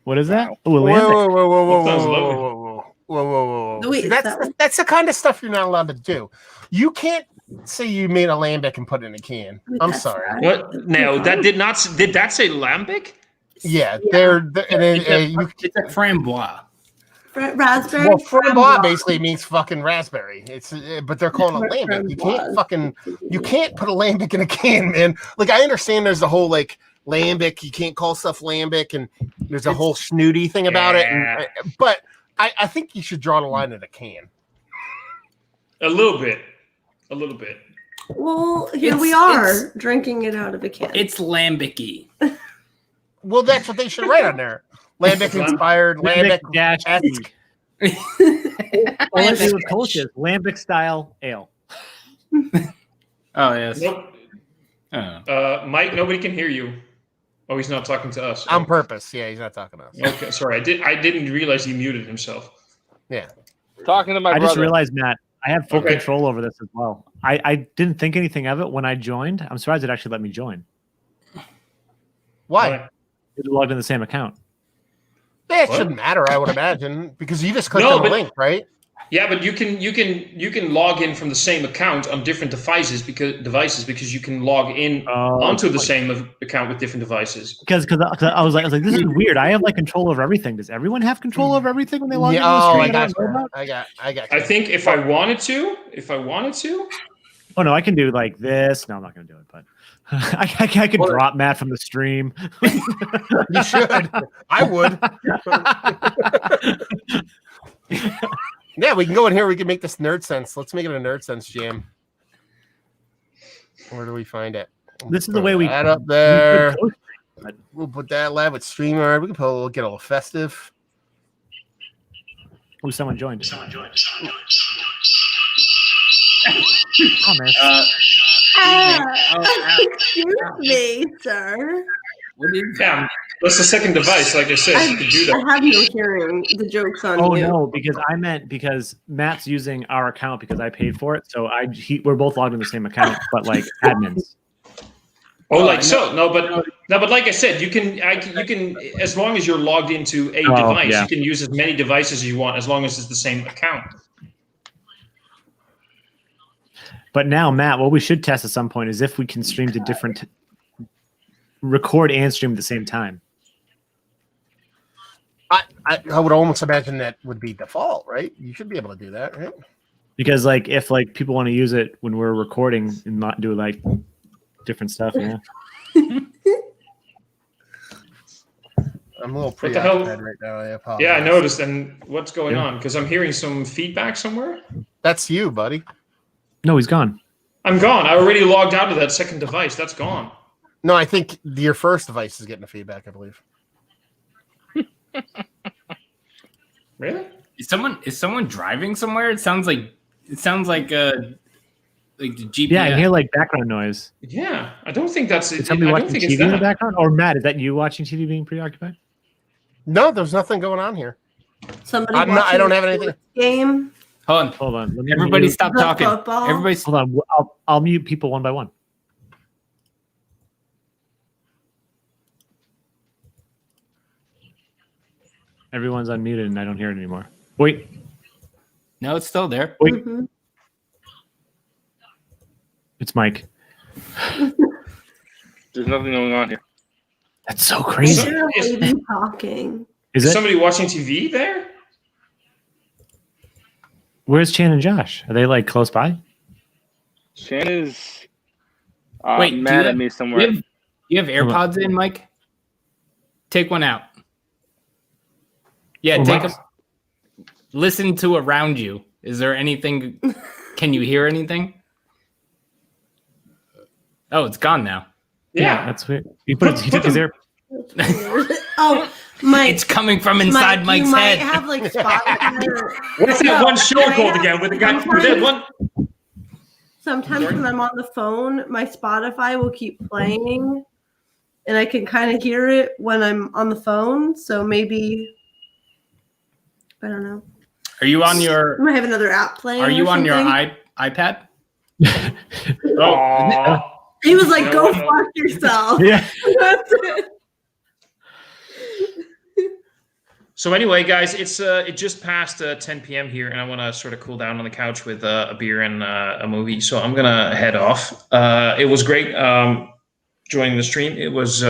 What is that? Whoa, whoa. That sounds lovely. Whoa. Wait, See, that's the kind of stuff you're not allowed to do. You can't say you made a lambic and put it in a can. I'm sorry. What? No, that did not. Did that say lambic? Yeah, It's a framboise. Raspberry. Well, framboise basically means fucking raspberry. It's but they're calling it lambic. You can't put a lambic in a can, man. Like I understand there's the whole like lambic. You can't call stuff lambic, and there's a whole snooty thing about it. But I think you should draw the line in a can. A little bit. Well, here we are drinking it out of a can. It's lambic-y. Well, that's what they should write on there. Lambic inspired, lambic dash. Let's do with Kolsch's lambic style ale. Oh yes. Nope. Mike, nobody can hear you. Oh, he's not talking to us. On purpose. Yeah, he's not talking to us. Okay, sorry. I didn't realize he muted himself. Yeah. Talking to my I brother. just realized, Matt, I have full Okay. control over this as well. I didn't think anything of it when I joined. I'm surprised it actually let me join. Why? It logged in the same account. It What? shouldn't matter, I would imagine, because you just clicked No, on the but- link, right? Yeah, but you can log in from the same account on different devices because you can log in onto the same account with different devices. Because I was like, this is weird. I have like control over everything. Does everyone have control over everything when they log into the I stream? got you. I got you. I think if I wanted to, Oh no, I can do like this. No, I'm not gonna do it, but I could drop Matt from the stream. You should. I would. Yeah, we can go in here. We can make this Nerd Sense. Let's make it a Nerd Sense jam. Where do we find it? This is the way we that up there. We'll put that live with StreamYard. We can get a little festive. Oh, someone joined. Oh, excuse me, sir. Yeah, that's the second device. Like I said, you can do that. I have no hearing the jokes on you. No, because Matt's using our account because I paid for it. So we're both logged in the same account, but like admins. Oh, like so? No, but like I said, you can as long as you're logged into a device, you can use as many devices as you want as long as it's the same account. But now, Matt, what we should test at some point is if we can stream to different, record and stream at the same time. I would almost imagine that would be default, right? You should be able to do that, right? Because like if like people want to use it when we're recording and not do like different stuff, yeah. I'm a little preoccupied right now. I apologize. Yeah, I noticed. And what's going on? Because I'm hearing some feedback somewhere. That's you, buddy. No, he's gone. I'm gone. I already logged out of that second device. That's gone. No, I think your first device is getting the feedback, I believe. Really? Is someone driving somewhere? It sounds like the GPS. Yeah, I hear like background noise. Yeah, I don't think that's it. Is somebody I watching don't think TV it's in the that. background? Or Matt, is that you watching TV being preoccupied? No, there's nothing going on here. Somebody I don't have anything. Game. Hold on. Everybody stop talking. Football. Hold on. I'll mute people one by one. Everyone's unmuted and I don't hear it anymore. Wait. No, it's still there. Wait. Mm-hmm. It's Mike. There's nothing going on here. That's so crazy. Is there a lady talking? Is it? Somebody watching TV there? Where's Chan and Josh? Are they like close by? Shan is Wait, mad at me somewhere. You have AirPods in, Mike? Take one out. Yeah, take them. Listen to around you. Is there anything? Can you hear anything? Oh, it's gone now. Yeah. That's weird. He took his air. Oh, Mike. It's coming from inside Mike's you head. Might have like Spotify. What's that one show called again? With the guy with that one? Sometimes when I'm on the phone, my Spotify will keep playing, and I can kind of hear it when I'm on the phone. So maybe I don't know. Are you on your? I might have another app playing. Are you on your something. iPad? Oh. He was like, "Go fuck yourself." Yeah. That's it. So anyway, guys, it just passed 10 p.m. here, and I want to sort of cool down on the couch with a beer and a movie. So I'm gonna head off. It was great joining the stream. It was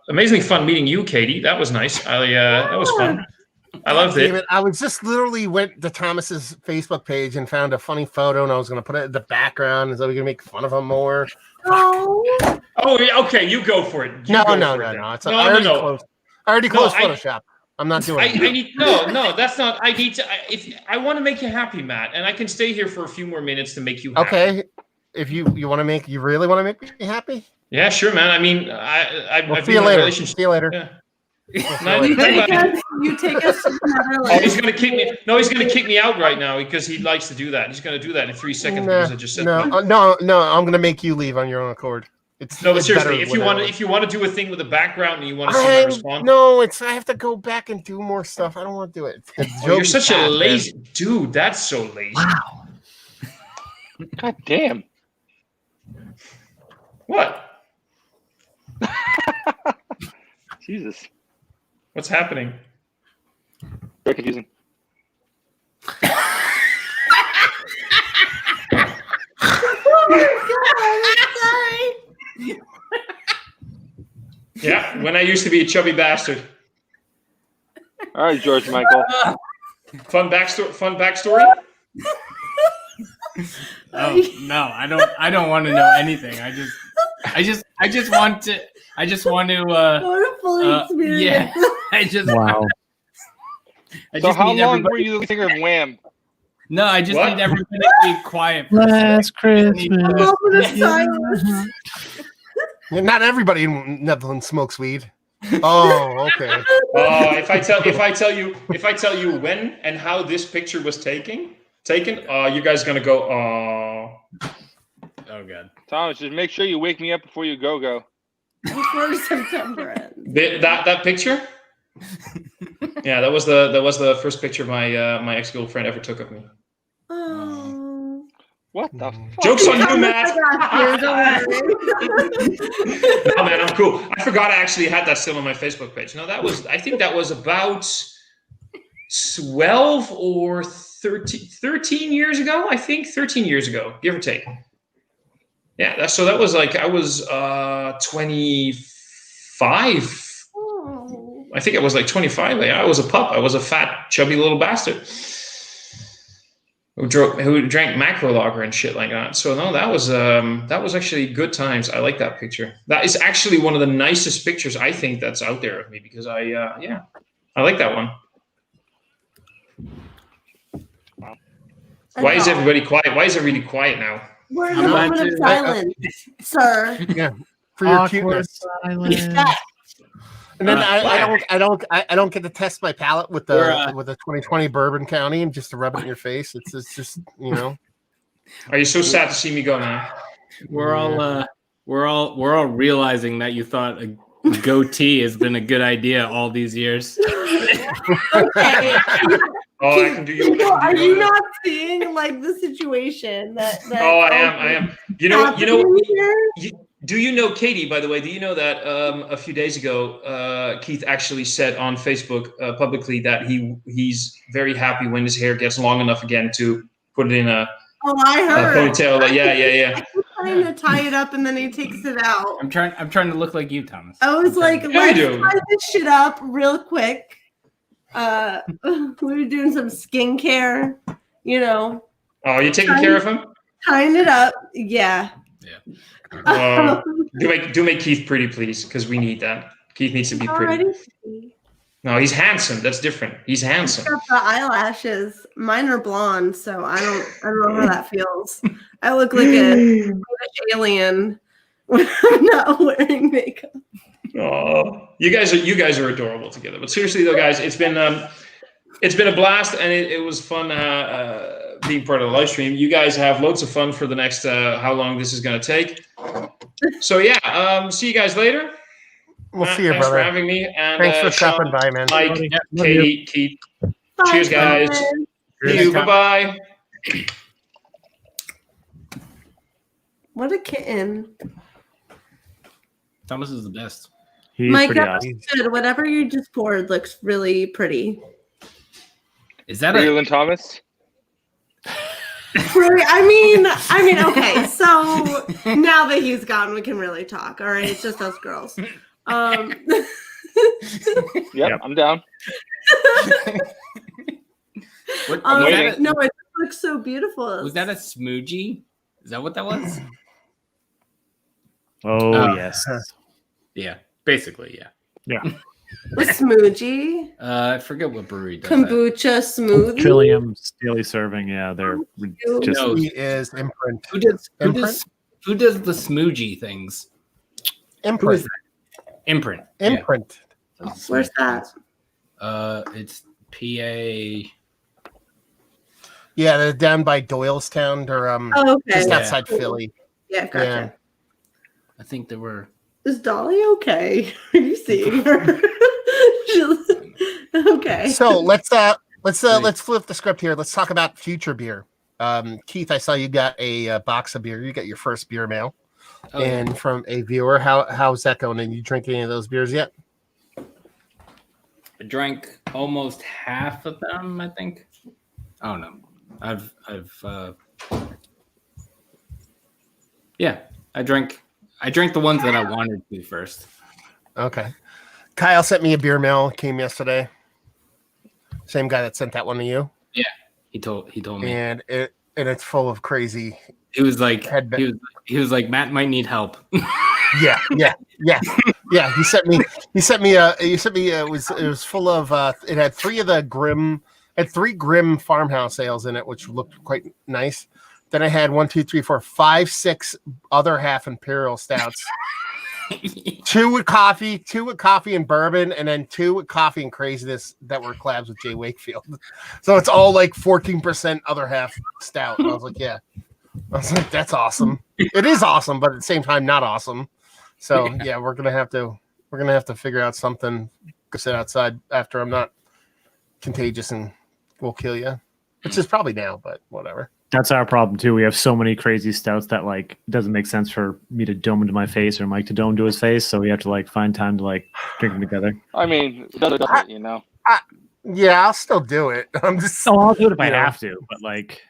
amazingly fun meeting you, Katie. That was nice. That was fun. I loved it. I was just literally went to Thomas's Facebook page and found a funny photo, and I was going to put it in the background, so we can make fun of him more. Oh. Oh, yeah, okay, you go for it. No. It's I already closed Photoshop. I'm not doing it. No, that's not. I need to. If I want to make you happy, Matt, and I can stay here for a few more minutes to make you happy. Okay. If you really want to make me happy? Yeah, sure, man. I mean, I've see you later. See you later. Yeah. You take us to another Oh, he's gonna kick me. No, he's gonna kick me out right now because he likes to do that. He's gonna do that in 3 seconds because I just said no. I'm gonna make you leave on your own accord. But seriously, if you want to do a thing with a background and you want to see my response, I have to go back and do more stuff. I don't want to do it. You're such a lazy dude. That's so lazy. Wow. God damn. What? Jesus. What's happening? Very confusing. Sorry. Yeah, when I used to be a chubby bastard. All right, George Michael. Fun backstory. Oh no, I don't want to know anything. I just want to. What a fully experience. Yeah. Wow. So how long were you the singer of Wham? No, I just What? need everybody to be quiet. For a second. Last Christmas. Moment of silence. Not everybody in Netherlands smokes weed. Oh, okay. If I tell you when and how this picture was taken, you guys are gonna go, oh. Oh god. Thomas, just make sure you wake me up before you go. Before September ends. That picture? Yeah, that was the first picture my ex-girlfriend ever took of me. Oh. What the fuck? Joke's on you, Matt. Don't worry. No, man, I'm cool. I forgot I actually had that still on my Facebook page. No, I think that was about 12 or 13 years ago. I think 13 years ago, give or take. Yeah, that was like I was 25. Oh. I think I was like 25. Like, I was a pup. I was a fat, chubby little bastard who drank macro lager and shit like that. So no, that was actually good times. I like that picture. That is actually one of the nicest pictures I think that's out there of me because I like that one. Why is everybody quiet? Why is everybody quiet now? We're in a moment of silence, sir. Yeah, for your Awkward cuteness. silence. And then I don't get to test my palate with the 2020 Bourbon County and just to rub it in your face. It's just Are you so sad to see me go now? We're all realizing that you thought a goatee has been a good idea all these years. Okay. Oh, I can do you. Are you not seeing like the situation that Oh, I am. You know. Do you know, Katie, by the way, do you know that a few days ago, Keith actually said on Facebook publicly that he's very happy when his hair gets long enough again to put it in a I heard. ponytail. Like, yeah. I keep trying to tie it up and then he takes it out. I'm trying to look like you, Thomas. I was like, Yeah, let's I do. tie this shit up real quick. We were doing some skincare, Oh, you're taking care of him? tying it up. Yeah. Do make Keith pretty, please, because we need that. Keith needs to be pretty. Already. No, he's handsome. That's different. He's handsome. Got the eyelashes. Mine are blonde, so I don't know how that feels. I look like a British alien when I'm not wearing makeup. Oh, you guys are adorable together. But seriously though, guys, it's been a blast, and it was fun being part of the live stream. You guys have loads of fun for the next how long this is going to take. So yeah, see you guys later. We'll see you, Thanks brother. for having me. And Thanks for Sean, stopping by, man. Mike, Yeah, Katie, Keith. Bye, Cheers, guys. friends. See you. Bye-bye. What a kitten. Thomas is the best. He's My pretty God, awesome. good. Whatever you just poured looks really pretty. Is that Better than Thomas? I mean, okay. So now that he's gone, we can really talk. All right, it's just us girls. Yep, I'm down. What, I'm waiting. No, it looks so beautiful. was that a smoochie? Is that what that was? Oh, yes. Yeah, basically, yeah. Yeah. A smoothie, I forget what brewery does that. kombucha smoothie. Trillium daily serving. Yeah, they're just No. He is imprint. Who does Imprint? the smoochie things? Imprint. Imprint. Imprint. Yeah. Where's that? It's PA. Yeah, they're down by Doylestown or Oh, okay. just Yeah. outside Philly. Yeah, gotcha. Yeah. I think there were. Is Dolly okay? Are you seeing her? Okay. So let's flip the script here. Let's talk about future beer. Keith, I saw you got a box of beer. You got your first beer mail, Oh, yeah. and from a viewer. How's that going? And you drink any of those beers yet? I drank almost half of them, I think. Oh no. I've yeah, I drank the ones that I wanted to first. Okay. Kyle sent me a beer mail. Came yesterday. Same guy that sent that one to you. He told me. And and it's full of crazy. He was like, he was like, Matt might need help. Yeah. He sent me. It was full of. It had three Grimm farmhouse ales in it, which looked quite nice. Then I had 1, 2, 3, 4, 5, 6 other half imperial stouts. 2 with coffee and bourbon, and then 2 with coffee and craziness that were collabs with Jay Wakefield. So it's all like 14% other half stout. And I was like, yeah. I was like, that's awesome. It is awesome, but at the same time, not awesome. So yeah, we're gonna have to figure out something. Go sit outside after I'm not contagious and will kill you, which is probably now, but whatever. That's our problem too. We have so many crazy stouts that like it doesn't make sense for me to dome into my face or Mike to dome to his face. So we have to like find time to like drink them together. I mean, you know. Yeah, I'll still do it. I'm just. Oh, I'll do it if I have to. But like,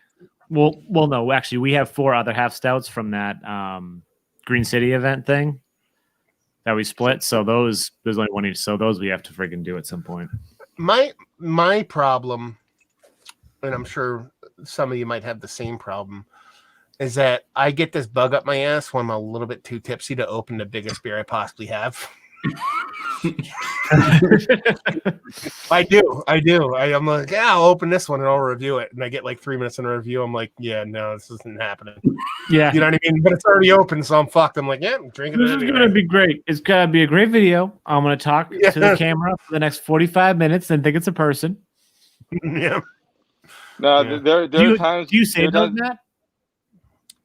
well, no. Actually, we have 4 other half stouts from that Green City event thing that we split. So there's only one each. So those we have to freaking do at some point. My problem, and I'm sure some of you might have the same problem, is that I get this bug up my ass when I'm a little bit too tipsy to open the biggest beer I possibly have. I do. I'm like, yeah, I'll open this one and I'll review it. And I get like 3 minutes in a review. I'm like, yeah, no, this isn't happening. Yeah. You know what I mean? But it's already open, so I'm fucked. I'm like, yeah, I'm drinking it. This is going to be great. It's going to be a great video. I'm going to talk to the camera for the next 45 minutes and think it's a person. Yeah. No, there are times. Do you say those, Matt?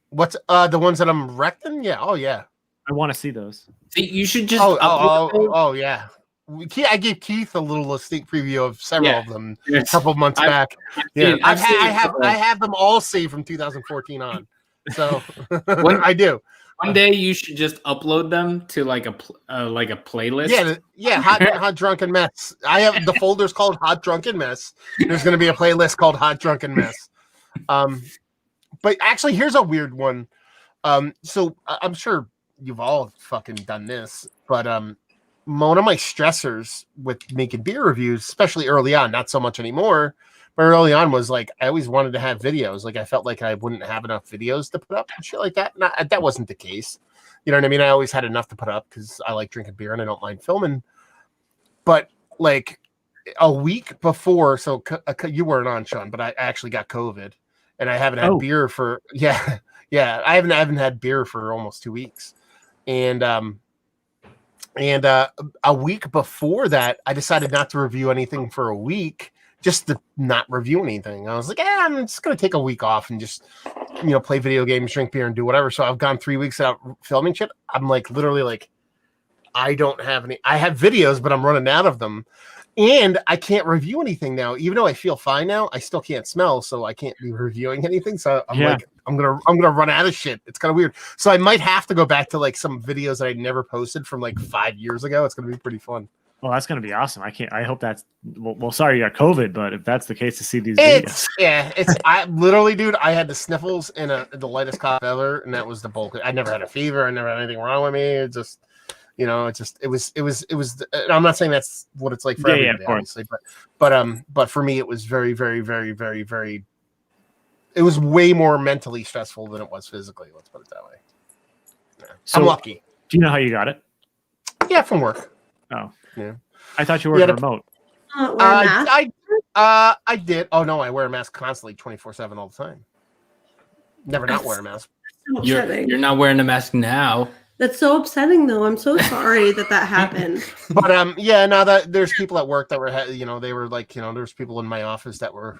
What's the ones that I'm recting? Yeah. Oh, yeah. I want to see those. See, you should just. Yeah. I gave Keith a little sneak preview of several of them a couple of months back. Yeah, I have them all saved from 2014 on. So I do. One day you should just upload them to like a playlist. Yeah, hot drunken mess. I have the folder's called Hot Drunken Mess. There's going to be a playlist called Hot Drunken Mess. But actually, here's a weird one. So I'm sure you've all fucking done this, but one of my stressors with making beer reviews, especially early on, not so much anymore, but early on was like I always wanted to have videos. Like I felt like I wouldn't have enough videos to put up and shit like that. That wasn't the case. You know what I mean? I always had enough to put up because I like drinking beer and I don't mind filming. But like a week before, so you weren't on, Sean, but I actually got COVID and I haven't had beer for I haven't had beer for almost 2 weeks. And a week before that, I decided not to review anything for a week, just to not review anything. I was like, I'm just going to take a week off and just, play video games, drink beer, and do whatever. So I've gone 3 weeks without filming shit. I'm like, literally like, I don't have any. I have videos, but I'm running out of them. And I can't review anything now. Even though I feel fine now, I still can't smell, so I can't be reviewing anything. So I'm like, I'm gonna run out of shit. It's kind of weird. So I might have to go back to like some videos that I never posted from like 5 years ago. It's gonna be pretty fun. Well, that's gonna be awesome. I hope that's well. Sorry you got COVID, but if that's the case, to see these videos. I literally, dude, I had the sniffles and the lightest cough ever, and that was the bulk. I never had a fever. I never had anything wrong with me. It just. It was. I'm not saying that's what it's like for everybody, obviously, but for me, it was very, very, very, very, very. It was way more mentally stressful than it was physically. Let's put it that way. Yeah. So, I'm lucky. Do you know how you got it? Yeah, from work. Oh, yeah. I thought you were remote. Wear a mask? I did. Oh no, I wear a mask constantly, 24/7, all the time. Never not wear a mask. So you're not wearing a mask now. That's so upsetting, though. I'm so sorry that happened. But now that there's people at work that were, they were like, there's people in my office that were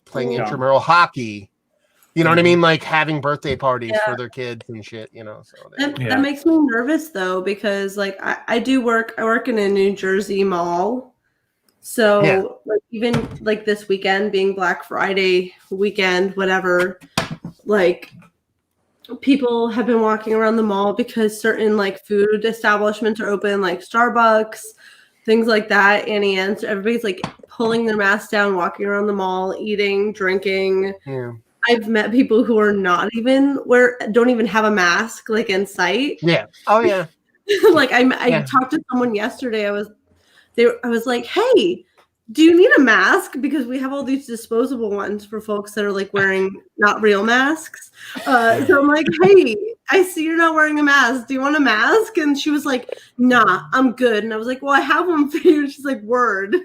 playing intramural hockey. You know what I mean? Like having birthday parties for their kids and shit. So that makes me nervous though, because like I work in a New Jersey mall, so like even like this weekend being Black Friday weekend, whatever, like. People have been walking around the mall because certain like food establishments are open, like Starbucks, things like that. Annie Ann's, everybody's like pulling their masks down, walking around the mall, eating, drinking. Yeah. I've met people who are don't even have a mask like in sight. Yeah. Oh yeah. Like I talked to someone yesterday. I was like, hey, do you need a mask? Because we have all these disposable ones for folks that are like wearing not real masks. So I'm like, hey, I see you're not wearing a mask. Do you want a mask? And she was like, nah, I'm good. And I was like, well, I have one for you. And she's like, word.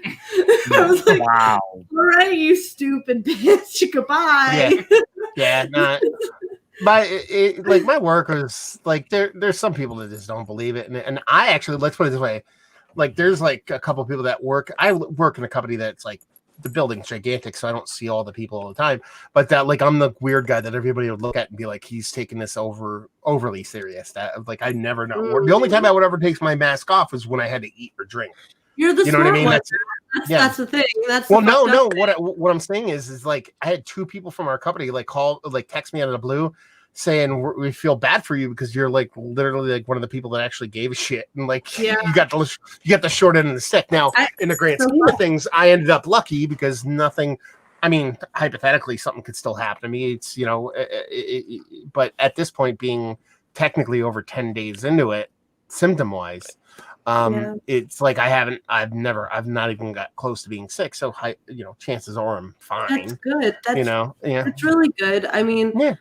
I was like, Wow. all right, you stupid bitch. Goodbye. Yeah, not. Like my workers, like there's some people that just don't believe it, and I actually, let's put it this way, like there's like a couple of people that work. I work in a company that's like the building's gigantic, so I don't see all the people all the time. But that like I'm the weird guy that everybody would look at and be like, he's taking this overly serious. That like I never know. The only time I would ever take my mask off is when I had to eat or drink. You're the you know what I mean? one. That's the thing. That's no. What I'm saying is like I had two people from our company like text me out of the blue saying we feel bad for you because you're like literally like one of the people that actually gave a shit and like you got the short end of the stick. Now in the grand scheme of things, I ended up lucky because nothing. I mean, hypothetically, something could still happen to me. It's but at this point, being technically over 10 days into it, symptom wise. It's like I've not even got close to being sick. So chances are I'm fine. That's good. That's it's really good. I mean,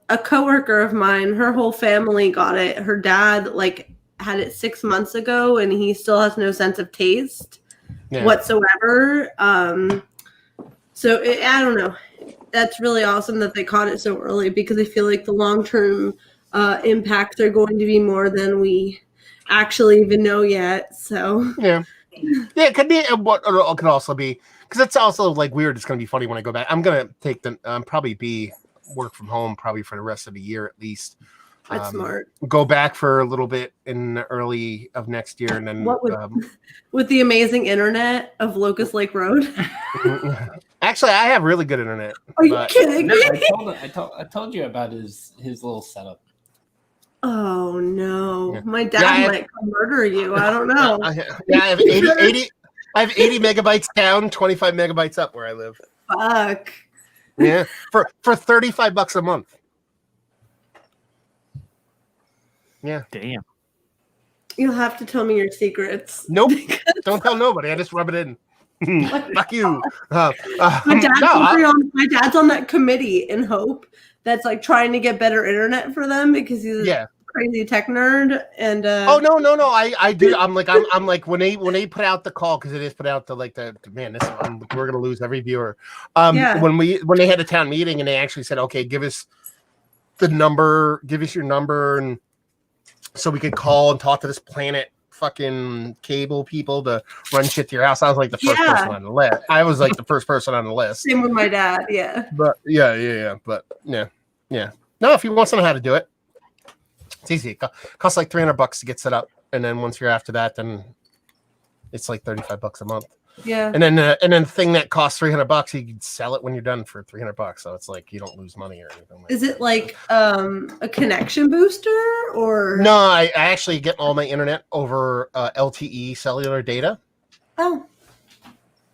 a coworker of mine, her whole family got it. Her dad like had it 6 months ago, and he still has no sense of taste whatsoever. So I don't know. That's really awesome that they caught it so early because I feel like the long-term impacts are going to be more than we actually even know yet. So it could be. What it could also be because it's also like weird. It's going to be funny when I go back. I'm going to take probably work from home probably for the rest of the year at least. That's smart. Go back for a little bit in the early of next year, and then with the amazing internet of Locust Lake Road. Actually, I have really good internet. Are you kidding me? I told you about his little setup. Oh no, my dad might come murder you. I don't know. I have 80 megabytes down, 25 megabytes up where I live. Fuck. Yeah, for $35 a month. Yeah. Damn. You'll have to tell me your secrets. Nope. Don't tell nobody. I just rub it in. Fuck you. My dad's on that committee in Hope that's like trying to get better internet for them because he's a crazy tech nerd. And oh no, I do. I'm like when they put out the call because it is put out to like the man. We're gonna lose every viewer. When they had a town meeting and they actually said, okay, give us your number, and so we could call and talk to this Planet fucking cable people to run shit to your house. I was like the first person on the list. I was like the first person on the list. Same with my dad. Yeah. But But yeah. No, if you want to know how to do it, it's easy. It costs like $300 to get set up, and then once you're after that, then it's like $35 a month. Yeah. And then the thing that costs $300, you can sell it when you're done for $300. So it's like you don't lose money or anything. Is it like a connection booster or? No, I actually get all my internet over LTE cellular data. Oh,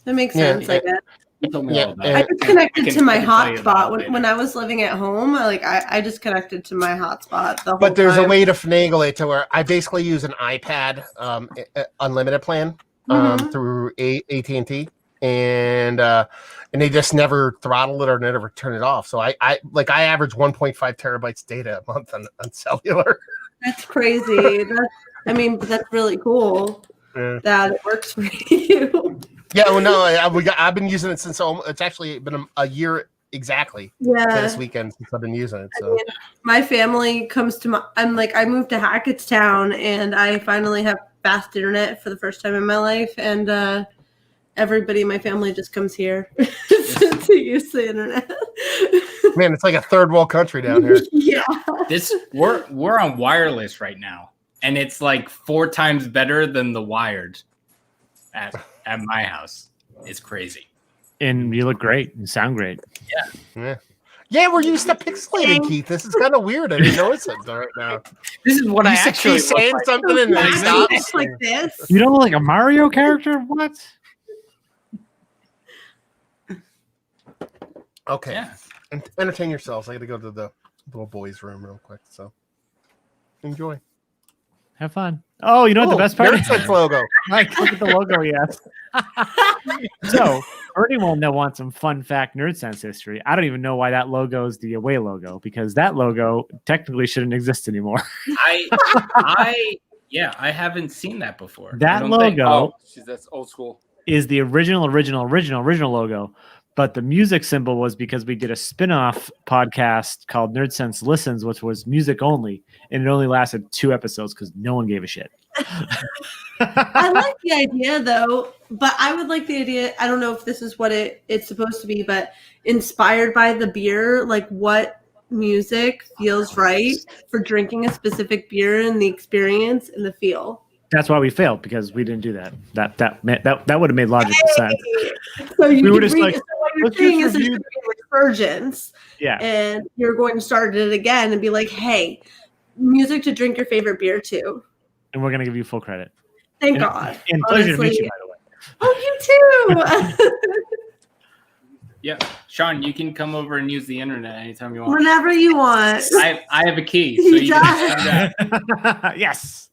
that makes sense. I guess. I just connected to my hotspot when I was living at home. I just connected to my hotspot the whole But there's time. a way to finagle it to where I basically use an iPad unlimited plan through AT&T, and they just never throttle it or never turn it off. So I average 1.5 terabytes data a month on cellular. That's crazy. That's really cool that it works for you. Yeah, well, no, I've been using it since it's actually been a year exactly. Yeah, this weekend since I've been using it. So my family comes to I moved to Hackettstown, and I finally have fast internet for the first time in my life, and everybody in my family just comes here to use the internet. Man, it's like a third world country down here. Yeah, we're on wireless right now, and it's like 4 times better than the wired at my house. It's crazy. And you look great and sound great. Yeah, we're used to pixelated, Keith. This is kind of weird. I didn't notice it right now. This is what I actually saying like. something and then it's like this. You don't look like a Mario character? What? Okay. Yeah. Entertain yourselves. I got to go to the little boys' room real quick. So enjoy. Have fun. Oh, you know what the best part is? Nerdsense logo. Mike, look at the logo, yes. So, for anyone that wants some fun fact Nerdsense history, I don't even know why that logo is the away logo, because that logo technically shouldn't exist anymore. I haven't seen that before. That logo that's old school. Is the original logo. But the music symbol was because we did a spin-off podcast called Nerdsense Listens, which was music only, and it only lasted 2 episodes because no one gave a shit. I like the idea though, but I would like the idea. I don't know if this is what it's supposed to be, but inspired by the beer, like what music feels right for drinking a specific beer and the experience and the feel. That's why we failed, because we didn't do that. That would have made logical sense. So you We were could just like, so what you're let's saying just is there's review- going to be a resurgence, Yeah. and you're going to start it again and be like, hey, music to drink your favorite beer to. And we're gonna give you full credit. Thank God. And pleasure to meet Honestly. you, by the way. Oh, you too. Yeah, Sean, you can come over and use the internet anytime you want. Whenever you want. I have a key, so He you can do that. Yes.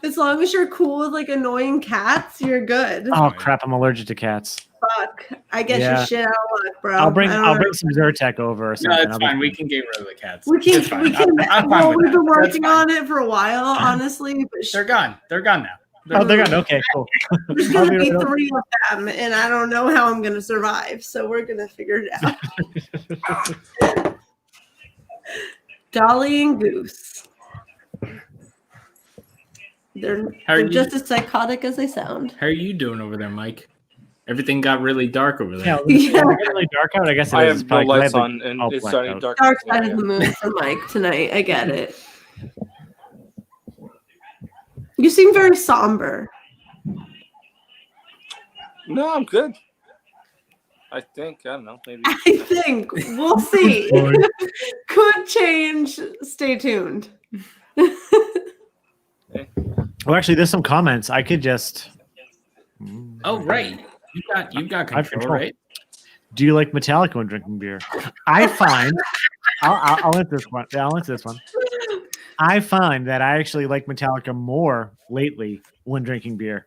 As long as you're cool with like annoying cats, you're good. Oh crap! I'm allergic to cats. Fuck. I guess Yeah. your shit out of luck, bro. I'll bring I don't know. some Zyrtec over or No, something. it's fine. We can get rid of the cats. We can. It's fine. We can. I'm fine Well, with we've that. been That's working fine. on it for a while, honestly. But They're gone. They're gone now. Oh, they're gone. Okay, cool. there's I'll gonna be be right 3 of them, and I don't know how I'm gonna survive. So we're gonna figure it out. Dolly and Goose. They're you- just as psychotic as they sound. How are you doing over there, Mike? Everything got really dark over there. Yeah, Yeah. it's getting really dark out. I guess it I is have no probably 'cause I lights had, on, and all it's blacked starting out. dark. Dark side of the moon for Mike tonight. I get it. You seem very somber. No, I'm good. I think. I don't know. Maybe. I think we'll see. Could change. Stay tuned. Well, actually, there's some comments. I could just. Oh, right. You've got I have control, control. right? Do you like Metallica when drinking beer? I find. I'll answer this one. Yeah, I'll answer this one. I find that I actually like Metallica more lately when drinking beer.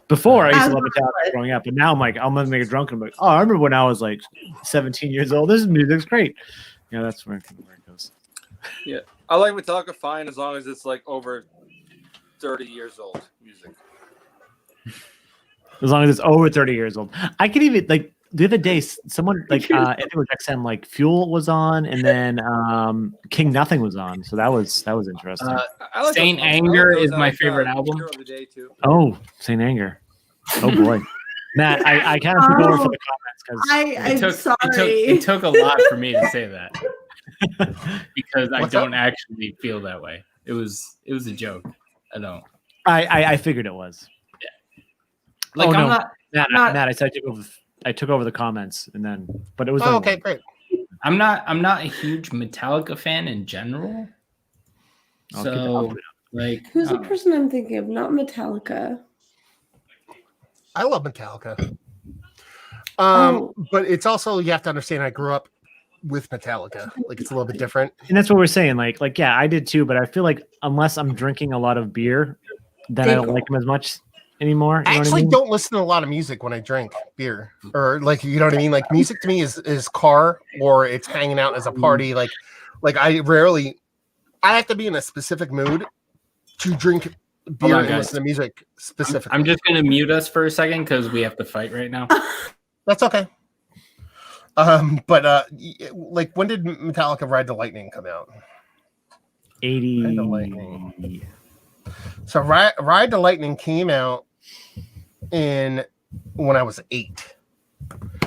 Before I used to love Metallica growing up, but now I'm like, I'm gonna make it drunk. And I'm like, oh, I remember when I was like 17 years old. This music's great. Yeah, that's where it goes. Yeah, I like Metallica fine as long as it's like over 30 years old music. As long as it's over 30 years old. I could even like the other day, someone like I think it was XM, like Fuel was on, and then King Nothing was on. So that was interesting. I like Saint those- I like Anger those, is my favorite album. Hero of the Day, too. Oh, Saint Anger. Oh boy. Matt, I kind of took over for the comments because I'm sorry. It took a lot for me to say that because I What's don't actually feel that way. It was a joke. I don't. I figured it was. Like Oh, I'm no. not. Matt, I said I took over the comments and then, but it was Oh, okay, great. I'm not a huge Metallica fan in general. I'll keep it So up. like, Who's the person I'm thinking of? Not Metallica. I love Metallica. Oh. But it's also, you have to understand, I grew up with Metallica. Like, it's a little bit different. And that's what we're saying. Like, yeah, I did too, but I feel like unless I'm drinking a lot of beer, then I don't like them as much anymore. You I know what actually mean? don't listen to a lot of music when I drink beer, or like, you know what I mean? Like, music to me is car, or it's hanging out as a party. Like I have to be in a specific mood to drink beer on, and guys. listen to music specifically. I'm just gonna mute us for a second because we have to fight right now. That's okay. Like, when did Metallica Ride the Lightning come out? 80. Ride the Lightning. So Ride the Lightning came out when I was 8.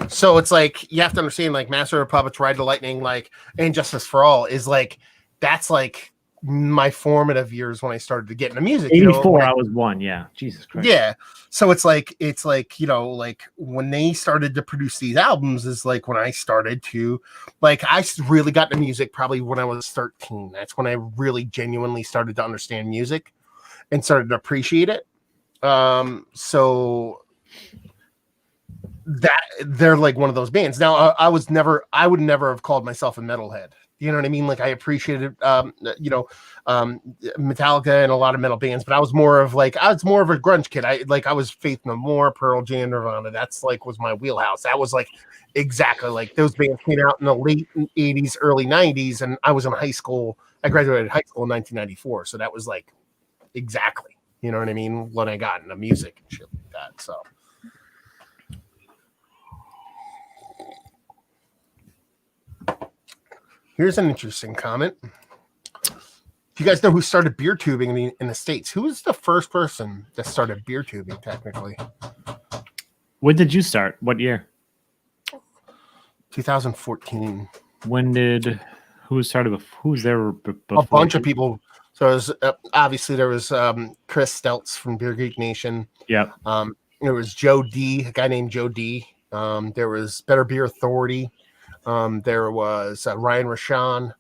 So it's like, you have to understand, like, Master of Puppets, Ride the Lightning, like, and Justice for All is like, that's like my formative years when I started to get into music. 84, like, I was 1. Yeah. Jesus Christ. yeah. So it's like, you know, like, when they started to produce these albums is like when I started to, like, I really got into music probably when I was 13. That's when I really genuinely started to understand music and started to appreciate it. So that they're like one of those bands. Now, I would never have called myself a metalhead. You know what I mean? Like I appreciated, Metallica and a lot of metal bands, but I was more of a grunge kid. I was Faith No More, Pearl Jam, Nirvana. That's like was my wheelhouse. That was like exactly like those bands came out in the late 80s, early 90s, and I was in high school. I graduated high school in 1994, so that was like exactly, you know what I mean, when I got into music and shit like that. So. Here's an interesting comment. Do you guys know who started beer tubing in the States? Who was the first person that started beer tubing, technically? When did you start? What year? 2014. Who was there before? A bunch of people. So it was, obviously there was Chris Steltz from Beer Geek Nation. Yep. There was Joe D, a guy named Joe D. There was Better Beer Authority. There was Ryan Rashan.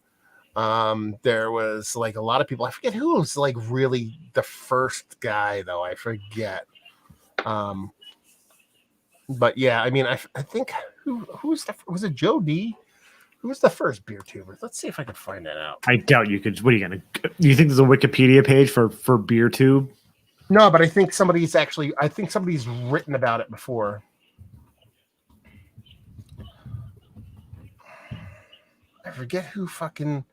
There was like a lot of people. I forget who was like really the first guy though. I forget. But yeah, I mean, I think who was it Joe D? Who was the first beer tuber? Let's see if I can find that out. I doubt you could. What are you gonna? Do you think there's a Wikipedia page for beer tube? No, but I think somebody's written about it before. I forget who fucking.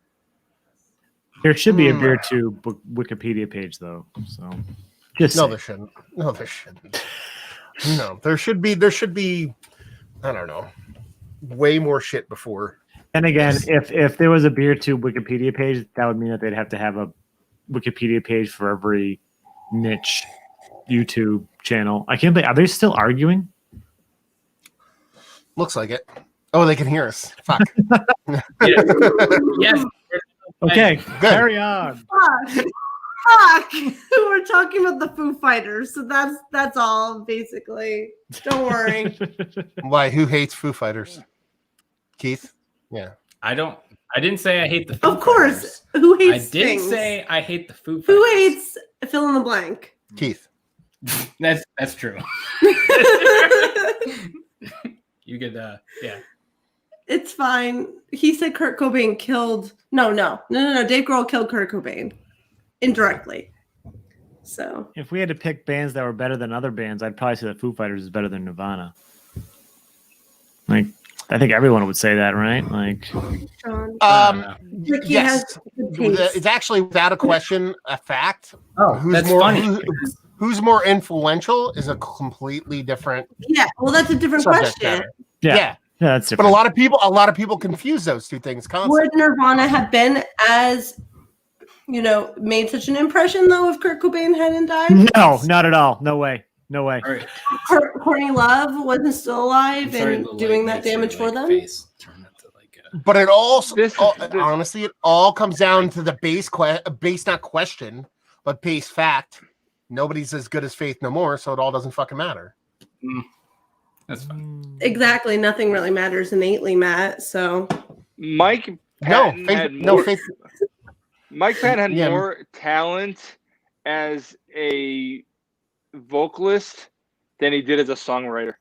There should be a beer tube Wikipedia page though. So there shouldn't. No, there shouldn't. No, there should be. I don't know. Way more shit before. And again, if there was a beer tube Wikipedia page, that would mean that they'd have to have a Wikipedia page for every niche YouTube channel. I can't believe. Are they still arguing? Looks like it. Oh, they can hear us. Fuck. Yes. Okay, good. Carry on. Fuck. We're talking about the Foo Fighters, so that's all basically. Don't worry. Why? Who hates Foo Fighters? Keith? Yeah. I didn't say I hate the Foo Of course. Fighters. Who hates I did things? say I hate the Foo Fighters. Who hates fill in the blank? Keith. That's true. You could yeah. It's fine. He said Kurt Cobain killed. No. Dave Grohl killed Kurt Cobain indirectly. So if we had to pick bands that were better than other bands, I'd probably say the Foo Fighters is better than Nirvana. Like, I think everyone would say that, right? Like, yes, it's actually without a question a fact. Oh, that's funny. Who's more influential is a completely different. Yeah, well, that's a different question. Yeah, that's different. But a lot of people confuse those two things constantly. Would Nirvana have been as, made such an impression though if Kurt Cobain hadn't died? No, not at all. No way. Right. Courtney Love wasn't still alive and doing that damage for them. But it also, honestly, it all comes down to the base not question, but base fact. Nobody's as good as Faith No More, so it all doesn't fucking matter. That's fine. Exactly. Nothing really matters innately, Matt. So Mike Patton had more talent as a vocalist than he did as a songwriter.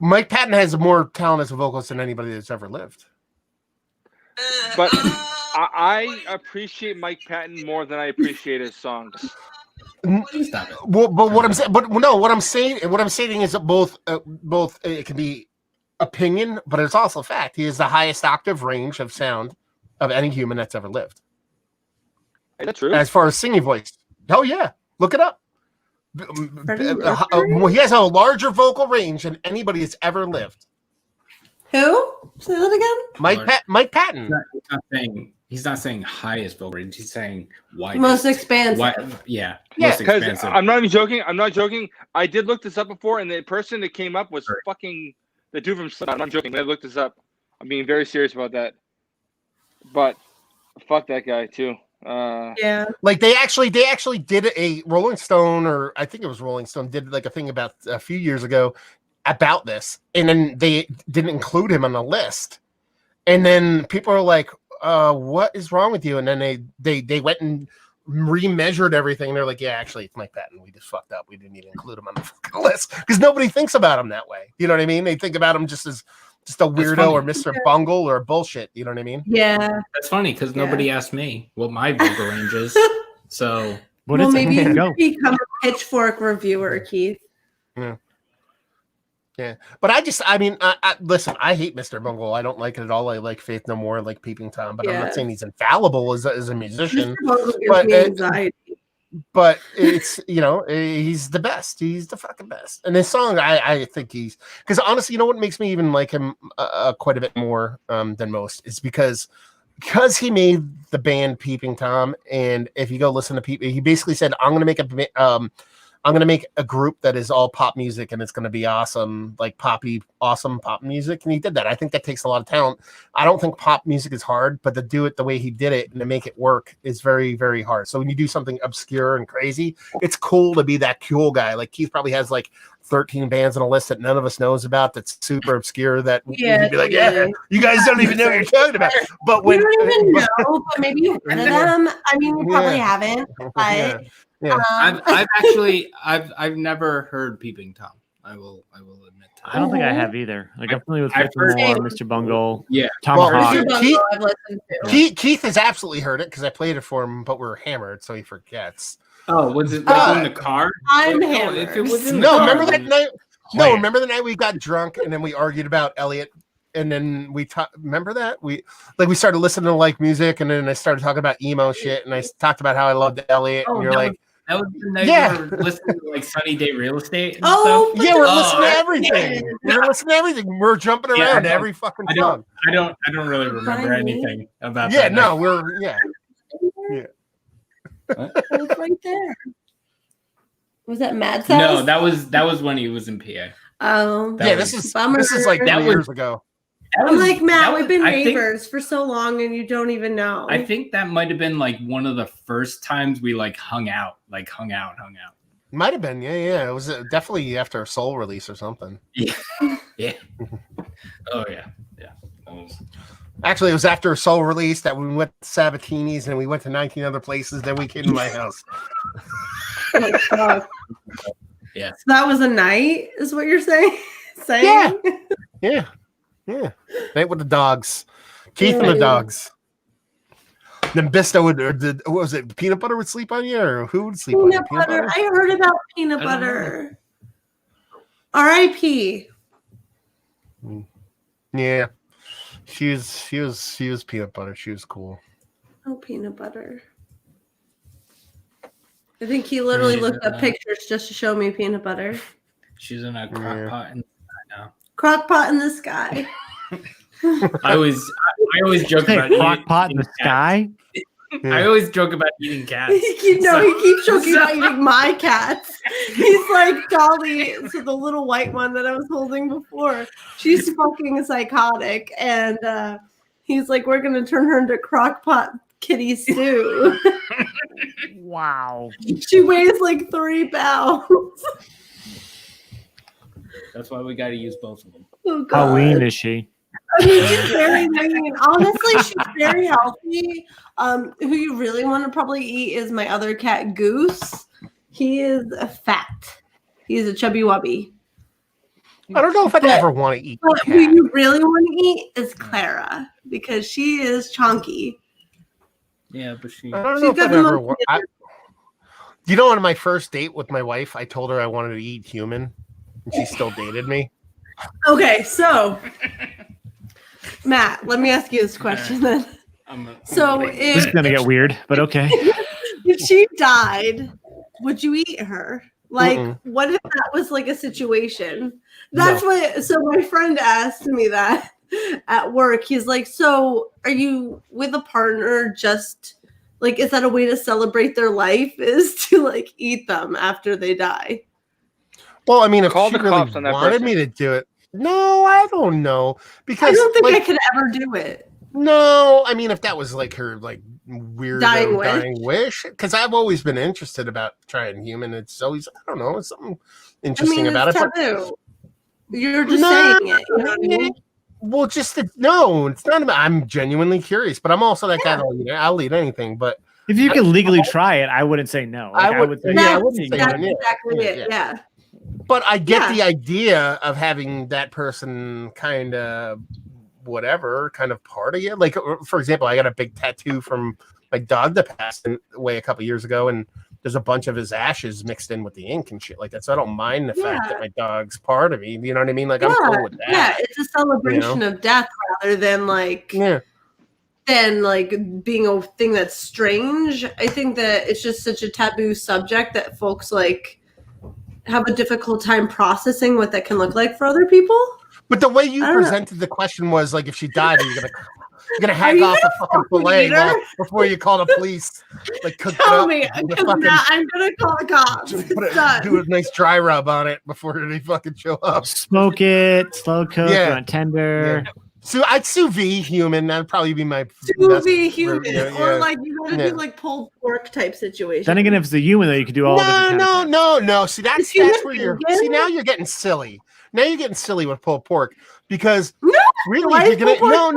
Mike Patton has more talent as a vocalist than anybody that's ever lived. But I appreciate Mike Patton more than I appreciate his songs. Stop it. Well, but what I'm saying is that both it can be opinion, but it's also fact. He has the highest octave range of sound of any human that's ever lived. Is that true? As far as singing voice, oh yeah, look it up. He has a larger vocal range than anybody that's ever lived. Who? Say that again. Mike Patton. He's not saying highest vocal range. He's saying widest. Most expansive. Most expansive. I'm not even joking. I'm not joking. I did look this up before, and the person that came up was fucking the dude from Slipknot. I'm not joking. I looked this up. I'm being very serious about that. But fuck that guy too. Yeah. Like they actually did a Rolling Stone, or I think it was Rolling Stone, did like a thing about a few years ago about this, and then they didn't include him on the list, and then people are like, what is wrong with you? And then they went and remeasured everything. They're like, yeah, actually it's Mike Patton. We just fucked up. We didn't even include him on the fucking list because nobody thinks about him that way. You know what I mean? They think about him just as just a weirdo or Mr. Bungle or bullshit. You know what I mean? Yeah. That's funny because nobody asked me what my vocal range is. So maybe you can become a pitchfork reviewer, Keith. Yeah. Yeah, but I mean, listen, I hate Mr. Bungle. I don't like it at all. I like Faith No More, I like Peeping Tom, but I'm not saying he's infallible as a musician. But it's, he's the best. He's the fucking best. And this song, I think because honestly, you know what makes me even like him quite a bit more than most is because he made the band Peeping Tom. And if you go listen to he basically said, I'm going to make a group that is all pop music and it's going to be awesome, like awesome pop music. And he did that. I think that takes a lot of talent. I don't think pop music is hard, but to do it the way he did it and to make it work is very, very hard. So when you do something obscure and crazy, it's cool to be that cool guy. Like Keith probably has like 13 bands on a list that none of us knows about that's super obscure that you'd be like, you guys don't even know what you're talking about. But when you don't even know, but maybe you've heard of them. I mean, you probably haven't, but yeah. I've never heard Peeping Tom. I will admit that. I don't think I have either. Like I'm familiar with Mr. Bungle. Yeah. Tom Hawk. Mr. Bungle I've listened to. Keith has absolutely heard it because I played it for him, but we're hammered, so he forgets. Oh, was it like in the car? I'm hammered. If it was in the car, remember that night? No, remember the night we got drunk and then we argued about Elliot, and then we remember that we started listening to like music, and then I started talking about emo shit, and I talked about how I loved Elliot, and you're like. That was the night you were listening to like Sunny Day Real Estate. And stuff? Yeah, we're listening to everything. We're listening to everything. We're jumping around every fucking song. I don't really remember anything about that. Yeah, no, we're yeah. It's right there. Was that Matt's house? No, that was when he was in PA. Oh, this is like 3 years ago. I'm like, Matt, we've been neighbors for so long and you don't even know. I think that might have been like one of the first times we like hung out. Might have been, yeah. It was definitely after a Soul release or something. Yeah. Oh yeah. Actually, it was after a Soul release that we went to Sabatini's and we went to 19 other places. Then we came to my house. Oh my God. Yeah. So that was a night, is what you're saying? Yeah. Night with the dogs. Keith and the dogs. Then Bisto what was it? Peanut Butter would sleep on you, or who would sleep on you? Peanut butter. I heard about peanut butter. R.I.P. Yeah. She was peanut butter. She was cool. Oh, peanut butter. I think he literally looked up pictures just to show me peanut butter. She's in a crock pot in the sky now. Crock pot in the sky. I always joke about crock pot in the sky. I always joke about eating cats. He keeps joking about eating my cats. He's like Dolly, so the little white one that I was holding before. She's fucking psychotic, and he's like, we're gonna turn her into crock pot kitty stew. Wow. She weighs like 3 pounds. That's why we got to use both of them. Oh, God. How lean is she? I mean, she's very lean. Honestly, she's very healthy. Who you really want to probably eat is my other cat, Goose. He is fat. He's a chubby wubby. I don't know if I'd ever want to eat. But who you really want to eat is Clara, because she is chunky. Yeah, but I don't know if I'd ever want. On my first date with my wife, I told her I wanted to eat human, and she still dated me. Okay, so Matt, let me ask you this question then. This is gonna get weird, but okay. If she died, would you eat her? Like, what if that was like a situation? That's what. So my friend asked me that at work. He's like, "So, are you with a partner? Just like, is that a way to celebrate their life? Is to like eat them after they die?" Well, I mean, if Call she the really cops on that wanted person. me to do it, no, I don't know, because I don't think I could ever do it. No, I mean, if that was like her like weird Dying wish, because I've always been interested about trying human. It's always, I don't know, it's something interesting about it. Taboo. You're just saying it. You know what I mean? Well, no, it's not about. I'm genuinely curious, but I'm also that guy that I'll eat anything. But if you can legally try it, I wouldn't say no. Like, I would say, That's exactly it. Yeah. But I get the idea of having that person kind of whatever kind of party it. Like, for example, I got a big tattoo from my dog that passed away a couple years ago, and there's a bunch of his ashes mixed in with the ink and shit like that. So I don't mind the fact that my dog's part of me. You know what I mean? Like, I'm cool with that. Yeah, it's a celebration of death rather than like being a thing that's strange. I think that it's just such a taboo subject that folks like have a difficult time processing what that can look like for other people. But the way you presented the question was like, if she died, are you gonna hang off a fucking fillet before you call the police? Like, tell me, I'm gonna call the cops. Do a nice dry rub on it before they fucking show up. Smoke it, slow cook, on tender. Yeah. So I'd sous vide human. That'd probably be my sous vide human, or like you gotta do like pulled pork type situation. Then again, if it's a human, though, you could do all. No. See, that's where you're. See, now you're getting silly. Now you're getting silly with pulled pork because really, if you're gonna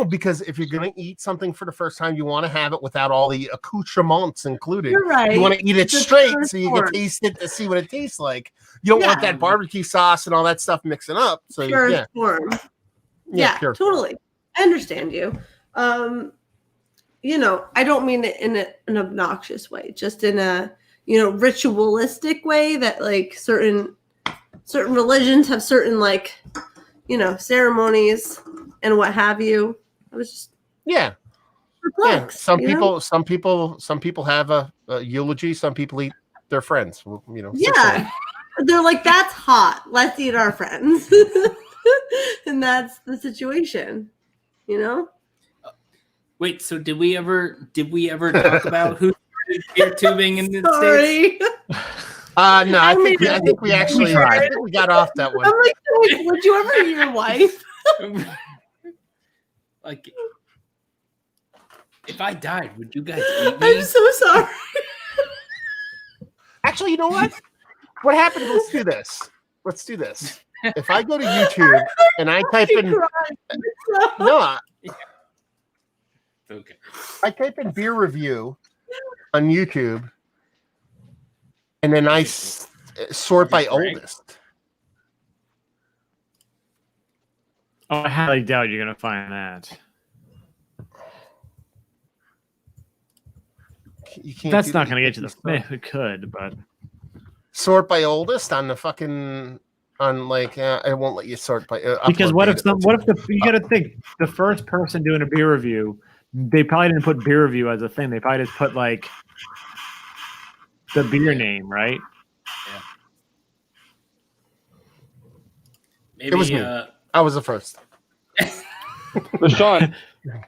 because if you're gonna eat something for the first time, you want to have it without all the accoutrements included. You're right. You want to eat it straight so you can taste it to see what it tastes like. You don't want that barbecue sauce and all that stuff mixing up. So form. Pure totally. I understand you. You know, I don't mean it in an obnoxious way, just in a ritualistic way that like certain religions have certain like ceremonies and what have you. I was just perplexed, Some people have a eulogy. Some people eat their friends. They're like, that's hot. Let's eat our friends, and that's the situation. Wait, so did we ever talk about who started beer tubing in the States? No, I think we actually we got off that one. I'm like, would you ever eat your wife? Like, if I died, would you guys eat me? I'm so sorry. Actually, you know what? What happened? Let's do this. If I go to YouTube and I type in okay. I type in beer review on YouTube, and then I sort by oldest. Oh, I highly doubt you're going to find that. You can't. That's not going to get you the. It could, but sort by oldest on the fucking on like I won't let you sort by because what if you got to think the first person doing a beer review, they probably didn't put beer review as a thing. They probably just put like the beer name, right? Yeah. Maybe it was me. I was the first. But Sean,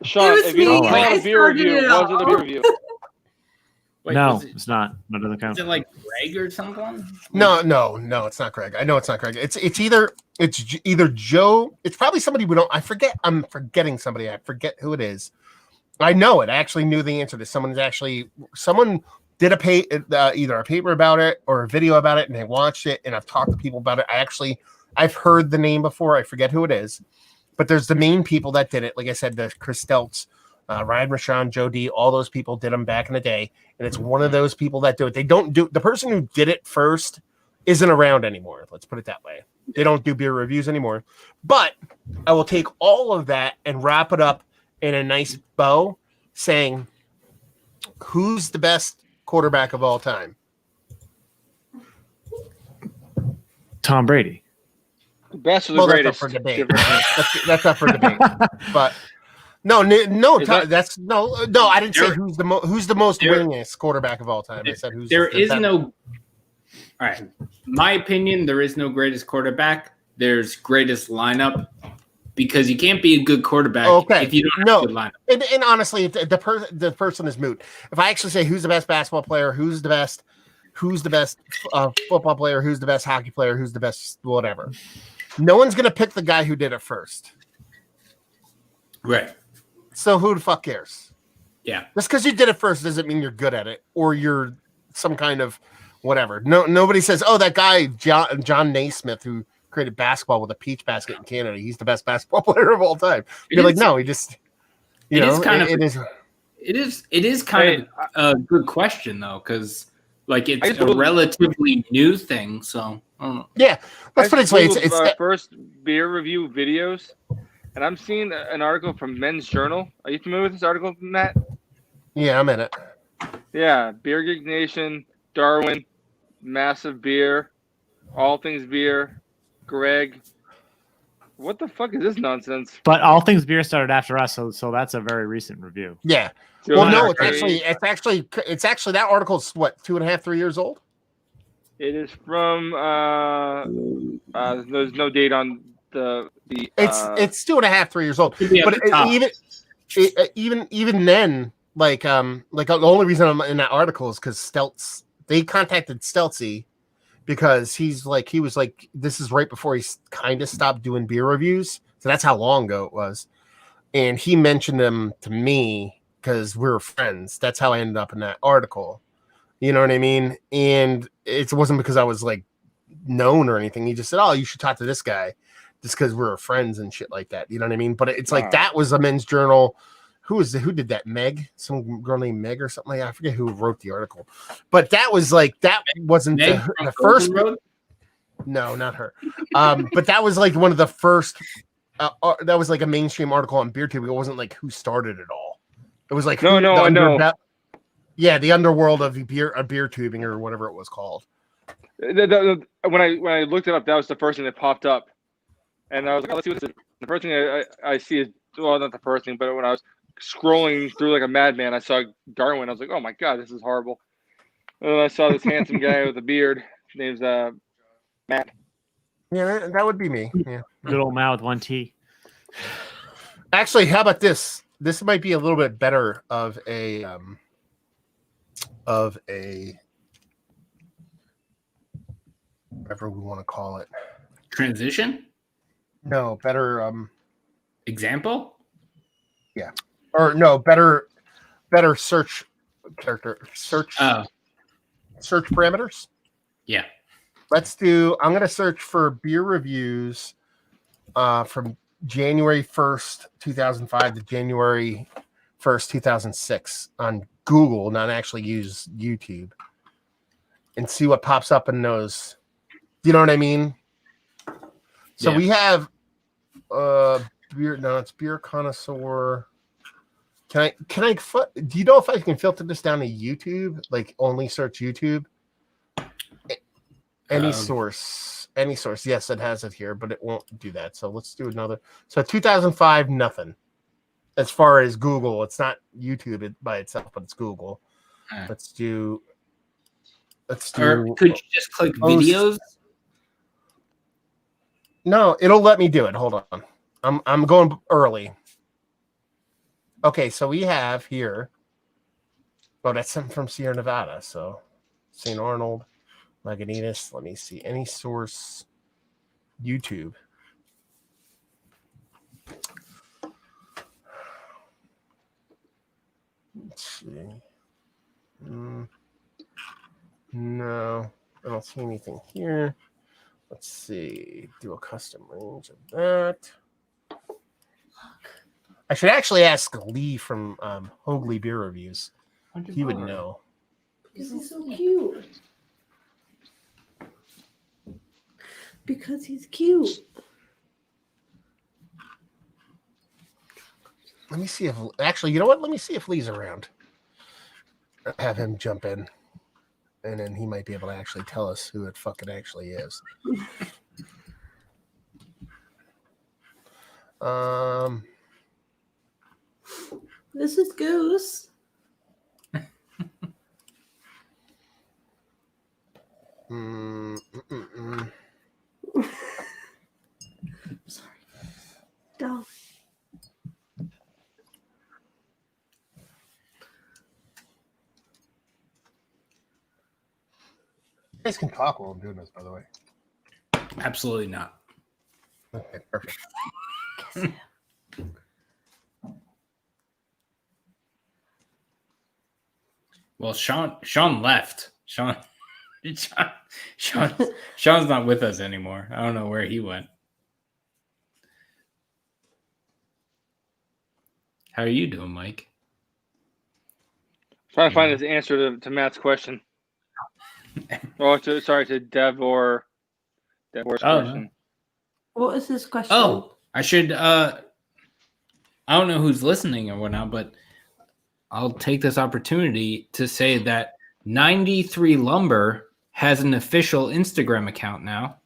if you don't call it a beer review, was it a beer review? Wait, no, it's not. That doesn't count. Is it like Greg or something? No, it's not Greg. I know it's not Greg. It's either Joe. It's probably somebody we don't. I forget. I'm forgetting somebody. I forget who it is. I know it. I actually knew the answer to this. Someone did either a paper about it or a video about it, and they watched it, and I've talked to people about it. I've heard the name before. I forget who it is, but there's the main people that did it. Like I said, the Chris Steltz, Ryan Rashawn, Joe D, all those people did them back in the day, and it's one of those people that do it. They don't do the person who did it first isn't around anymore. Let's put it that way. They don't do beer reviews anymore. But I will take all of that and wrap it up in a nice bow, saying, "Who's the best quarterback of all time?" Tom Brady. Best of the greatest. That's up for debate. That's up for debate. But no. I didn't say who's the most winningest quarterback of all time. I said who's there is no. All right, my opinion. There is no greatest quarterback. There's greatest lineup, because you can't be a good quarterback if you don't have a good lineup. And honestly, the person is moot. If I actually say who's the best basketball player, who's the best football player, who's the best hockey player, who's the best whatever. No one's going to pick the guy who did it first. Right. So who the fuck cares? Yeah. Just because you did it first doesn't mean you're good at it or you're some kind of whatever. Nobody says, oh, that guy, John Naismith, who created basketball with a peach basket in Canada, he's the best basketball player of all time. You're like, no, he just, it is kind of a good question, though, because Like it's a relatively new thing, so I don't know. Yeah, let's put it this way. It's first beer review videos, and I'm seeing an article from Men's Journal. Are you familiar with this article, Matt? Yeah, I'm in it. Yeah, Beer Geek Nation, Darwin, Massive Beer, All Things Beer, Greg. What the fuck is this nonsense? But All Things Beer started after us, so that's a very recent review. Yeah. Well, no, it's actually that article's what, 2.5, 3 years old? It is from there's no date on the it's 2.5, 3 years old. But even then, like the only reason I'm in that article is because they contacted Stelzy because he was like, this is right before he kind of stopped doing beer reviews. So that's how long ago it was. And he mentioned them to me because we were friends. That's how I ended up in that article. You know what I mean? And it wasn't because I was like known or anything. He just said, oh, you should talk to this guy just because we were friends and shit like that. You know what I mean? But it's like, that was a Men's Journal. Who did that? Meg? Some girl named Meg or something like that. I forget who wrote the article. But that was like, that wasn't the first. No, not her. But that was like one of the first. That was like a mainstream article on BeerTube. It wasn't like who started it all. It was like I know. Yeah, the underworld of beer tubing or whatever it was called. When I looked it up, that was the first thing that popped up, and I was like, oh, let's see what this is. The first thing I see is, well, not the first thing, but when I was scrolling through like a madman, I saw Darwin. I was like, oh my god, this is horrible. And then I saw this handsome guy with a beard. His name's Matt. Yeah, that would be me. Yeah, good old Matt with one T. Actually, how about this? This might be a little bit better of a whatever we want to call it. Transition? No, better example? Yeah. Or no, better search search parameters. Yeah. I'm going to search for beer reviews from January 1st, 2005 to January 1st, 2006 on Google, not actually use YouTube, and see what pops up in those. Do you know what I mean? So we have beer. No, it's Beer Connoisseur. Do you know if I can filter this down to YouTube? Like only search YouTube? Any source. Yes, it has it here, but it won't do that. So let's do another. So 2005, nothing. As far as Google, it's not YouTube by itself, but it's Google. Let's do. Or could you just click videos? No, it'll let me do it. Hold on. I'm going early. Okay, so we have here. Oh, that's something from Sierra Nevada. So St. Arnold, Lagunitas. Let me see. Any source. YouTube. Let's see. No, I don't see anything here. Let's see. Do a custom range of that. I should actually ask Lee from Hoagley Beer Reviews. He would know. Because he's so cute. Because he's cute. Let me see if actually, you know what? Let me see if Lee's around. Have him jump in, and then he might be able to actually tell us who it fucking actually is. This is Goose. Sorry. Don't. You guys can talk while I'm doing this, by the way. Absolutely not. Okay, perfect. Well, Sean left. Sean's not with us anymore. I don't know where he went. How are you doing, Mike? Trying to find this answer to Matt's question. Oh, to Devor's question. What was his question? Oh, I should. I don't know who's listening or whatnot, but I'll take this opportunity to say that 93 Lumber has an official Instagram account now.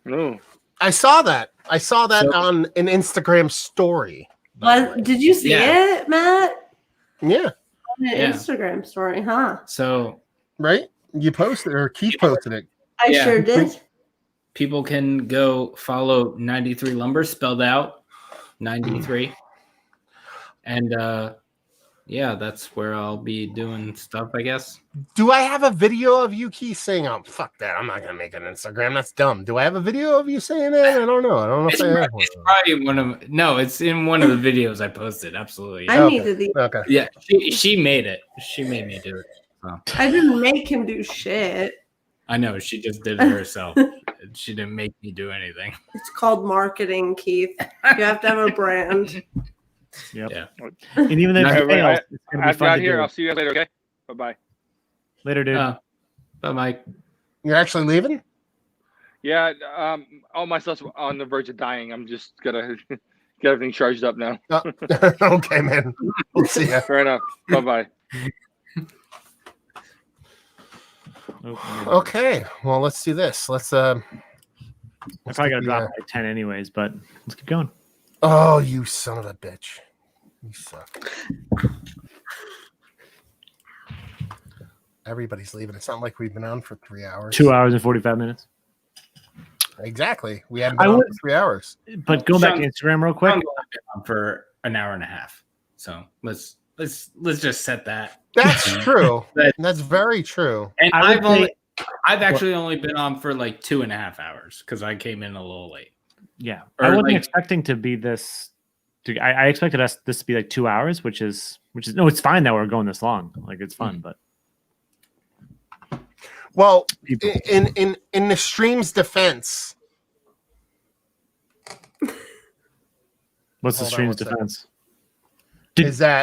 No. I saw that. On an Instagram story. What? Did you see it, Matt? Yeah. On an Instagram story, huh? So, right? You posted, or Keith posted it. I sure did. People can go follow 93 Lumber, spelled out 93. And that's where I'll be doing stuff, I guess. Do I have a video of you, Keith, saying, "Oh, fuck that! I'm not gonna make an Instagram. That's dumb." Do I have a video of you saying that? I don't know. If I have one. It's probably it's in one of the videos I posted. Absolutely. I needed the. Okay. Yeah, she made it. She made me do it. So. I didn't make him do shit. I know, she just did it herself. She didn't make me do anything. It's called marketing, Keith. You have to have a brand. Yep. Yeah. And even if it fails, it's gonna be I've fun got to here. do. I'll see you guys later. Okay. Bye. Later, dude. Bye, Mike. You're actually leaving? Yeah. All my stuff's on the verge of dying. I'm just gonna get everything charged up now. Okay, man. We'll see ya. Fair enough. Bye. Okay. Well, let's do this. Let's I probably gotta drop by 10 anyways, but let's keep going. Oh, you son of a bitch. You suck. Everybody's leaving. It's not like we've been on for 3 hours. 2 hours and 45 minutes. Exactly. We haven't been on for 3 hours. But going back to Instagram real quick. I'm on for an hour and a half. So let's just set that. That's true. That's very true. And I've actually only been on for like 2.5 hours because I came in a little late. Yeah. Or I wasn't like- expecting to be this. I expected this to be like 2 hours, which is no, it's fine that we're going this long. Like it's fun, but well, in the stream's defense. What's the Hold on stream's one second. defense?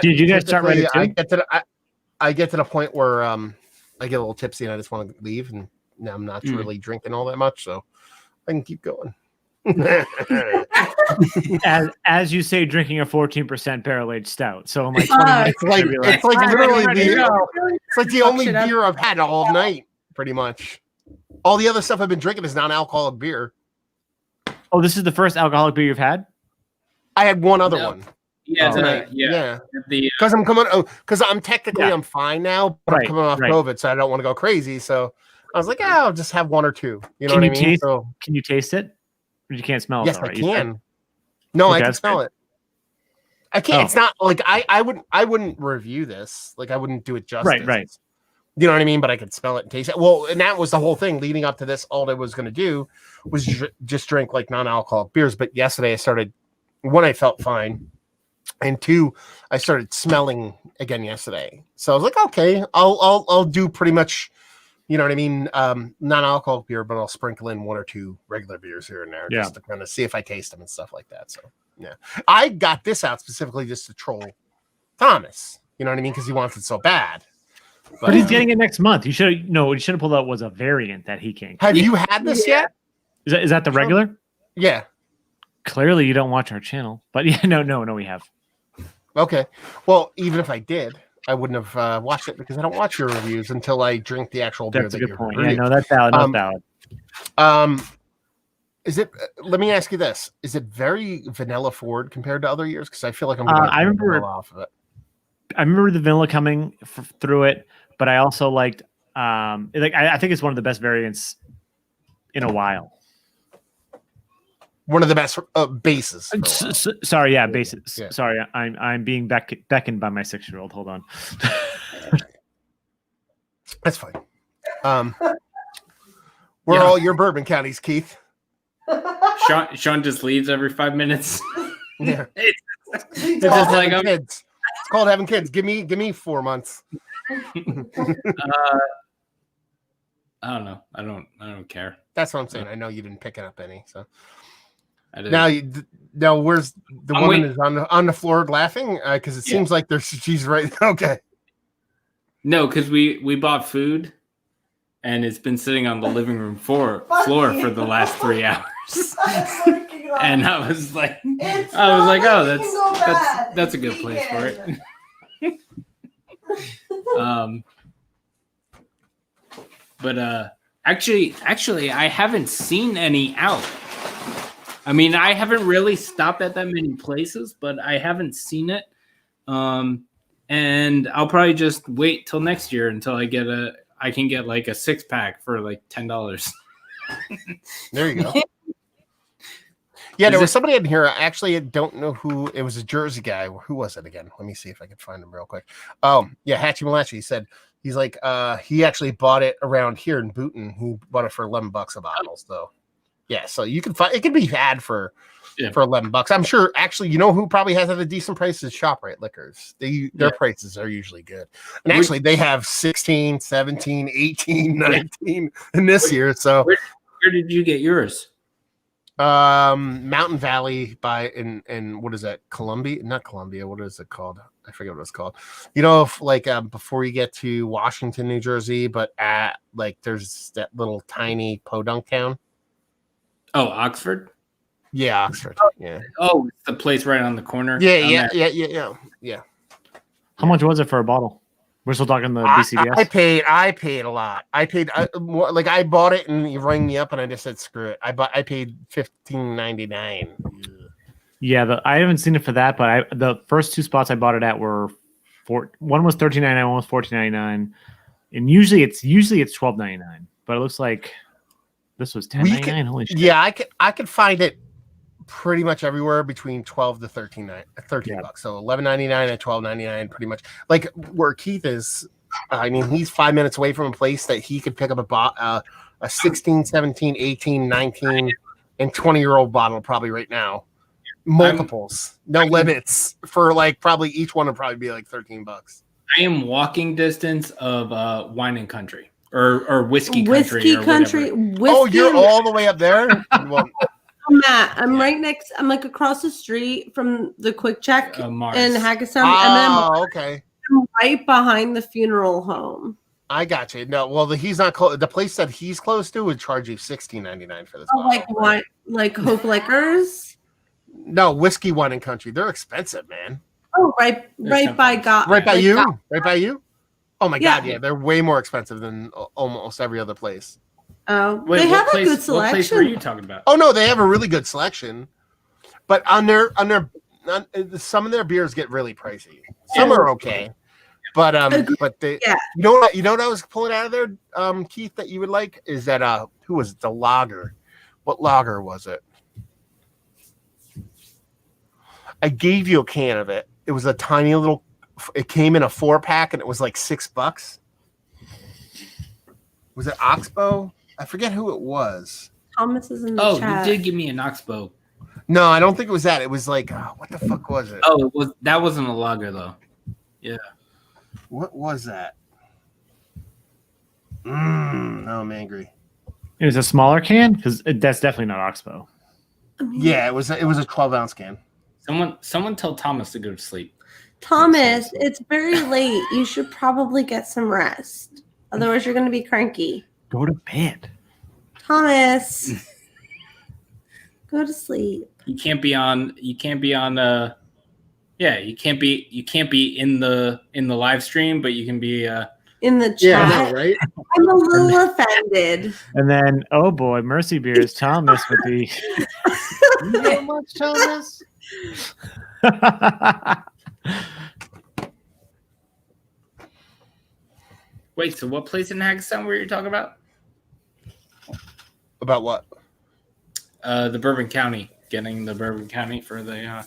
Did you guys start writing too? I get to the point where I get a little tipsy and I just want to leave, and now I'm not really drinking all that much, so I can keep going. as you say, drinking a 14% barrel aged stout. So I'm like, it's like literally it's like the only beer I've had all night, pretty much. All the other stuff I've been drinking is non-alcoholic beer. Oh, this is the first alcoholic beer you've had? I had one other one. Yeah, tonight. yeah. Because I'm coming. Because I'm technically I'm fine now, but I'm coming off right. COVID, so I don't want to go crazy. So I was like, I'll just have one or two. You know what I mean? Can you taste it? Or you can't smell it? Yes, though, right? I can. No, Okay, I can smell it. I can't. Oh. It's not like I wouldn't review this. Like I wouldn't do it justice. Right. You know what I mean? But I could smell it and taste it. Well, and that was the whole thing leading up to this. All I was going to do was just drink like non-alcoholic beers. But yesterday I started. One, I felt fine, and two, I started smelling again yesterday. So I was like, okay, I'll do pretty much, you know what I mean, non-alcoholic beer, but I'll sprinkle in one or two regular beers here and there just to kind of see if I taste them and stuff like that. So yeah, I got this out specifically just to troll Thomas. You know what I mean? Because he wants it so bad. But he's getting it next month. You should have pulled out was a variant that he can't. Have you had this yet? Is that the regular? Yeah. Clearly, you don't watch our channel, but yeah, no, we have. Okay, well, even if I did, I wouldn't have watched it because I don't watch your reviews until I drink the actual beer. That's a that good you point. review. Yeah, no, that's valid. Not valid. Is it? Let me ask you this: is it very vanilla forward compared to other years? Because I feel like I'm. I remember off of it. I remember the vanilla coming through it, but I also liked. I think it's one of the best variants in a while. One of the best bases. Sorry, bases. Yeah. Sorry, I'm being beckoned by my 6-year-old. Hold on. That's fine. We're all your bourbon counties, Keith. Sean just leaves every 5 minutes. Yeah. It's just like kids. It's called having kids. Give me 4 months. I don't know. I don't care. That's what I'm saying. I know you didn't pick it up any. So I didn't. now, where's the woman is on the floor laughing because it seems like she's right. Okay. No, because we bought food, and it's been sitting on the living room floor for the last 3 hours. And I was like, oh, that's a good place for it. But actually, I haven't seen any out. I mean, I haven't really stopped at that many places, but I haven't seen it. And I'll probably just wait till next year until I can get like a 6-pack for like $10. There you go. Yeah, there was somebody in here. Actually, I don't know who. It was a Jersey guy. Who was it again? Let me see if I can find him real quick. Yeah, Hatchie Malachi. He said he's like he actually bought it around here in Booton. He bought it for $11 a bottle. So yeah, so you can find it can be had for $11. I'm sure. Actually, you know who probably has at a decent price is ShopRite Liquors. Their prices are usually good. And actually, they have 16, 17, 18, 19 in this year. So where did you get yours? Mountain Valley in what is that? Columbia? Not Columbia. What is it called? I forget what it's called. You know, if like before you get to Washington, New Jersey, but at like there's that little tiny podunk town. Oh, Oxford. Yeah, Oxford. Yeah. Oh, it's the place right on the corner. Yeah. How much was it for a bottle? We're still talking the BCBS. I paid a lot. I bought it and you rang me up and I just said screw it. I paid $15.99. Yeah, I haven't seen it for that, but the first 2 spots I bought it at were one was $13.99, one was $14.99, and usually it's $12.99. But it looks like this was $10.99. Holy shit! Yeah, I could find it pretty much everywhere between $12 to $13 bucks. So $11.99 and $12.99, pretty much. Like where Keith is, I mean, he's 5 minutes away from a place that he could pick up a 16, 17, 18, 19, and 20-year-old bottle probably right now. Multiples, no limits for like probably each one would probably be like $13. I am walking distance of wine and country or whiskey country. Oh, you're all the way up there. Well, Matt, I'm right next. I'm like across the street from the Quick Check in Hackettstown, and okay. I'm right behind the funeral home. I got you. No, well, he's not close. The place that he's close to would charge you $16.99 for this. Oh, like what? Like Hope Liquors? No, Whiskey Wine and Country. They're expensive, man. Oh, right by God. Right by you? Right by you? Oh my God, yeah, they're way more expensive than almost every other place. Oh, they have a good selection. What place were you talking about? Oh no, they have a really good selection, but on some of their beers get really pricey. Some are okay, but they, you know what I was pulling out of there, Keith, that you would like is that who was it? The lager? What lager was it? I gave you a can of it. It was a tiny little. It came in a 4-pack and it was like $6. Was it Oxbow? I forget who it was. Thomas is in the chat. You did give me an Oxbow. No, I don't think it was that. It was like, what the fuck was it? Oh, that wasn't a lager though. Yeah. What was that? Now I'm angry. It was a smaller can because that's definitely not Oxbow. Yeah, it was a 12-ounce can. Someone tell Thomas to go to sleep. Thomas, it's very late. You should probably get some rest. Otherwise, you're going to be cranky. Go to bed. Thomas, go to sleep. You can't be on. You can't be in the live stream, but you can be in the chat. Yeah, right? I'm a little offended. And then, oh boy, Mercy Beers, Thomas with the. You know much, Thomas? Wait, so what place in Hackettstown were you talking about? About what? The Bourbon County. Getting the Bourbon County for the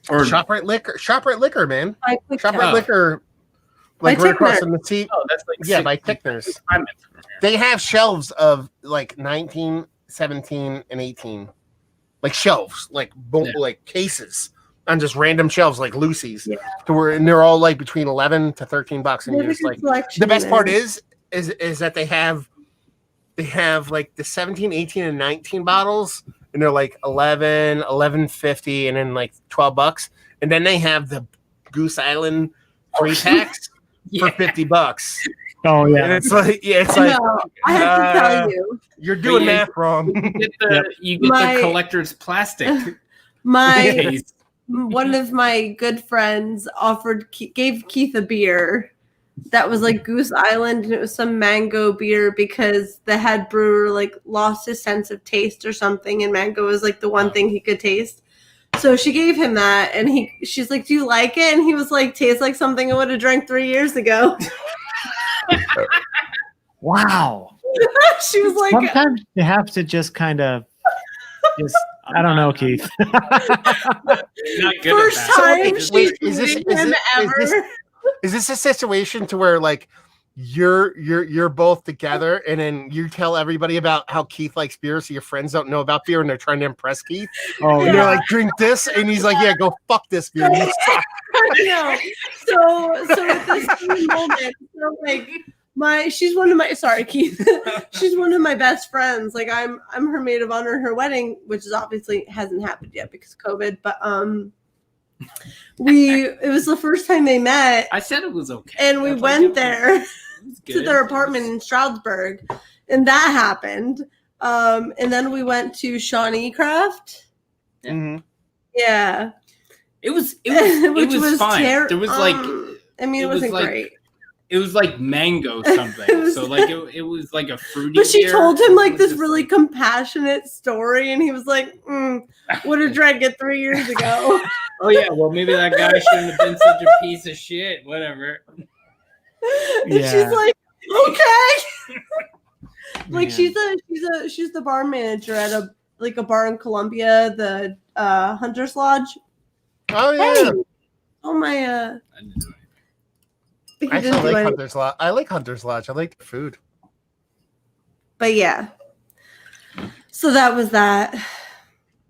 or ShopRite Liquor, man. ShopRite Liquor, like by right across from the seat. Oh, that's like by Tickner's. They have shelves of like 19, 17, and 18, like shelves, like cases on just random shelves, like Lucy's. Yeah. And they're all like between $11 to $13, and you're just like the best part is that they have like the 17, 18, and 19 bottles. And they're like $11.50, and then like $12, and then they have the Goose Island 3-packs for $50. Oh And yeah. it's like, it's like No, I have to tell you, you're doing math wrong. You get the collector's plastic. my one of my good friends gave Keith a beer that was like Goose Island, and it was some mango beer because the head brewer like lost his sense of taste or something, and mango was like the one thing he could taste. So she gave him that, and she's like, "Do you like it?" And he was like, "Tastes like something I would have drank 3 years ago." Wow. She was like, sometimes you have to just kind of I don't know, Keith. first time she's is him ever. Is this a situation to where like you're both together and then you tell everybody about how Keith likes beer, so your friends don't know about beer and they're trying to impress Keith? Oh, and they're like, drink this, and he's like, yeah, go fuck this beer. You suck. No. So at this moment, so like she's one of my Keith. She's one of my best friends. Like I'm her maid of honor at her wedding, which is obviously hasn't happened yet because of COVID, but it was the first time they met. I said it was okay. And we went there to their apartment in Stroudsburg, and that happened. And then we went to Shawnee Craft. Yeah. Mm-hmm. Yeah. It was Which was fine. There was like I mean, it wasn't great. It was like mango something. So like it was like a fruity. But she beer. told him like this really compassionate story, and he was like, would have drank it 3 years ago. Oh yeah, well maybe that guy shouldn't have been such a piece of shit. Whatever. And she's like, okay. Like she's the bar manager at a bar in Columbia, the Hunter's Lodge. Oh yeah. Hey. Oh my I actually like Hunter's Lodge. I like Hunter's Lodge. I like the food. But yeah. So that was that.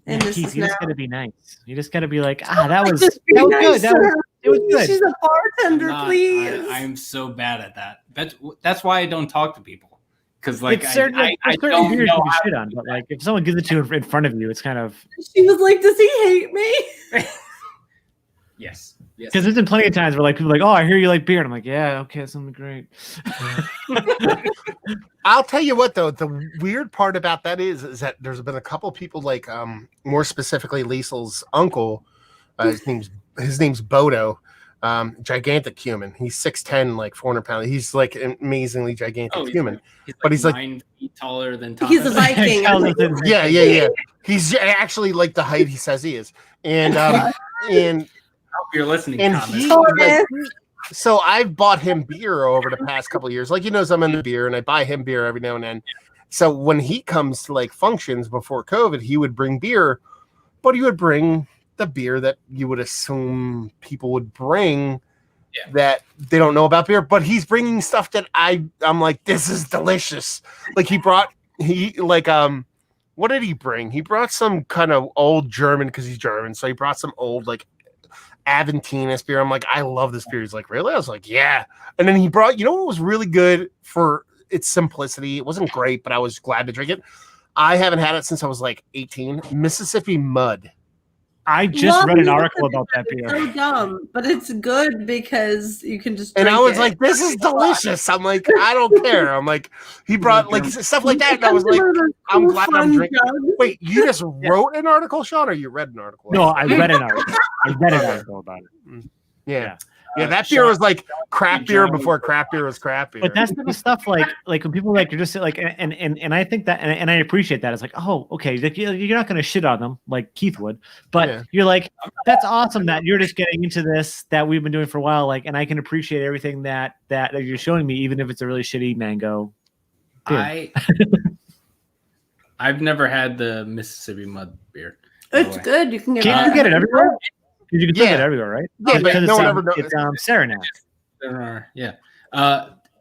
And Yeah, this Keith, is you now. just gotta be nice. You just gotta be like, that was Just be good. nice to her. It was good. She's a bartender, please. I'm so bad at that. That's why I don't talk to people. Because like It's certain, I certain don't beers know you can how shit on, but like if someone gives it to you in front of you, it's kind of. She was like, "Does he hate me?" Yes. Because there's been plenty of times where like people are like, "Oh, I hear you like beer," and I'm like, "Yeah, okay, that's something great." I'll tell you what though, the weird part about that is that there's been a couple people like more specifically Liesel's uncle. His name's Bodo. Gigantic human. He's 6'10", like 400 pounds. He's like an amazingly gigantic human. But he's like 9 feet taller than Thomas. He's a Viking. Yeah. He's actually like the height he says he is. And and you're listening, and Thomas. So I've bought him beer over the past couple of years. Like, he knows I'm into beer, and I buy him beer every now and then. So when he comes to like functions before COVID, he would bring beer, but he would bring the beer that you would assume people would bring that they don't know about beer. But he's bringing stuff that I'm like, this is delicious. Like what did he bring? He brought some kind of old German, because he's German. So he brought some old like Aventinus beer. I'm like, I love this beer. He's like, really? I was like, yeah. And then he brought, you know what was really good for its simplicity? It wasn't great, but I was glad to drink it. I haven't had it since I was like 18. Mississippi Mud. I just read an article about that beer. It's so dumb, but it's good because you can just. And I was it. like, this is delicious. I'm like, I don't care. I'm like, he brought like stuff like that. And I was like, I'm glad I'm drinking. Wait, you just wrote an article, Sean, or you read an article? No, I read an article. About it. Yeah. Yeah, that beer was like crap beer before crap beer was crap beer. But that's the stuff like when people like you're just like and I think that and I appreciate that. It's like, oh, okay, like, you're not going to shit on them like Keith would, but you're like, that's awesome that you're just getting into this that we've been doing for a while. Like, and I can appreciate everything that you're showing me, even if it's a really shitty mango beer. I've never had the Mississippi Mud beer. It's good. You can get Can't you get it everywhere? You can get it everywhere, right? Yeah, but no one ever knows. It's Saranac. Yeah.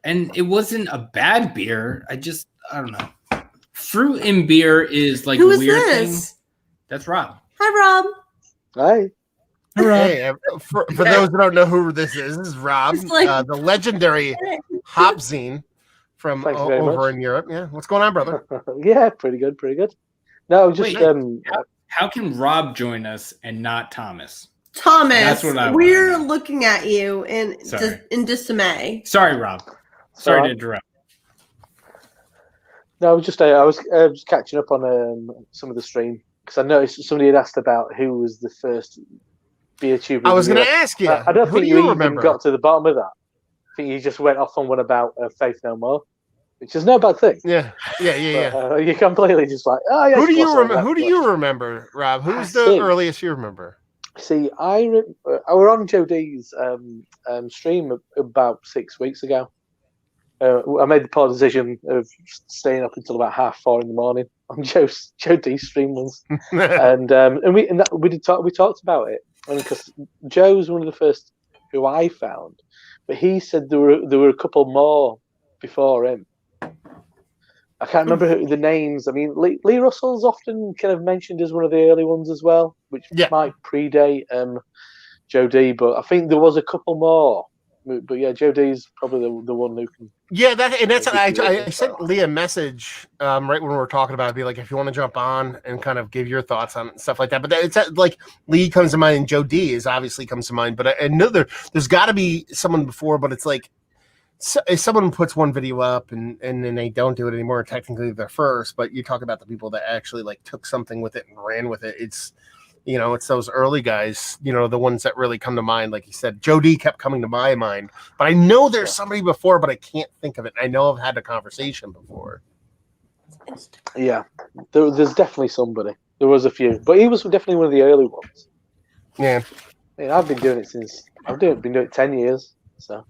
And it wasn't a bad beer. I don't know. Fruit in beer is like Who a is weird this? thing. That's Rob. Hi, Rob. Hi. Hey, for those who don't know who this is Rob, like, the legendary hop zine from Thanks over in Europe. Yeah, what's going on, brother? Yeah, pretty good. No, just how can Rob join us and not Thomas? Thomas, That's what we're looking at you in dismay. Sorry, Rob. Sorry to interrupt. No, I was just catching up on some of the stream because I noticed somebody had asked about who was the first beer tuber. I was going to ask you. I don't think you even remember? got to the bottom of that. I think you just went off on one about Faith No More, which is no bad thing. Yeah. You're completely just like, oh yeah. Who do you remember? Who do you remember, Rob? Who's the earliest you remember? See, I were on Joe D's stream about 6 weeks ago. I made the poor decision of staying up until about 4:30 in the morning on Joe D's stream once, and we talked about it, because Joe's one of the first who I found, but he said there were a couple more before him. I can't remember the names. I mean, Lee Russell's often kind of mentioned as one of the early ones as well, which might predate Joe D. But I think there was a couple more. But yeah, Joe D's probably the one who can. Yeah, that's I sent Lee a message right when we were talking about it. Be like, if you want to jump on and kind of give your thoughts on stuff like that. But it's like Lee comes to mind and Joe D is obviously comes to mind. But I know there's got to be someone before. But it's like, so if someone puts one video up and then they don't do it anymore, technically they're first. But you talk about the people that actually like took something with it and ran with it. It's those early guys, the ones that really come to mind. Like you said, Joe D kept coming to my mind, but I know there's somebody before, but I can't think of it. I know I've had a conversation before. Yeah, there's definitely somebody. There was a few, but he was definitely one of the early ones. Yeah. I mean, I've been doing it since been doing it 10 years. So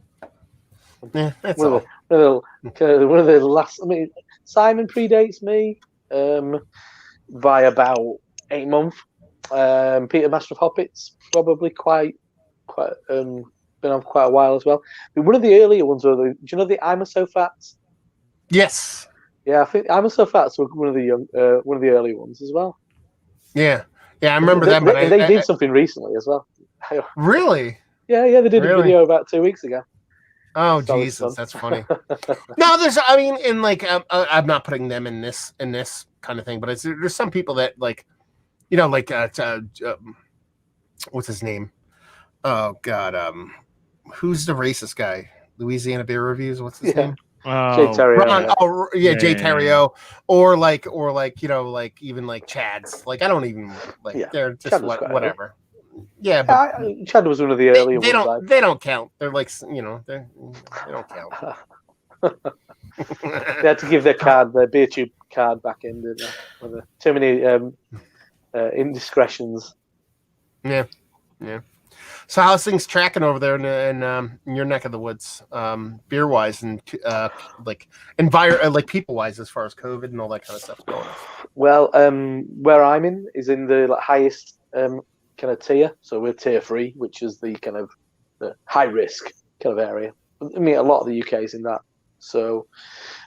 yeah, that's one of the last. I mean, Simon predates me by about 8 months. Peter Master of Hoppits probably quite been on for quite a while as well. But one of the earlier ones were do you know the I'm So Fats? Yes. Yeah, I think I'm So Fats were one of the early ones as well. Yeah, I remember them. But they did something recently as well. Really? Yeah, they did a video about 2 weeks ago. Oh Jesus, that's funny. No, I'm not putting them in this kind of thing, but there's some people that like. What's his name? Oh God, who's the racist guy? Louisiana Beer Reviews. What's his name? Jay Terrio. Jay Terrio, or even like Chad's. Like I don't even like. They're just whatever. Yeah, but Chad was one of the earlier ones. They don't count. They're like they don't count. They had to give their beer tube card back in, didn't they? With too many indiscretions. Yeah. So how's things tracking over there in your neck of the woods, beer wise and like people wise, as far as COVID and all that kind of stuff going? Well, where I'm in is in the highest kind of tier. So we're tier 3, which is the kind of the high risk kind of area. I mean, a lot of the UK is in that. So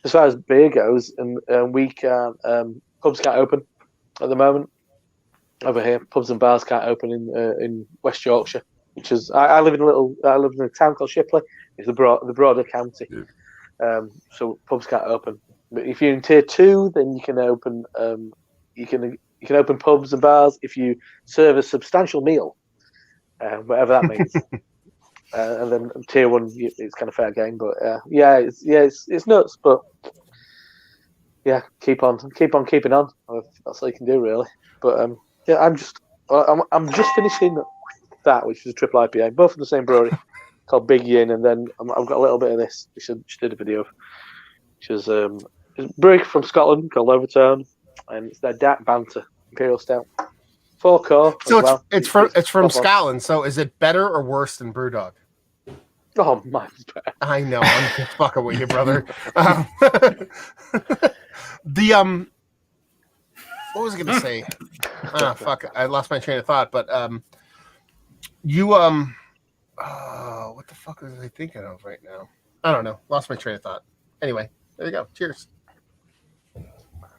as far as beer goes, and we can't pubs can't open at the moment. Over here, pubs and bars can't open in West Yorkshire, which is I live in a town called Shipley. It's the broader county, so pubs can't open. But if you're in tier 2, then you can open you can open pubs and bars if you serve a substantial meal, whatever that means. And then tier 1, it's kind of fair game. But it's nuts. But yeah, keep on keeping on. That's all you can do, really. But yeah, I'm just finishing that, which is a triple IPA, both from the same brewery, called Big Yin, and then I've got a little bit of this, which I did a video of, which is a brewery from Scotland called Overtone, and it's their Dark Banter Imperial Stout, 4 core. So it's from Scotland. So is it better or worse than BrewDog? Oh, mine's better. I know, I'm just fucking with you, brother. What was I going to say? Fuck! I lost my train of thought. But what the fuck was I thinking of right now? I don't know. Lost my train of thought. Anyway, there you go. Cheers.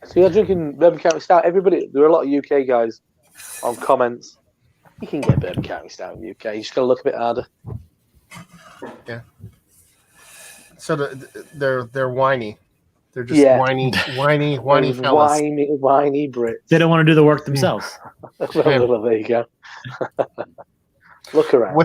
So you're drinking Bourbon County Stout. Everybody, there are a lot of UK guys on comments. You can get Bourbon County Stout in the UK. You just got to look a bit harder. Yeah. So they're whiny. They're just whiny fellas. Whiny Brits. They don't want to do the work themselves. Well, there you go. Look around.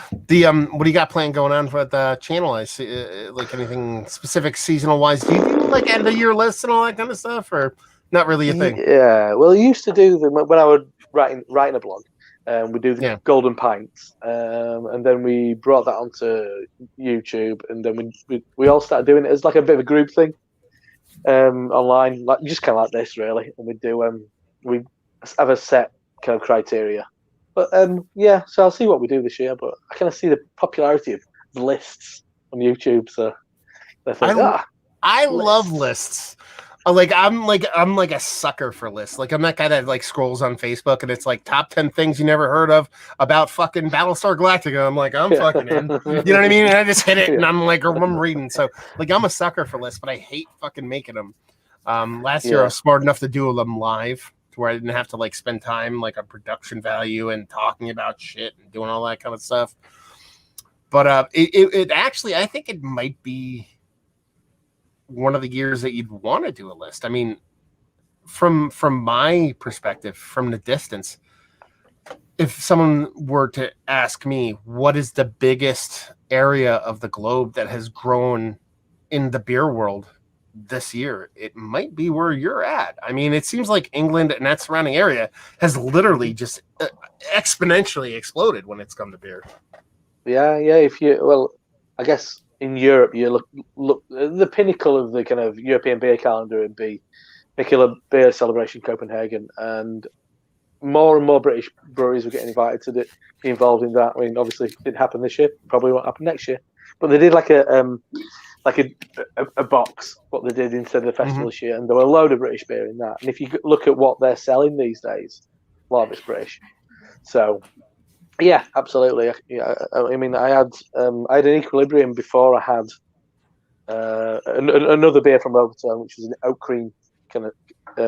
What do you got planned going on for the channel? I see, like anything specific seasonal wise. Do you do like end of year lists and all that kind of stuff, or not really a thing? Yeah, well, I used to do them when I was writing a blog. We do the Golden Pints, and then we brought that onto YouTube, and then we all started doing it as like a bit of a group thing online, like just kind of like this, really. And we do we have a set kind of criteria, but yeah. So I'll see what we do this year, but I kind of see the popularity of lists on YouTube, so I think I love lists. I'm like a sucker for lists. Like I'm that guy that like scrolls on Facebook and it's like top 10 things you never heard of about fucking Battlestar Galactica. I'm like, I'm fucking in. You know what I mean? And I just hit it and I'm like, I'm reading. So like I'm a sucker for lists, but I hate fucking making them. Last year I was smart enough to do them live to where I didn't have to like spend time like on production value and talking about shit and doing all that kind of stuff. But it actually, I think it might be one of the years that you'd want to do a list. I mean, from my perspective, from the distance, if someone were to ask me what is the biggest area of the globe that has grown in the beer world this year, it might be where you're at. I mean, it seems like England and that surrounding area has literally just exponentially exploded when it's come to beer. Yeah. I guess in Europe, you look the pinnacle of the kind of European beer calendar would be Mikkeller Beer Celebration Copenhagen, and more British breweries were getting invited to be involved in that. I mean, obviously, it didn't happen this year, probably won't happen next year, but they did like a box, what they did instead of the festival this year, and there were a load of British beer in that. And if you look at what they're selling these days, a lot of it's British. So. Yeah, absolutely. Yeah, I mean, I had an Equilibrium before I had another beer from Overtone, which was an oak cream kind of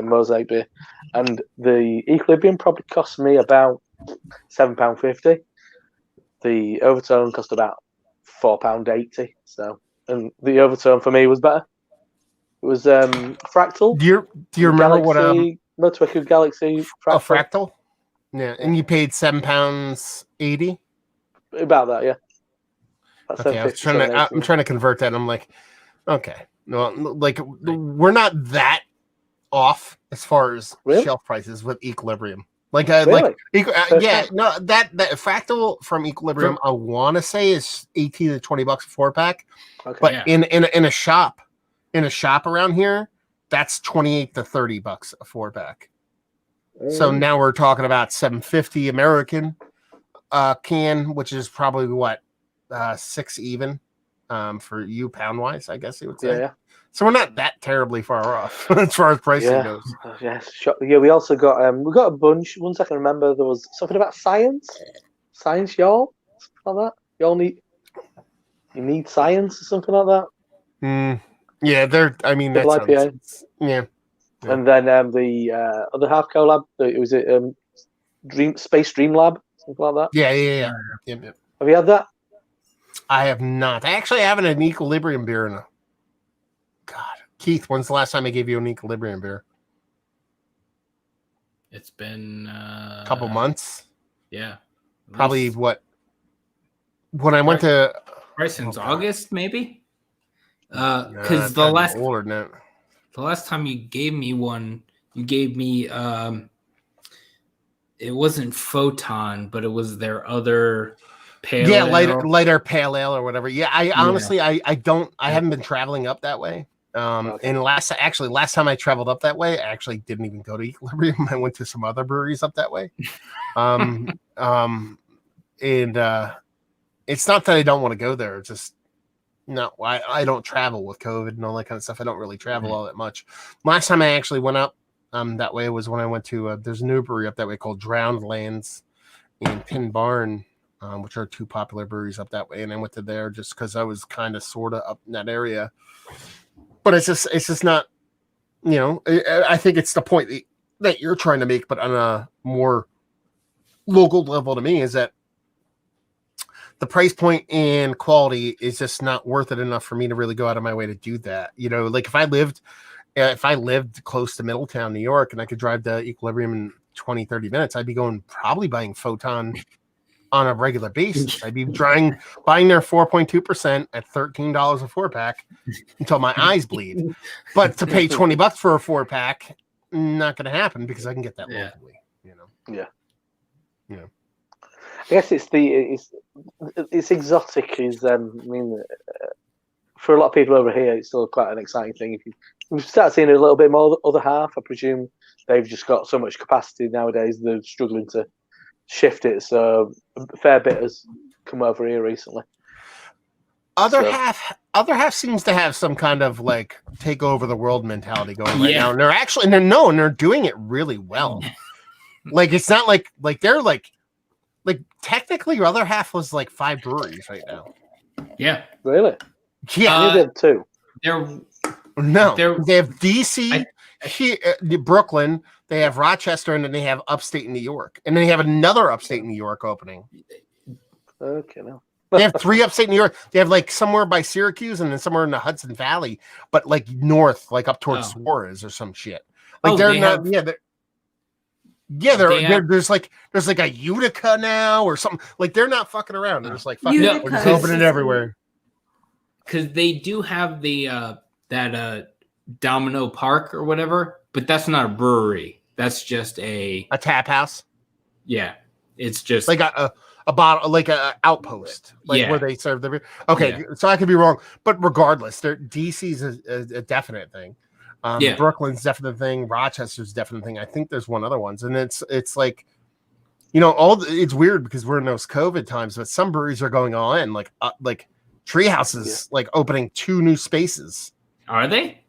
mosaic beer, and the Equilibrium probably cost me about £7.50. The Overtone cost about £4.80. So, and the Overtone for me was better. It was Fractal. Do you remember Galaxy, what Motorway Galaxy Fractal? Fractal? Yeah, and you paid £7.80. About that, yeah. That's okay, I'm trying to convert that. And I'm like, okay, no, like we're not that off as far as shelf prices with Equilibrium. Like, really? Yeah, no, that Fractal from Equilibrium, I want to say is $18 to $20 a 4-pack. Okay, but in a shop around here, that's $28 to $30 a 4-pack. So now we're talking about $7.50 American can, which is probably what $6 even for you pound wise, I guess you would say. Yeah. So we're not that terribly far off as far as pricing goes. Yes, yeah. We also got we got a bunch. Once I can remember, there was something about science, y'all, something like that. Y'all you need science or something like that. Yeah, I mean that's IPA. Yeah. And then the other half collab, it was Space Dream Lab, something like that. Yeah. Yep. Have you had that? I have not. I actually haven't had an Equilibrium beer in God, Keith, when's the last time I gave you an Equilibrium beer? It's been a couple months. Yeah. Probably what? When I went to since August, maybe. Because the last time you gave me one, you gave me it wasn't Photon, but it was their other pale ale. lighter pale ale or whatever. Yeah, honestly I haven't been traveling up that way. And last time I traveled up that way, I actually didn't even go to Equilibrium. I went to some other breweries up that way. And it's not that I don't want to go there. It's just no, I don't travel with COVID and all that kind of stuff. I don't really travel all that much. Last time I actually went up that way was when I went to there's a new brewery up that way called Drowned Lands and Pin Barn, which are two popular breweries up that way. And I went to there just because I was kind of sort of up in that area. But it's just not, I think it's the point that you're trying to make, but on a more local level to me is that the price point and quality is just not worth it enough for me to really go out of my way to do that. Like if I lived close to Middletown, New York, and I could drive to Equilibrium in 20, 30 minutes, I'd be probably buying Photon on a regular basis. I'd be buying their 4.2% at $13 a 4-pack until my eyes bleed. But to pay $20 for a 4-pack, not going to happen because I can get that locally. You know. Yeah. Yeah. I guess it's exotic. For a lot of people over here, it's still quite an exciting thing. If you start seeing a little bit more other half, I presume they've just got so much capacity nowadays. They're struggling to shift it. So a fair bit has come over here recently. Other half seems to have some kind of like take over the world mentality going right now, and they're doing it really well. Like it's not like they're like technically your other half was like 5 breweries right now. Yeah, really. Yeah, they did too. They have DC, Brooklyn, they have Rochester, and then they have upstate New York, and then they have another upstate New York opening. Okay, no. They have 3 upstate New York. They have like somewhere by Syracuse and then somewhere in the Hudson Valley, but like north, like up towards Suarez or some shit. Like there's like a Utica now or something. Like they're not fucking around. They're just like fucking we're just opening it everywhere. Because they do have the that Domino Park or whatever, but that's not a brewery. That's just a tap house. Yeah, it's just like a bottle, like a outpost, like where they serve the beer. Okay, so I could be wrong, but regardless, DC's a definite thing. Brooklyn's definite thing. Rochester's definite thing. I think there's one other ones, and it's like, you know, it's weird because we're in those COVID times, but some breweries are going all in, like Treehouse is like opening 2 new spaces. Are they?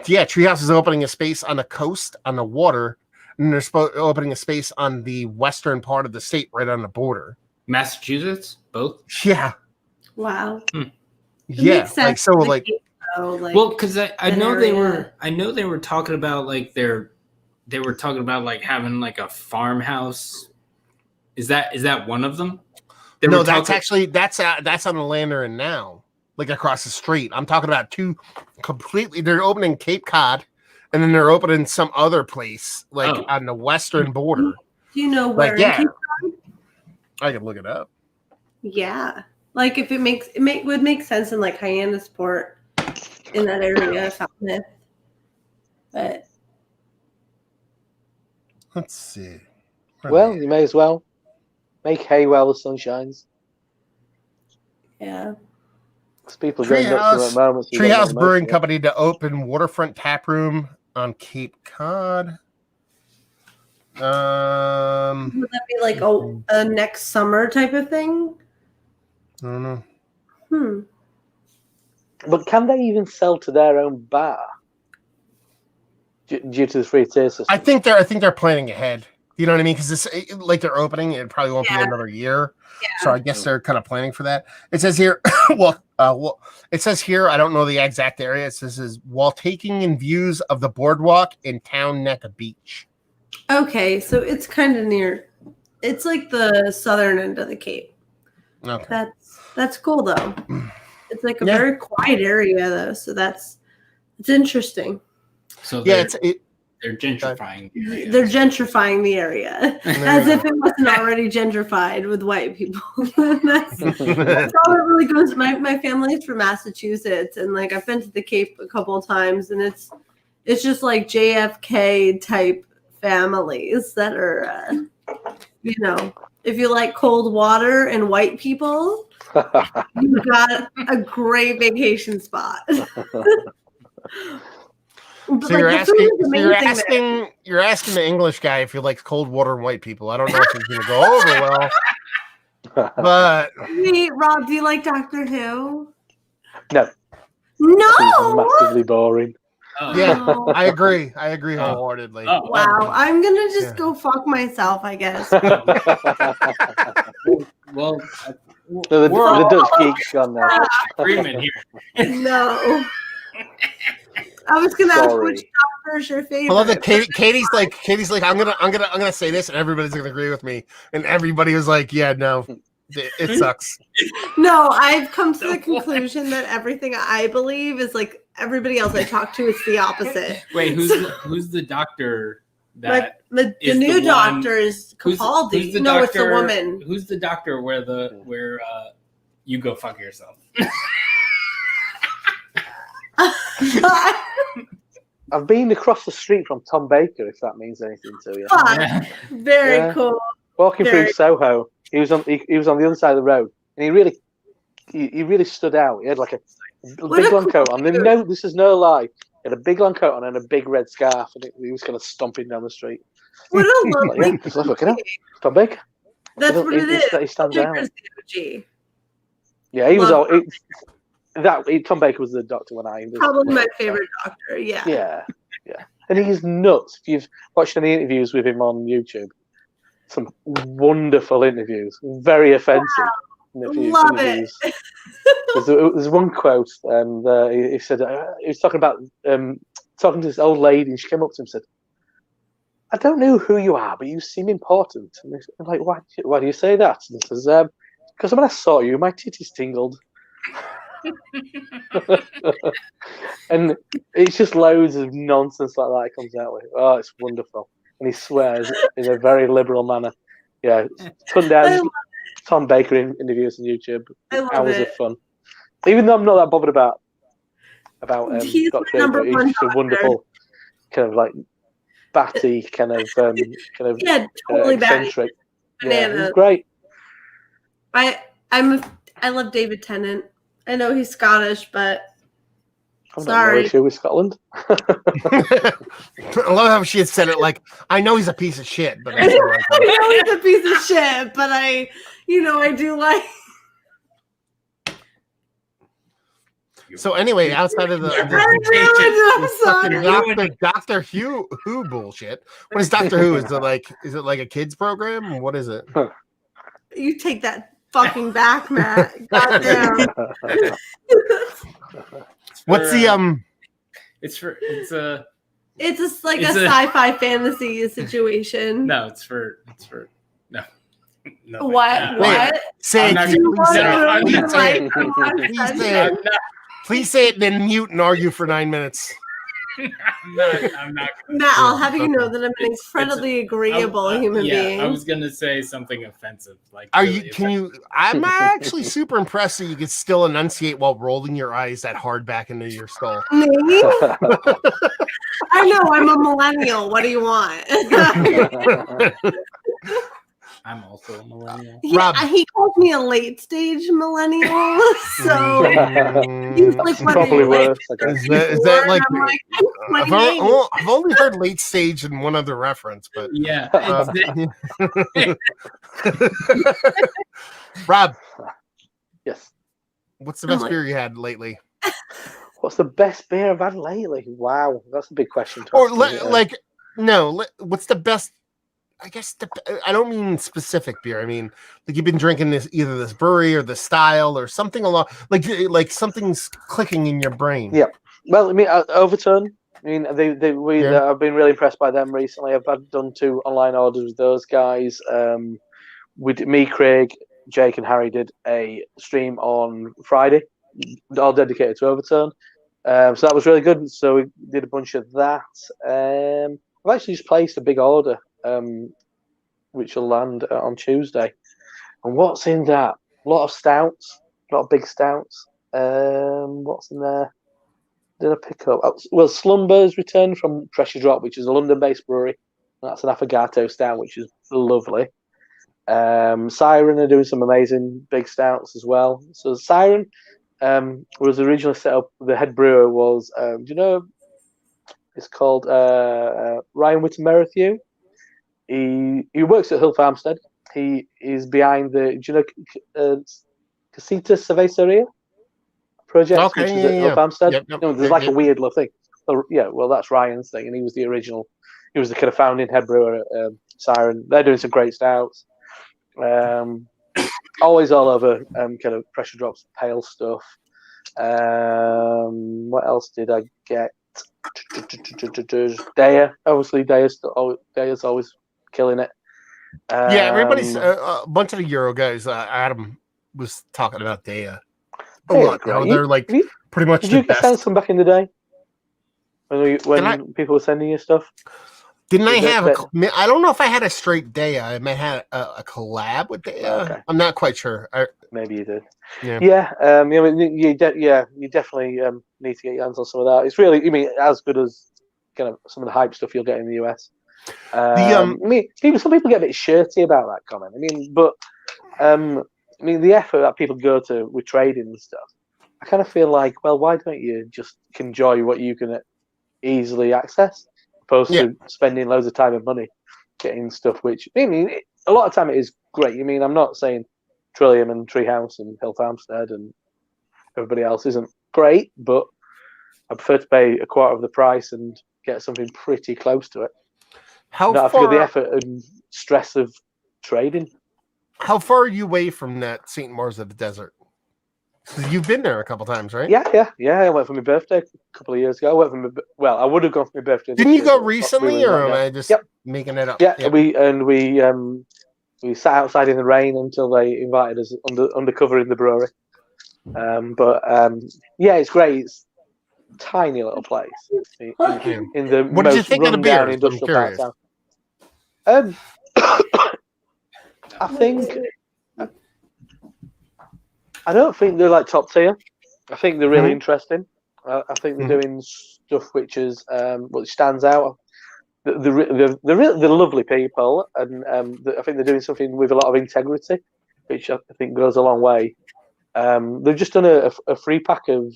Yeah, Treehouse is opening a space on the coast, on the water, and they're opening a space on the western part of the state, right on the border. Massachusetts, both. Yeah. Wow. Yeah, like so, like well, because I know they were talking about like they were talking about like having like a farmhouse. Is that one of them? No, that's actually that's on the land they're in now, like across the street. I'm talking about 2 completely. They're opening Cape Cod, and then they're opening some other place like on the western border. Do you know where? Like, yeah, I can look it up. Yeah, like if it would make sense in like Hyannisport, in that area, Falmouth. But let's see. Well, you may as well make hay while the sun shines. Yeah. People going up to the moment. Treehouse Brewing Company to open waterfront tap room on Cape Cod. Would that be like a next summer type of thing? I don't know. But can they even sell to their own bar due to the free tier system? I think they're planning ahead. You know what I mean? Because it's like they're opening. It probably won't be another year. Yeah. So I guess they're kind of planning for that. It says here, it says here, I don't know the exact area. It says while taking in views of the boardwalk in Town Neck Beach. Okay, so it's kind of near. It's like the southern end of the Cape. Okay. That's cool though. It's like a very quiet area though, so it's interesting. So they're gentrifying. They're gentrifying the area as if it wasn't already gentrified with white people. that's all it really goes. My family's from Massachusetts, and like I've been to the Cape a couple of times, and it's just like JFK type families that are, you know, if you like cold water and white people, you've got a great vacation spot. So you're asking the English guy if he likes cold water and white people. I don't know if he's going to go over well. But hey, Rob, do you like Doctor Who? No. Massively boring. Yeah, I agree wholeheartedly. Wow, I'm gonna just go fuck myself, I guess. Well, the Dutch geek's gone now. Agreement here. No. I was gonna ask which doctor is your favorite. I love that Katie's like I'm gonna say this and everybody's gonna agree with me, and everybody was like, yeah, no, it sucks. No, I've come to the conclusion that everything I believe is like everybody else I talk to is the opposite. Wait, who's the doctor that The is new the one- doctor is Capaldi. Who's the no, doctor, it's the woman. Who's the doctor where you go fuck yourself? I've been across the street from Tom Baker, if that means anything to you. Fun. Very Yeah. cool. Walking Very through Soho, he was on the other side of the road, and he really stood out. He had like a What big a long cool coat on. dude. No, this is no lie. He had a big long coat on and a big red scarf, and he was kind of stomping down the street. What a Like, lovely. yeah, just like, look at him, Tom Baker. That's what it is. He stands out. Baker's the OG. Yeah, he was Love all. Tom Baker was the doctor when I was Probably my little, so- favorite doctor. Yeah. Yeah, and he's nuts. If you've watched any interviews with him on YouTube, some wonderful interviews, very offensive Love interviews. There's one quote, and he said he was talking about talking to this old lady, and she came up to him and said, "I don't know who you are, but you seem important." And I'm like, "Why do you say that?" And he says, "Because when I saw you, my titties tingled." And it's just loads of nonsense like that he comes out with. Oh, it's wonderful. And he swears in a very liberal manner. Yeah, put down Tom Baker interviews on YouTube. I love Hours it. of fun. Even though I'm not that bothered about He's Dr. my number But he's one just a doctor. wonderful kind of like batty kind of Yeah, totally bad. eccentric. Yeah, Bananas. he's great. I love David Tennant. I know he's Scottish, but I've got no sorry. issue with Scotland. I love how she had said it like, I know he's a piece of shit, but I know he's a piece of shit, but I do like. So anyway, outside of the I'm sorry. fucking Doctor Who bullshit. What is Doctor Who? Is it like a kids program? What is it? You take that fucking back, Matt. Goddamn. What's the It's It's just like It's a a- sci-fi fantasy situation. no. It's for no. No. What? no. What? say I'm it? not Please gonna- say no, it. I'm Please not- say it. Please Please say it. Please say it and then mute and argue for 9 minutes. I'm not. Matt, I'll have you know that I'm an incredibly agreeable human being. I was gonna say something offensive. Like, Are really you? Can you? I'm actually super impressed that you can still enunciate while rolling your eyes that hard back into your skull. Me? I know, I'm a millennial. What do you want? I'm also a millennial. Rob. He calls me a late stage millennial, so he's like, what Probably are you, worse. I guess. Is that like? I'm like, I'm I've 28. only heard late stage in one other reference, but Yeah. Rob, Yes. what's the best like- beer you had lately? What's the best beer I've had lately? Wow, that's a big question. To Or ask me. what's the best? I guess I don't mean specific beer. I mean, like you've been drinking either this brewery or the style or something along like something's clicking in your brain. Yeah. Well, I mean, Overturn. I mean, I've been really impressed by them recently. I've done 2 online orders with those guys. Me, Craig, Jake, and Harry did a stream on Friday, all dedicated to Overturn. So that was really good. So we did a bunch of that. I've actually just placed a big order, which will land on Tuesday. And what's in that? A lot of stouts, a lot of big stouts. What's in there? Did I pick up? Well, Slumber's returned from Pressure Drop, which is a London-based brewery. That's an affogato stout, which is lovely. Siren are doing some amazing big stouts as well. So Siren was originally set up. The head brewer was, do you know? It's called Ryan Whitmer. He works at Hill Farmstead. He is behind the, do you know, Casita Cerveceria project, which is at Hill Farmstead. Yep. There's like a weird little thing. Yeah, well, that's Ryan's thing, and he was the original. He was the kind of founding head brewer at Siren. They're doing some great stouts. Always all over kind of Pressure Drops pale stuff. What else did I get? Daya, obviously, Daya's always killing it. Yeah, everybody's a bunch of the Euro guys. Adam was talking about Daya a lot. Now they're like pretty much Did the you best. send some back in the day when people were sending you stuff? Didn't I have I don't know if I had a straight day. I may have had a collab with Dea. Okay. I'm not quite sure. Maybe you did. Yeah. You definitely need to get your hands on some of that. It's really, as good as kind of some of the hype stuff you'll get in the US. Some people get a bit shirty about that comment. The effort that people go to with trading and stuff, I kind of feel like, well, why don't you just enjoy what you can easily access, opposed to spending loads of time and money getting stuff which, a lot of time it is great. I'm not saying Trillium and Treehouse and Hill Farmstead and everybody else isn't great, but I prefer to pay a quarter of the price and get something pretty close to it. How not far? Have to get the effort and stress of trading. How far are you away from that St. Mars of the Desert? You've been there a couple times, right? Yeah. I went for my birthday a couple of years ago. I would have gone for my birthday. Didn't you go recently, or am I just making it up? Yeah, we sat outside in the rain until they invited us undercover in the brewery. It's great. It's a tiny little place in the what did you most think of the beers? rundown industrial part of town. I don't think they're like top tier. I think they're really interesting. I think they're doing stuff which is what stands out. They're lovely people, and I think they're doing something with a lot of integrity, which I think goes a long way. They've just done a free pack of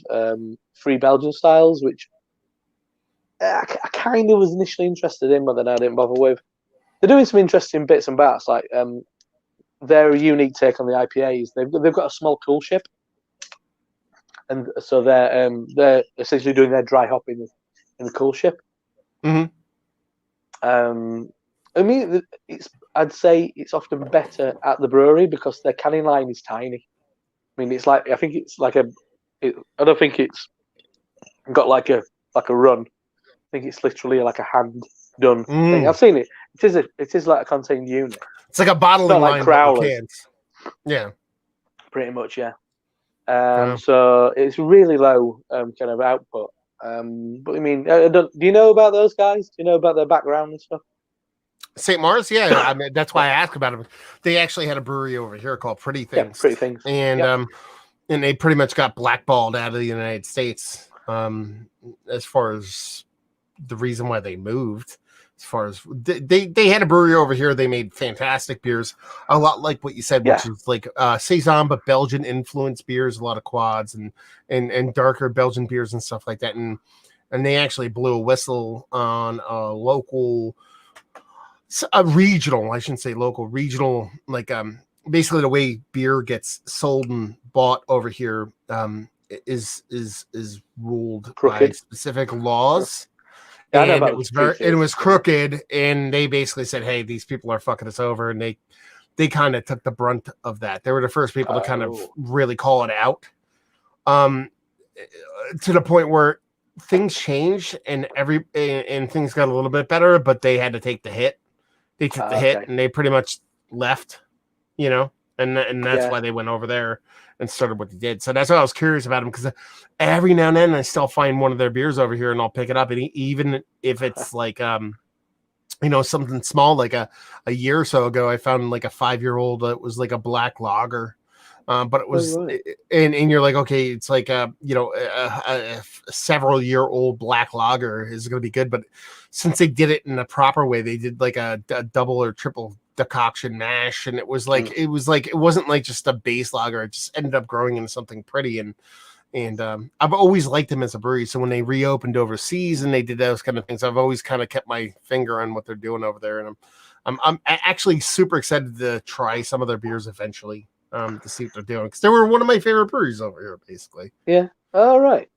free Belgian styles, which I kind of was initially interested in, but then I didn't bother with. They're doing some interesting bits and bats, like their unique take on the IPAs. They've got a small cool ship, and so they're essentially doing their dry hopping in the cool ship. Mm-hmm. I'd say it's often better at the brewery because their canning line is tiny. I don't think it's got like a run. I think it's literally like a hand done thing. I've seen it. It is like a contained unit. It's like a bottling line, like Crowlers. Yeah, pretty much. Yeah. So it's really low kind of output. But do you know about those guys? Do you know about their background and stuff? St. Mars, yeah. That's why I asked about them. They actually had a brewery over here called Pretty Things. Yeah, Pretty Things. And they pretty much got blackballed out of the United States. As far as the reason why they moved, as far as they had a brewery over here, they made fantastic beers, a lot like what you said, which is like saison, but Belgian influenced beers, a lot of quads and darker Belgian beers and stuff like that. And they actually blew a whistle on a local. A regional, I shouldn't say local, regional, like basically the way beer gets sold and bought over here is ruled by specific laws. Yeah, and it was crooked, and they basically said, hey, these people are fucking us over, and they kind of took the brunt of that. They were the first people to kind of really call it out. To the point where things changed and things got a little bit better, but they had to take the hit. They took the hit and they pretty much left, and that's why they went over there and started what they did. So that's why I was curious about them, because every now and then I still find one of their beers over here and I'll pick it up. And even if it's like, something small, like a year or so ago, I found like a 5-year-old that was like a black lager. But it was, and you're like, okay, it's like a several year old black lager is going to be good. But since they did it in a proper way, they did like a double or triple decoction mash, and it wasn't like just a base lager. It just ended up growing into something pretty. And I've always liked them as a brewery. So when they reopened overseas and they did those kind of things, I've always kind of kept my finger on what they're doing over there. And I'm actually super excited to try some of their beers eventually. To see what they're doing, because they were one of my favorite breweries over here, basically. Yeah. All right.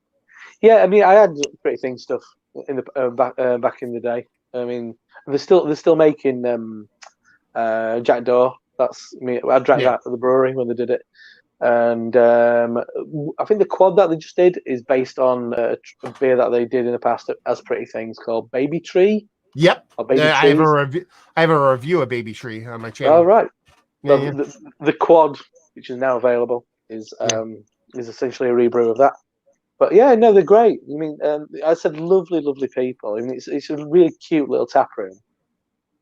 Yeah. I had Pretty Things stuff in the back in the day. They're still making Jack Door. That's me. I drank that at the brewery when they did it, and I think the quad that they just did is based on a beer that they did in the past as Pretty Things called Baby Tree. Yep. I have a review of Baby Tree on my channel. All right. The quad, which is now available, is essentially a rebrew of that. But they're great. I said lovely people. It's a really cute little tap room.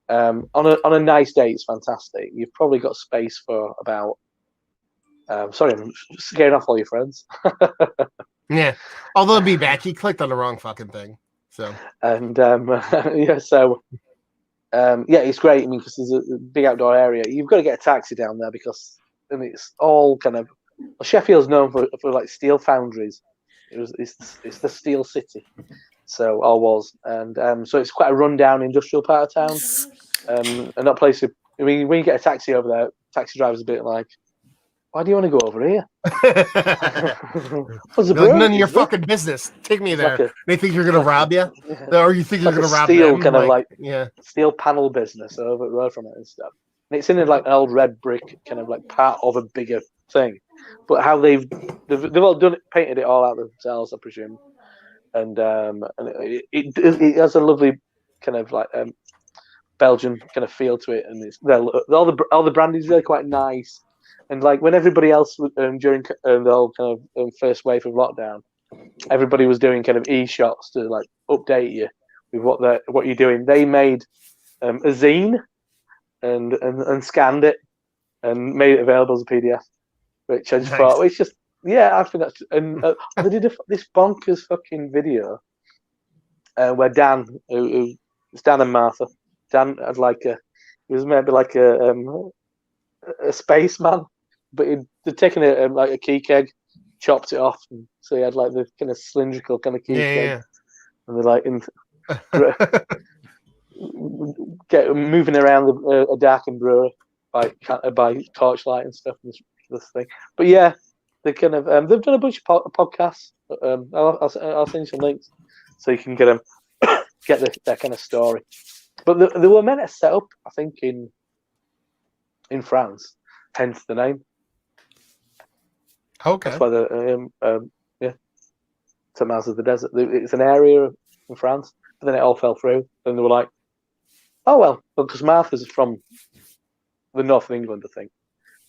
on a nice day, it's fantastic. You've probably got space for about. Sorry, I'm scaring off all your friends. Yeah, although be back, he clicked on the wrong fucking thing. So and yeah, it's great. I mean, because there's a big outdoor area. You've got to get a taxi down there because it's all kind of. Well, Sheffield's known for like steel foundries. It's the steel city, so or was, and so it's quite a rundown industrial part of town. And that place. I mean, when you get a taxi over there, taxi driver's a bit like, why do you want to go over here? None of your fucking business. Take me there. Like they think you're gonna rob you, or you think you're gonna rob steel them. Kind of like yeah, steel panel business over the road from it and stuff. And it's in like an old red brick kind of like part of a bigger thing. But how they've all done it, painted it all out themselves, I presume. And it has a lovely kind of like Belgian kind of feel to it, and it's all the branding's really quite nice. And like when everybody else during the whole kind of first wave of lockdown, everybody was doing kind of e-shots to like update you with what you're doing. They made a zine and scanned it and made it available as a PDF, which I just thought it's just I think that's and they did this bonkers fucking video where Dan, it's Dan and Martha. Dan had he was maybe like a spaceman. But they'd taken a key keg, chopped it off, and so he had like the kind of cylindrical kind of key keg, and they're like moving around a darkened brewery by torchlight and stuff. This thing, but yeah, they kind of they've done a bunch of podcasts. I'll send you some links so you can get them get their kind of story. But they were meant to set up, I think, in France, hence the name. Okay. That's why the St. Miles of the Desert. It's an area in France, but then it all fell through. And they were like, "Oh well," because Martha's from the north of England, I think.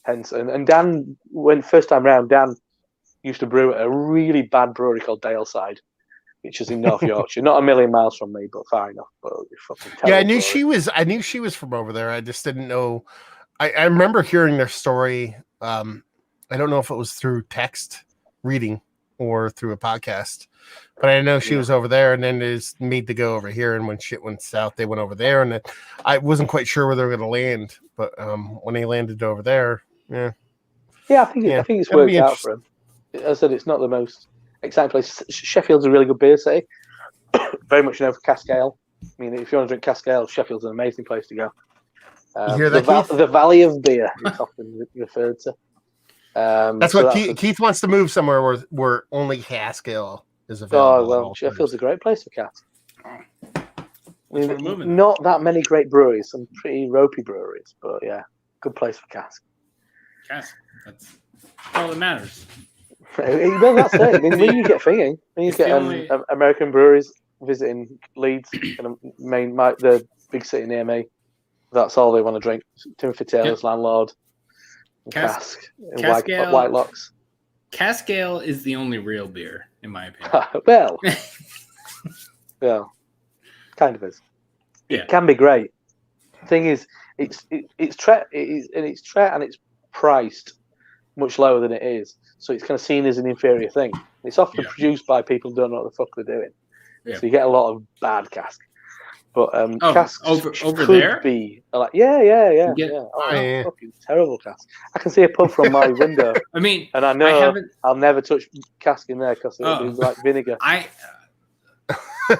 Hence, and Dan, when first time round, Dan used to brew at a really bad brewery called Daleside, which is in North Yorkshire, not a million miles from me, but far enough. But fucking yeah, I knew brewery. I knew she was from over there. I just didn't know. I remember hearing their story. I don't know if it was through text reading or through a podcast, but I know she was over there, and then is made to go over here. And when shit went south, they went over there, and I wasn't quite sure where they were going to land. But when they landed over there, I think it's worked out for him. As I said, it's not the most exciting place. Sheffield's a really good beer city, very much known for cask ale. I mean, if you want to drink cask ale, Sheffield's an amazing place to go. You hear that, the Valley of Beer, it's often referred to. That's what Keith wants to move somewhere where only cask ale is available. Oh well, Sheffield's a great place for cask. I mean, not that many great breweries, some pretty ropey breweries, but yeah, good place for cask. Cask, that's all that matters. Well, that's it. I mean, when you get thinking, when you get American breweries visiting Leeds, kind of the big city near me, that's all they want to drink. Timothy Taylor's Landlord. Cask White Locks. Cask ale is the only real beer, in my opinion. well, kind of is. Yeah. It can be great. The thing is, it's priced much lower than it is, so it's kind of seen as an inferior thing. It's often produced by people who don't know what the fuck they're doing, so you get a lot of bad cask. But cask over could there be like fucking terrible cask. I can see a pub from my window. I mean, and I know I'll never touch cask in there because it'll be like vinegar. I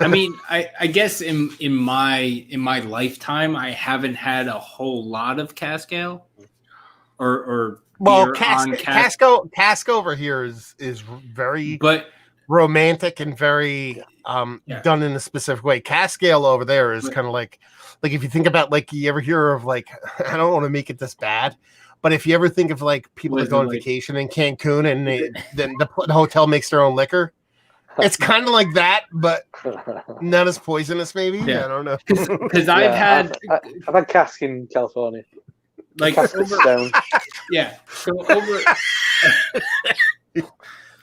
mean, I guess in my lifetime, I haven't had a whole lot of cask ale or beer cask over here is very romantic and very done in a specific way. Cask ale over there is kind of like if you think about you ever hear of I don't want to make it this bad, but if you ever think of people that go on vacation in Cancun and then the hotel makes their own liquor, it's kind of like that, but not as poisonous. Maybe I don't know because I've had cask in California.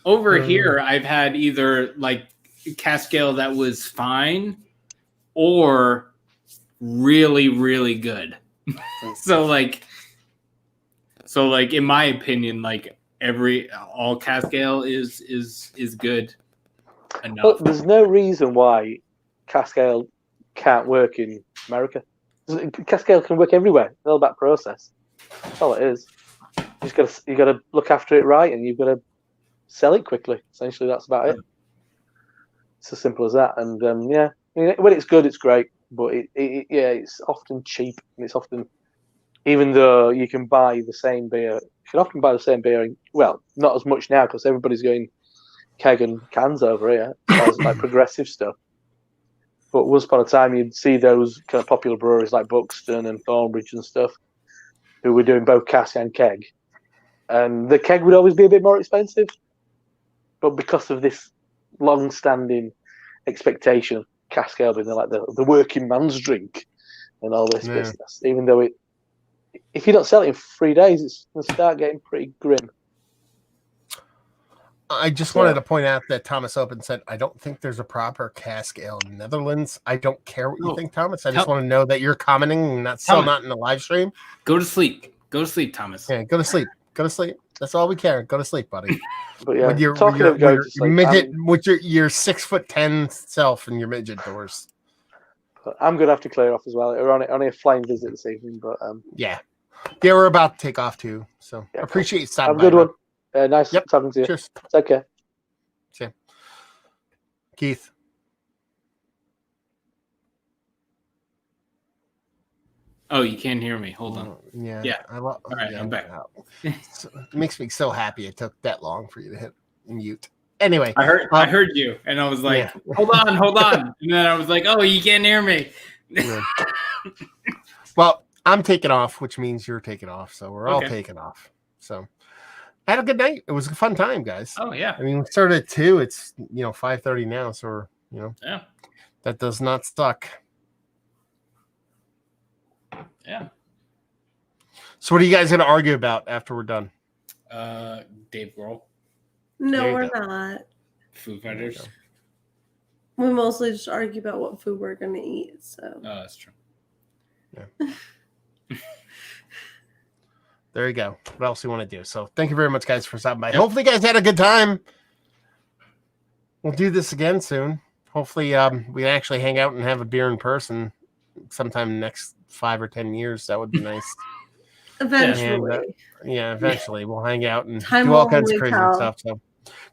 Over here, I've had either cask ale that was fine or really, really good. so like in my opinion, like all cask ale is good enough. But there's no reason why cask ale can't work in America. Cask ale can work everywhere. It's all about process. That's all it is. You got to look after it right, and you've got to sell it quickly. Essentially, that's about it. It's as simple as that. And when it's good, it's great. But it's often cheap, and it's often, even though you can buy the same beer, you can often buy the same beer. Well, not as much now because everybody's going keg and cans over here, like progressive stuff. But once upon a time, you'd see those kind of popular breweries like Buxton and Thornbridge and stuff, who were doing both cask and keg. And the keg would always be a bit more expensive. But because of this long-standing expectation of cask ale being like the working man's drink and all this business, even though if you don't sell it in 3 days, it's going to start getting pretty grim. I just wanted to point out that Thomas Open said, I don't think there's a proper cask ale in Netherlands. I don't care what you think, Thomas. I just want to know that you're commenting and not in the live stream. Go to sleep. Go to sleep, Thomas. Yeah, go to sleep. Go to sleep. That's all we care. Go to sleep, buddy. But yeah, with your midget, with your 6'10" self and your midget doors. I'm gonna have to clear off as well. We're on a flying visit this evening, but yeah, we're about to take off too. So appreciate you stopping by. Have a good one. Nice talking to you. Cheers. Take care. See ya. Keith. Oh, you can't hear me. Hold on. Yeah. All right, I'm back. It makes me so happy it took that long for you to hit mute. Anyway, I heard you, and I was like, hold on. And then I was like, oh, you can't hear me. Well, I'm taking off, which means you're taking off. So we're all taking off. So I had a good night. It was a fun time, guys. Oh, yeah. I mean, we started at 2. It's, 5:30 now. So we're, that does not suck. Yeah. So what are you guys going to argue about after we're done? Dave Grohl. No, we're not. Foo Fighters. We mostly just argue about what food we're going to eat. So. Oh, that's true. Yeah. There you go. What else do you want to do? So thank you very much, guys, for stopping by. Yep. Hopefully you guys had a good time. We'll do this again soon. Hopefully we can actually hang out and have a beer in person sometime next 5 or 10 years. That would be nice. Eventually. And, eventually we'll hang out and do all kinds of crazy stuff. So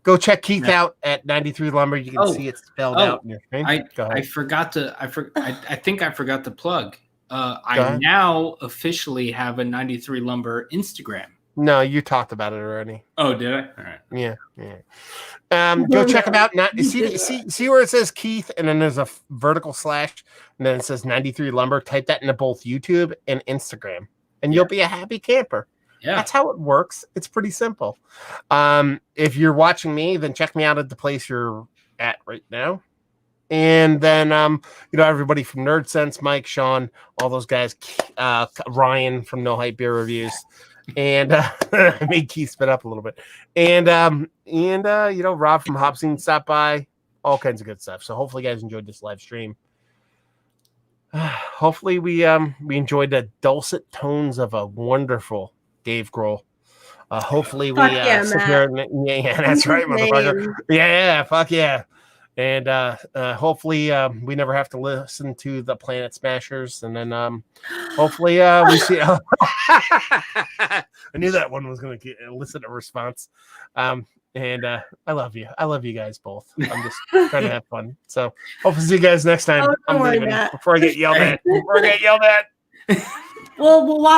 go check Keith out at 93 Lumber. You can see it spelled out in your screen. I forgot to. I think I forgot to plug. I now officially have a 93 Lumber Instagram. No, you talked about it already. Oh, did I? All right. Yeah. Go check them out. See where it says Keith, and then there's a vertical slash, and then it says 93 Lumber. Type that into both YouTube and Instagram, and you'll be a happy camper. Yeah, that's how it works. It's pretty simple. If you're watching me, then check me out at the place you're at right now. And then, everybody from Nerd Sense, Mike, Sean, all those guys, Ryan from No Hype Beer Reviews, and I made Keith spit up a little bit, and Rob from Hopscene stopped by, all kinds of good stuff. So hopefully, you guys enjoyed this live stream. Hopefully, we enjoyed the dulcet tones of a wonderful Dave Grohl. Hopefully, we sit here. That's right, motherfucker. Yeah, fuck yeah. And hopefully we never have to listen to the Planet Smashers. And then hopefully we see. I knew that one was going to elicit a response. And I love you. I love you guys both. I'm just trying to have fun. So hopefully see you guys next time. I'm leaving before I get yelled at. We'll walk